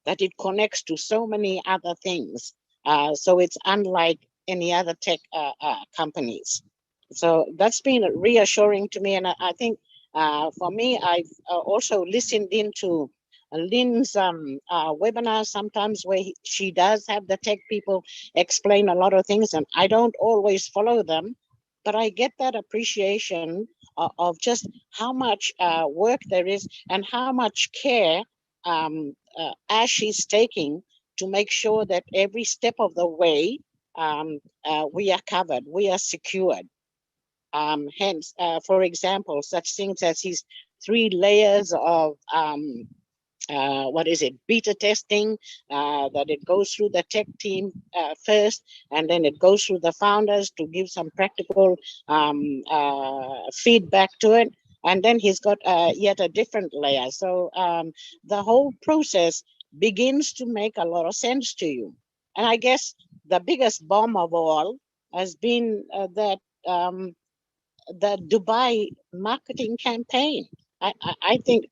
that it connects to so many other things. So it's unlike any other tech companies. So that's been reassuring to me. And I think for me, I've also listened into Lynn's webinar sometimes where she does have the tech people explain a lot of things, and I don't always follow them, but I get that appreciation of just how much work there is and how much care Ash is taking to make sure that every step of the way we are covered, we are secured. Hence, for example, such things as his 3 layers of beta testing, that it goes through the tech team first, and then it goes through the founders to give some practical feedback to it. And then he's got yet a different layer. So the whole process begins to make a lot of sense to you. And I guess the biggest bomb of all has been that the Dubai marketing campaign. I think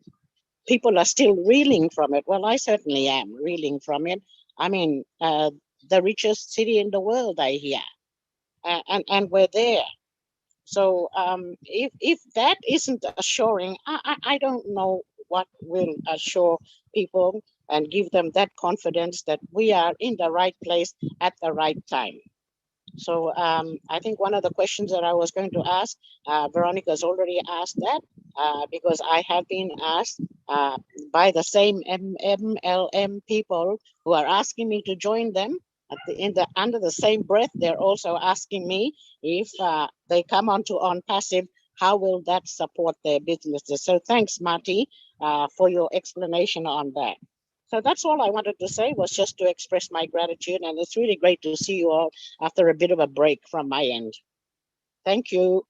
people are still reeling from it. Well, I certainly am reeling from it. I mean, the richest city in the world, I hear, and we're there. So if that isn't assuring, I don't know what will assure people and give them that confidence that we are in the right place at the right time. So I think one of the questions that I was going to ask, Veronica's already asked that, because I have been asked by the same MLM people who are asking me to join them. Under the same breath, they're also asking me if they come on passive, how will that support their businesses? So thanks, Marty, for your explanation on that. So that's all I wanted to say, was just to express my gratitude. And it's really great to see you all after a bit of a break from my end. Thank you.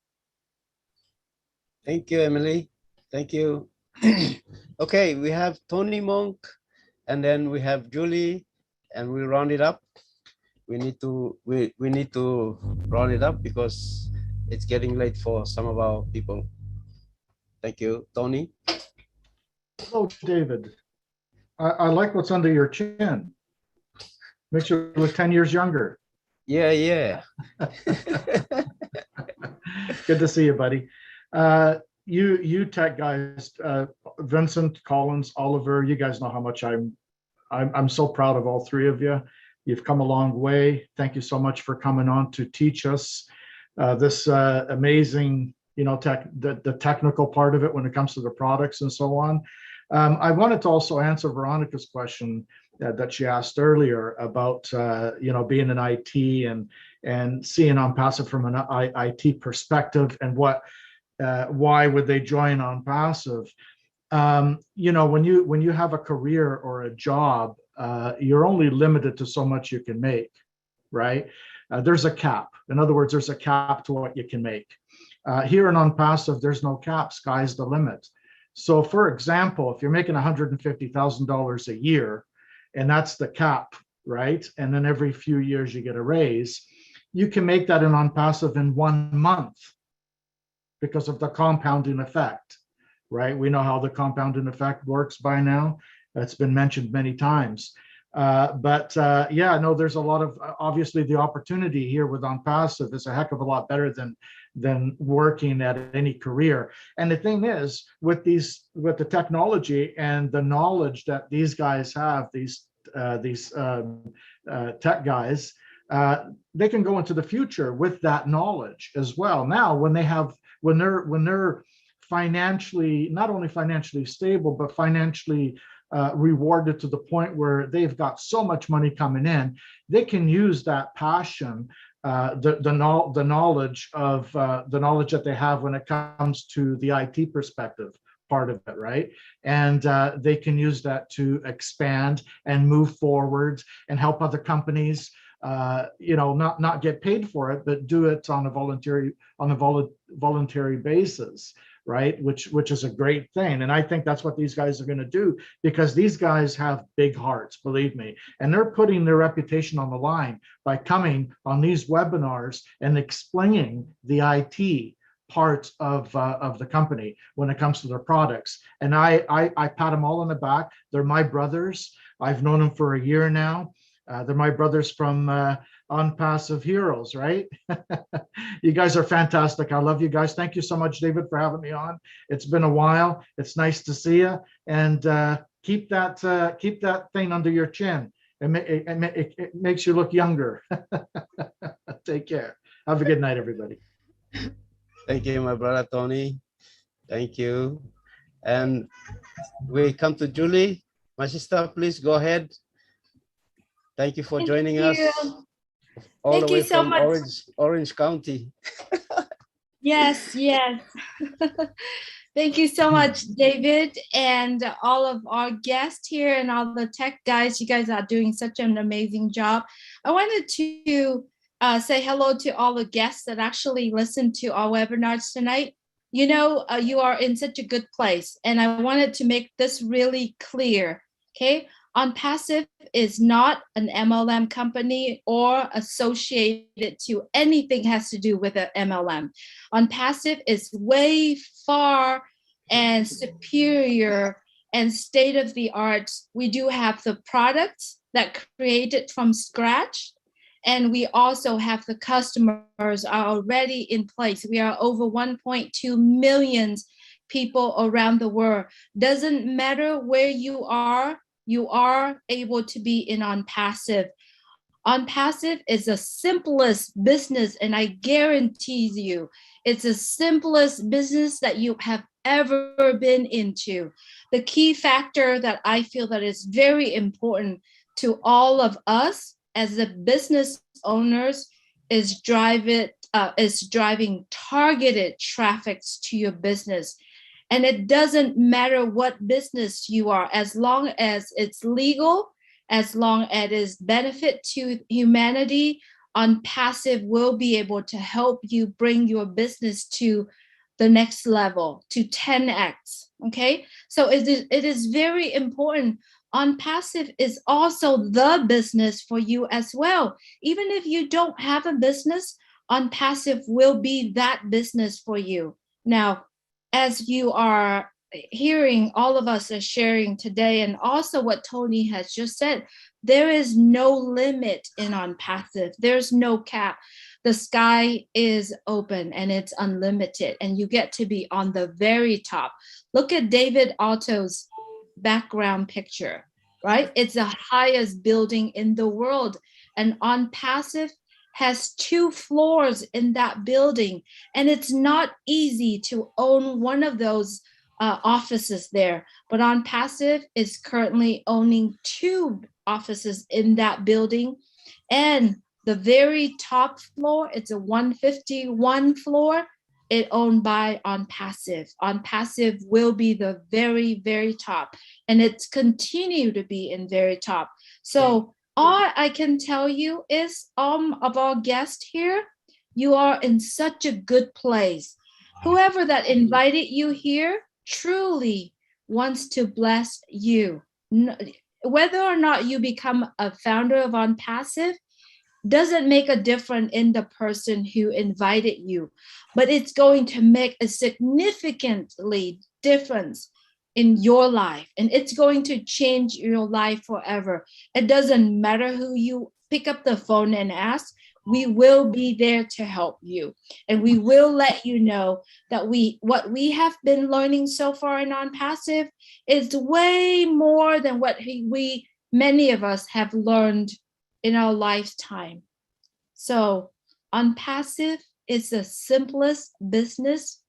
Thank you, Emily. Thank you. Okay, we have Tony Monk, and then we have Julie, and we round it up. We need to round it up because it's getting late for some of our people. Thank you, Tony. Hello, David. I like what's under your chin. Makes you look 10 years younger. Yeah, yeah. Good to see you, buddy. You tech guys, Vincent, Collins, Oliver, you guys know how much I'm so proud of all three of you. You've come a long way. Thank you so much for coming on to teach us this amazing, the technical part of it when it comes to the products and so on. I wanted to also answer Veronica's question that she asked earlier about being in IT and seeing OnPassive from an IT perspective and why would they join OnPassive. When you have a career or a job, you're only limited to so much you can make, right? There's a cap. In other words, there's a cap to what you can make. Here in OnPassive, there's no cap. Sky's the limit. So, for example, if you're making $150,000 a year, and that's the cap, right? And then every few years you get a raise, you can make that in OnPassive in 1 month because of the compounding effect, right? We know how the compounding effect works by now. That's been mentioned many times. Yeah, no, there's a lot of, obviously the opportunity here with OnPassive is a heck of a lot better than working at any career. And the thing is, with the technology and the knowledge that these guys have, these tech guys, they can go into the future with that knowledge as well. Now, when they're financially, not only financially stable, but financially rewarded to the point where they've got so much money coming in, they can use that passion, the knowledge that they have when it comes to the IT perspective part of it, right? And they can use that to expand and move forward and help other companies, not get paid for it, but do it on a voluntary basis, right? Which is a great thing. And I think that's what these guys are going to do, because these guys have big hearts, believe me, and they're putting their reputation on the line by coming on these webinars and explaining the IT part of the company when it comes to their products. And I pat them all on the back. They're my brothers. I've known them for a year now. They're my brothers from OnPassive Heroes, right? You guys are fantastic. I love you guys. Thank you so much, David, for having me on. It's been a while. It's nice to see you. And keep that thing under your chin. It makes you look younger. Take care. Have a good night, everybody. Thank you, my brother Tony. Thank you. And we come to Julie. My sister, please go ahead. Thank you for joining us all the way from Orange County. Yes. Thank you so much, David, and all of our guests here and all the tech guys. You guys are doing such an amazing job. I wanted to say hello to all the guests that actually listened to our webinars tonight. You are in such a good place, and I wanted to make this really clear, okay? OnPassive is not an MLM company or associated to anything has to do with an MLM. OnPassive is way far and superior and state-of-the-art. We do have the products that created from scratch, and we also have the customers are already in place. We are over 1.2 million people around the world. Doesn't matter where you are able to be in OnPassive. OnPassive is the simplest business, and I guarantee you, it's the simplest business that you have ever been into. The key factor that I feel that is very important to all of us as the business owners is driving targeted traffic to your business. And it doesn't matter what business you are, as long as it's legal, as long as it's benefit to humanity, OnPassive will be able to help you bring your business to the next level, to 10x, okay? So it is very important. OnPassive is also the business for you as well. Even if you don't have a business, OnPassive will be that business for you. Now, as you are hearing all of us are sharing today, and also what Tony has just said, there is no limit in OnPassive. There's no cap. The sky is open and it's unlimited, and you get to be on the very top. Look at David Otto's background picture, right? It's the highest building in the world, and OnPassive has 2 floors in that building, and it's not easy to own one of those offices there. But OnPassive is currently owning 2 offices in that building, and the very top floor, it's a 151 floor, it owned by OnPassive. OnPassive will be the very, very top, and it's continue to be in very top. So all I can tell you is, of our guests here, you are in such a good place. Whoever that invited you here truly wants to bless you. Whether or not you become a founder of OnPassive doesn't make a difference in the person who invited you, but it's going to make a significantly difference in your life, and it's going to change your life forever. It doesn't matter who you pick up the phone and ask, we will be there to help you, and we will let you know that what we have been learning so far in OnPassive is way more than what many of us have learned in our lifetime. So OnPassive is the simplest business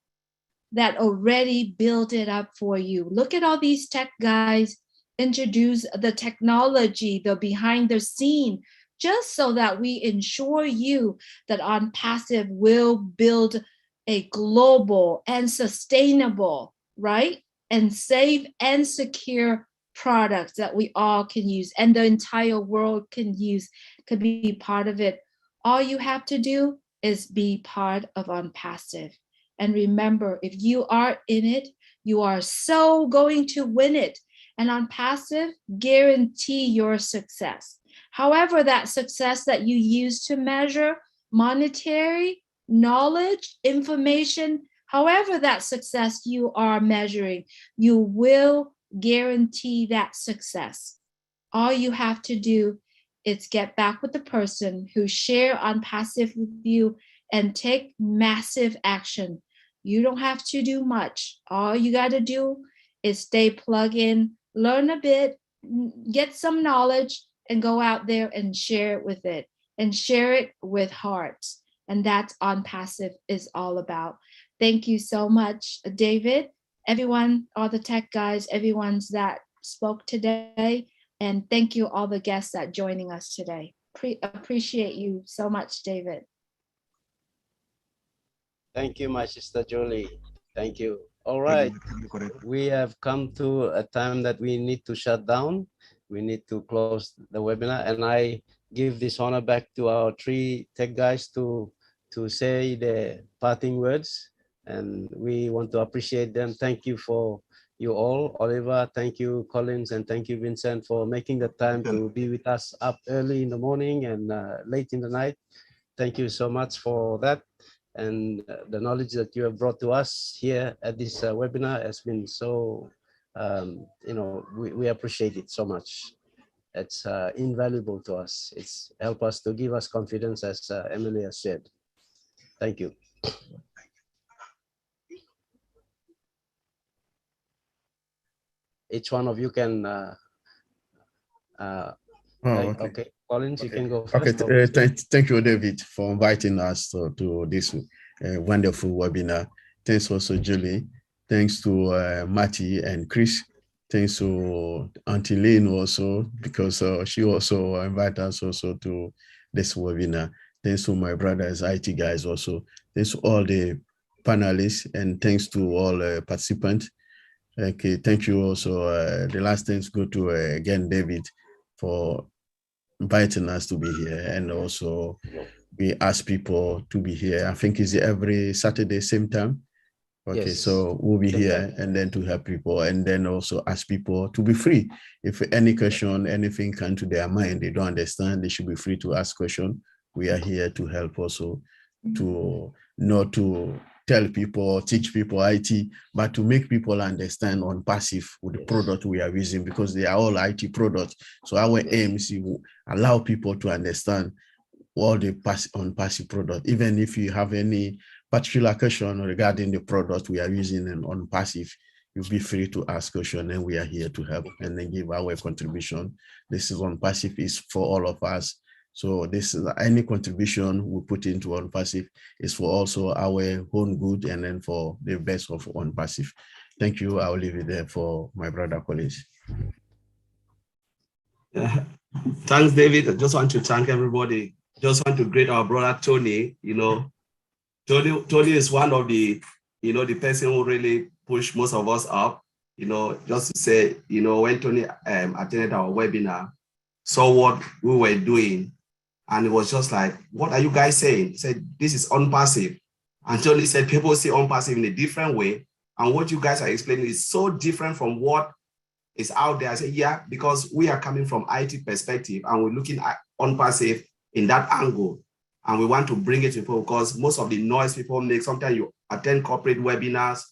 that already built it up for you. Look at all these tech guys introduce the technology, the behind the scene, just so that we ensure you that OnPassive will build a global and sustainable, right? And safe and secure products that we all can use and the entire world can use, could be part of it. All you have to do is be part of OnPassive. And remember, if you are in it, you are so going to win it. And OnPassive guarantee your success. However, that success that you use to measure monetary, knowledge, information, however that success you are measuring, you will guarantee that success. All you have to do is get back with the person who share OnPassive with you and take massive action. You don't have to do much. All you got to do is stay plugged in, learn a bit, get some knowledge, and go out there and share it with it, and share it with hearts. And that's OnPassive is all about. Thank you so much, David, everyone, all the tech guys, everyone's that spoke today. And thank you all the guests that joining us today. Appreciate you so much, David. Thank you, my sister Julie. Thank you. All right, we have come to a time that we need to shut down. We need to close the webinar, and I give this honor back to our 3 tech guys to say the parting words, and we want to appreciate them. Thank you for you all. Oliver, thank you, Collins, and thank you, Vincent, for making the time to be with us up early in the morning and late in the night. Thank you so much for that. And the knowledge that you have brought to us here at this webinar has been so, we appreciate it so much. It's invaluable to us. It's helped us to give us confidence, as Emily has said. Thank you. Each one of you can, okay. Collins, you can go first. Okay, thank you, David, for inviting us to this wonderful webinar. Thanks also, Julie. Thanks to Matty and Chris. Thanks to Auntie Lynn also, because she also invited us also to this webinar. Thanks to my brothers, IT guys also. Thanks to all the panelists, and thanks to all participants. Okay, thank you also. The last thanks go to again, David, for inviting us to be here, and also we ask people to be here. I think it's every Saturday, same time. Okay, yes. So we'll be here and then to help people, and then also ask people to be free. If any question, anything come to their mind, they don't understand, they should be free to ask question. We are here to help also to not to tell people, teach people IT, but to make people understand on passive with the product we are using, because they are all IT products. So our aim is to allow people to understand all the passive product. Even if you have any particular question regarding the product we are using and on passive, you'll be free to ask question, and we are here to help and then give our contribution. This is on passive is for all of us. So this is any contribution we put into on passive is for also our own good and then for the best of on passive. Thank you. I'll leave it there for my brother colleagues. Yeah. Thanks, David. I just want to thank everybody. Just want to greet our brother Tony. You know, Tony is one of the, you know, the person who really pushed most of us up. You know, just to say, you know, when Tony attended our webinar, saw what we were doing, and it was just like, what are you guys saying? He said, this is unpassive. And Tony said, people see unpassive in a different way. And what you guys are explaining is so different from what is out there. I said, yeah, because we are coming from IT perspective and we're looking at unpassive in that angle. And we want to bring it to people because most of the noise people make, sometimes you attend corporate webinars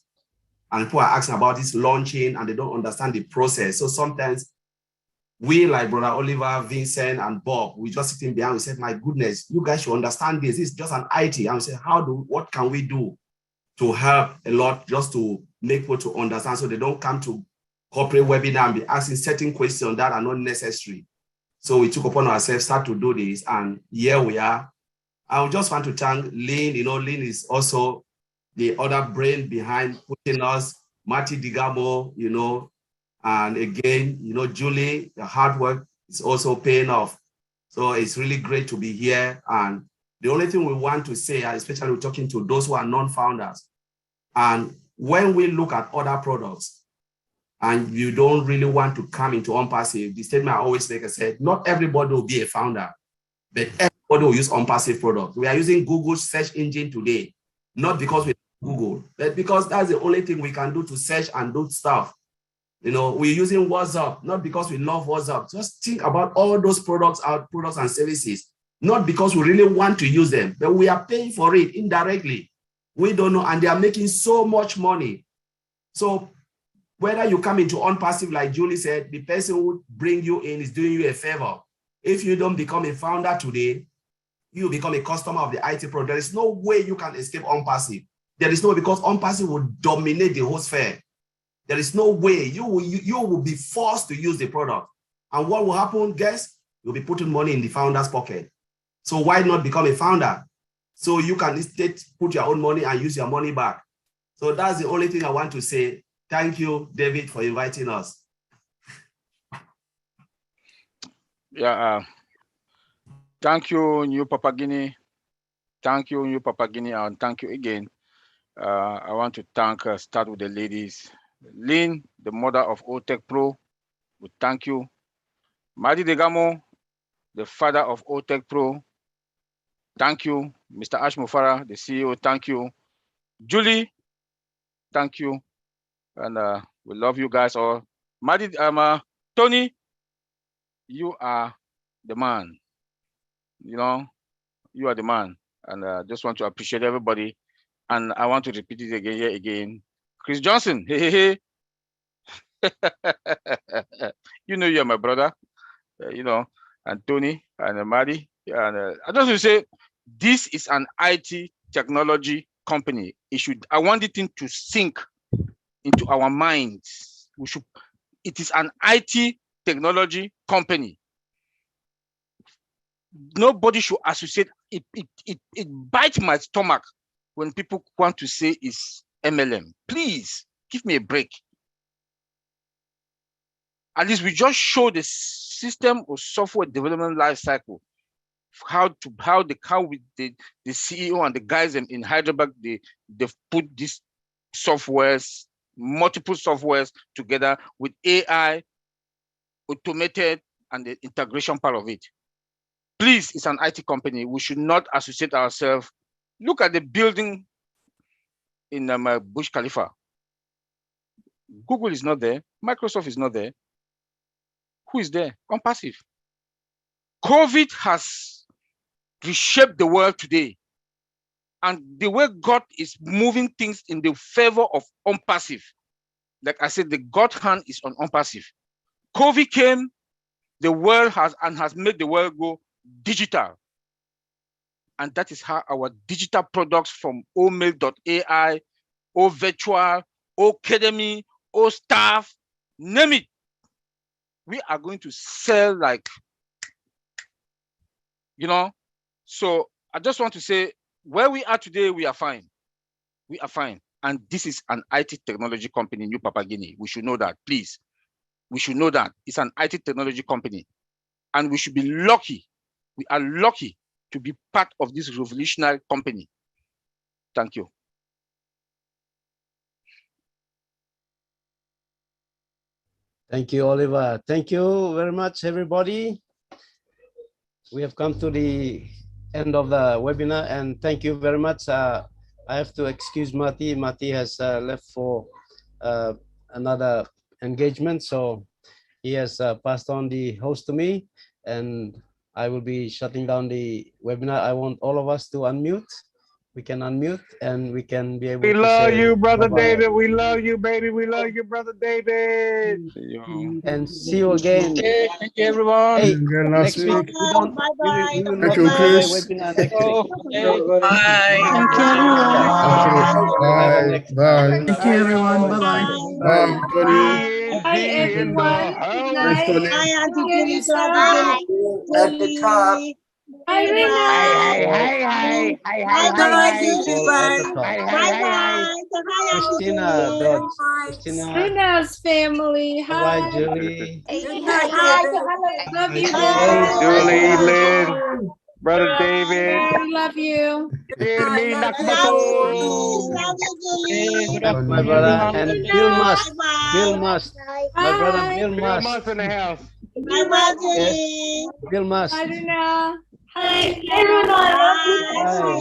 and people are asking about this launching and they don't understand the process. So sometimes we, like Brother Oliver, Vincent, and Bob, we just sitting behind, we said, my goodness, you guys should understand this. It's just an IT. And we said, what can we do to help a lot just to make people to understand so they don't come to corporate webinar and be asking certain questions that are not necessary. So we took upon ourselves, start to do this, and here we are. I just want to thank Lynn. You know, Lynn is also the other brain behind pushing us, Marty Digamo, you know, and again, you know, Julie, the hard work is also paying off. So it's really great to be here. And the only thing we want to say, especially talking to those who are non-founders, and when we look at other products, and you don't really want to come into unpassive, the statement I always make, I said, not everybody will be a founder, but everybody will use unpassive products. We are using Google search engine today, not because we Google, but because that's the only thing we can do to search and do stuff. You know, we're using WhatsApp, not because we love WhatsApp. Just think about all those products, our products and services, not because we really want to use them, but we are paying for it indirectly. We don't know, and they are making so much money. So whether you come into unpassive, like Julie said, the person who bring you in is doing you a favor. If you don't become a founder today, you become a customer of the IT product. There is no way you can escape unpassive. There is no way, because unpassive will dominate the whole sphere. There is no way you will be forced to use the product. And what will happen, guess? You'll be putting money in the founder's pocket. So why not become a founder? So you can instead put your own money and use your money back. So that's the only thing I want to say. Thank you, David, for inviting us. Yeah, thank you, New Papagini. Thank you, New Papagini, and thank you again. I want to start with the ladies. Lynn, the mother of OTech Pro, we thank you. Madi Degamo, the father of OTech Pro, thank you. Mr. Ash Mufara, the CEO, thank you. Julie, thank you. And we love you guys all. Madi, Tony, you are the man. You know, you are the man. And I just want to appreciate everybody. And I want to repeat it again, here again. Chris Johnson, hey, hey, hey. You know you're my brother, you know, and Tony and Madi. And I just want to say, this is an IT technology company. I want it to sink into our minds. It is an IT technology company. Nobody should associate it. It bites my stomach when people want to say it's MLM. Please give me a break. At least we just show the system or software development life cycle, how the CEO and the guys in Hyderabad, they've put these softwares, multiple softwares together with AI, automated, and the integration part of it. Please, it's an IT company. We should not associate ourselves. Look at the building in Burj Khalifa. Google is not there. Microsoft is not there. Who is there? Unpassive. COVID has reshaped the world today. And the way God is moving things in the favor of unpassive, like I said, the God hand is on unpassive. COVID came, the world has made the world go digital. And that is how our digital products from omail.ai, O virtual, O academy, O staff, name it. We are going to sell like, you know. So I just want to say, where we are today, we are fine. We are fine. And this is an IT technology company, New Papua Guinea. We should know that, please. We should know that it's an IT technology company. And we should be lucky. We are lucky to be part of this revolutionary company. Thank you. Thank you, Oliver. Thank you very much, everybody. We have come to the end of the webinar, and thank you very much. I have to excuse Mati. Mati has left for another engagement, so he has passed on the host to me, and I will be shutting down the webinar. I want all of us to unmute. We can unmute and we can be able to say We love you, brother bye-bye. David. We love you, baby. We love you, brother David. And see you again. Thank you, everyone. Hey, next week we don't. We will not you, have a Chris. webinar next week. Thank you, Bye. everyone. Bye. Thank you, everyone. Bye-bye. Bye, Tony. Hi, everyone. Good Thanks, night. Tony. Hi, Auntie Jenny. At the top. Hi, Rina. Hi. All at the top. Hi. Christina, Dodge. Christina. Rina's family. Bye, Hi. Julie. Love you Hey, guys. Julie, Lynn, brother David. We love you. Irmi Nakmatul. My brother and Bill Must. Bill Must. My brother Bill Bill Must. Moss in the house. Yes. Bill Must. Bye, Rina. Hi, Everyone, Bye.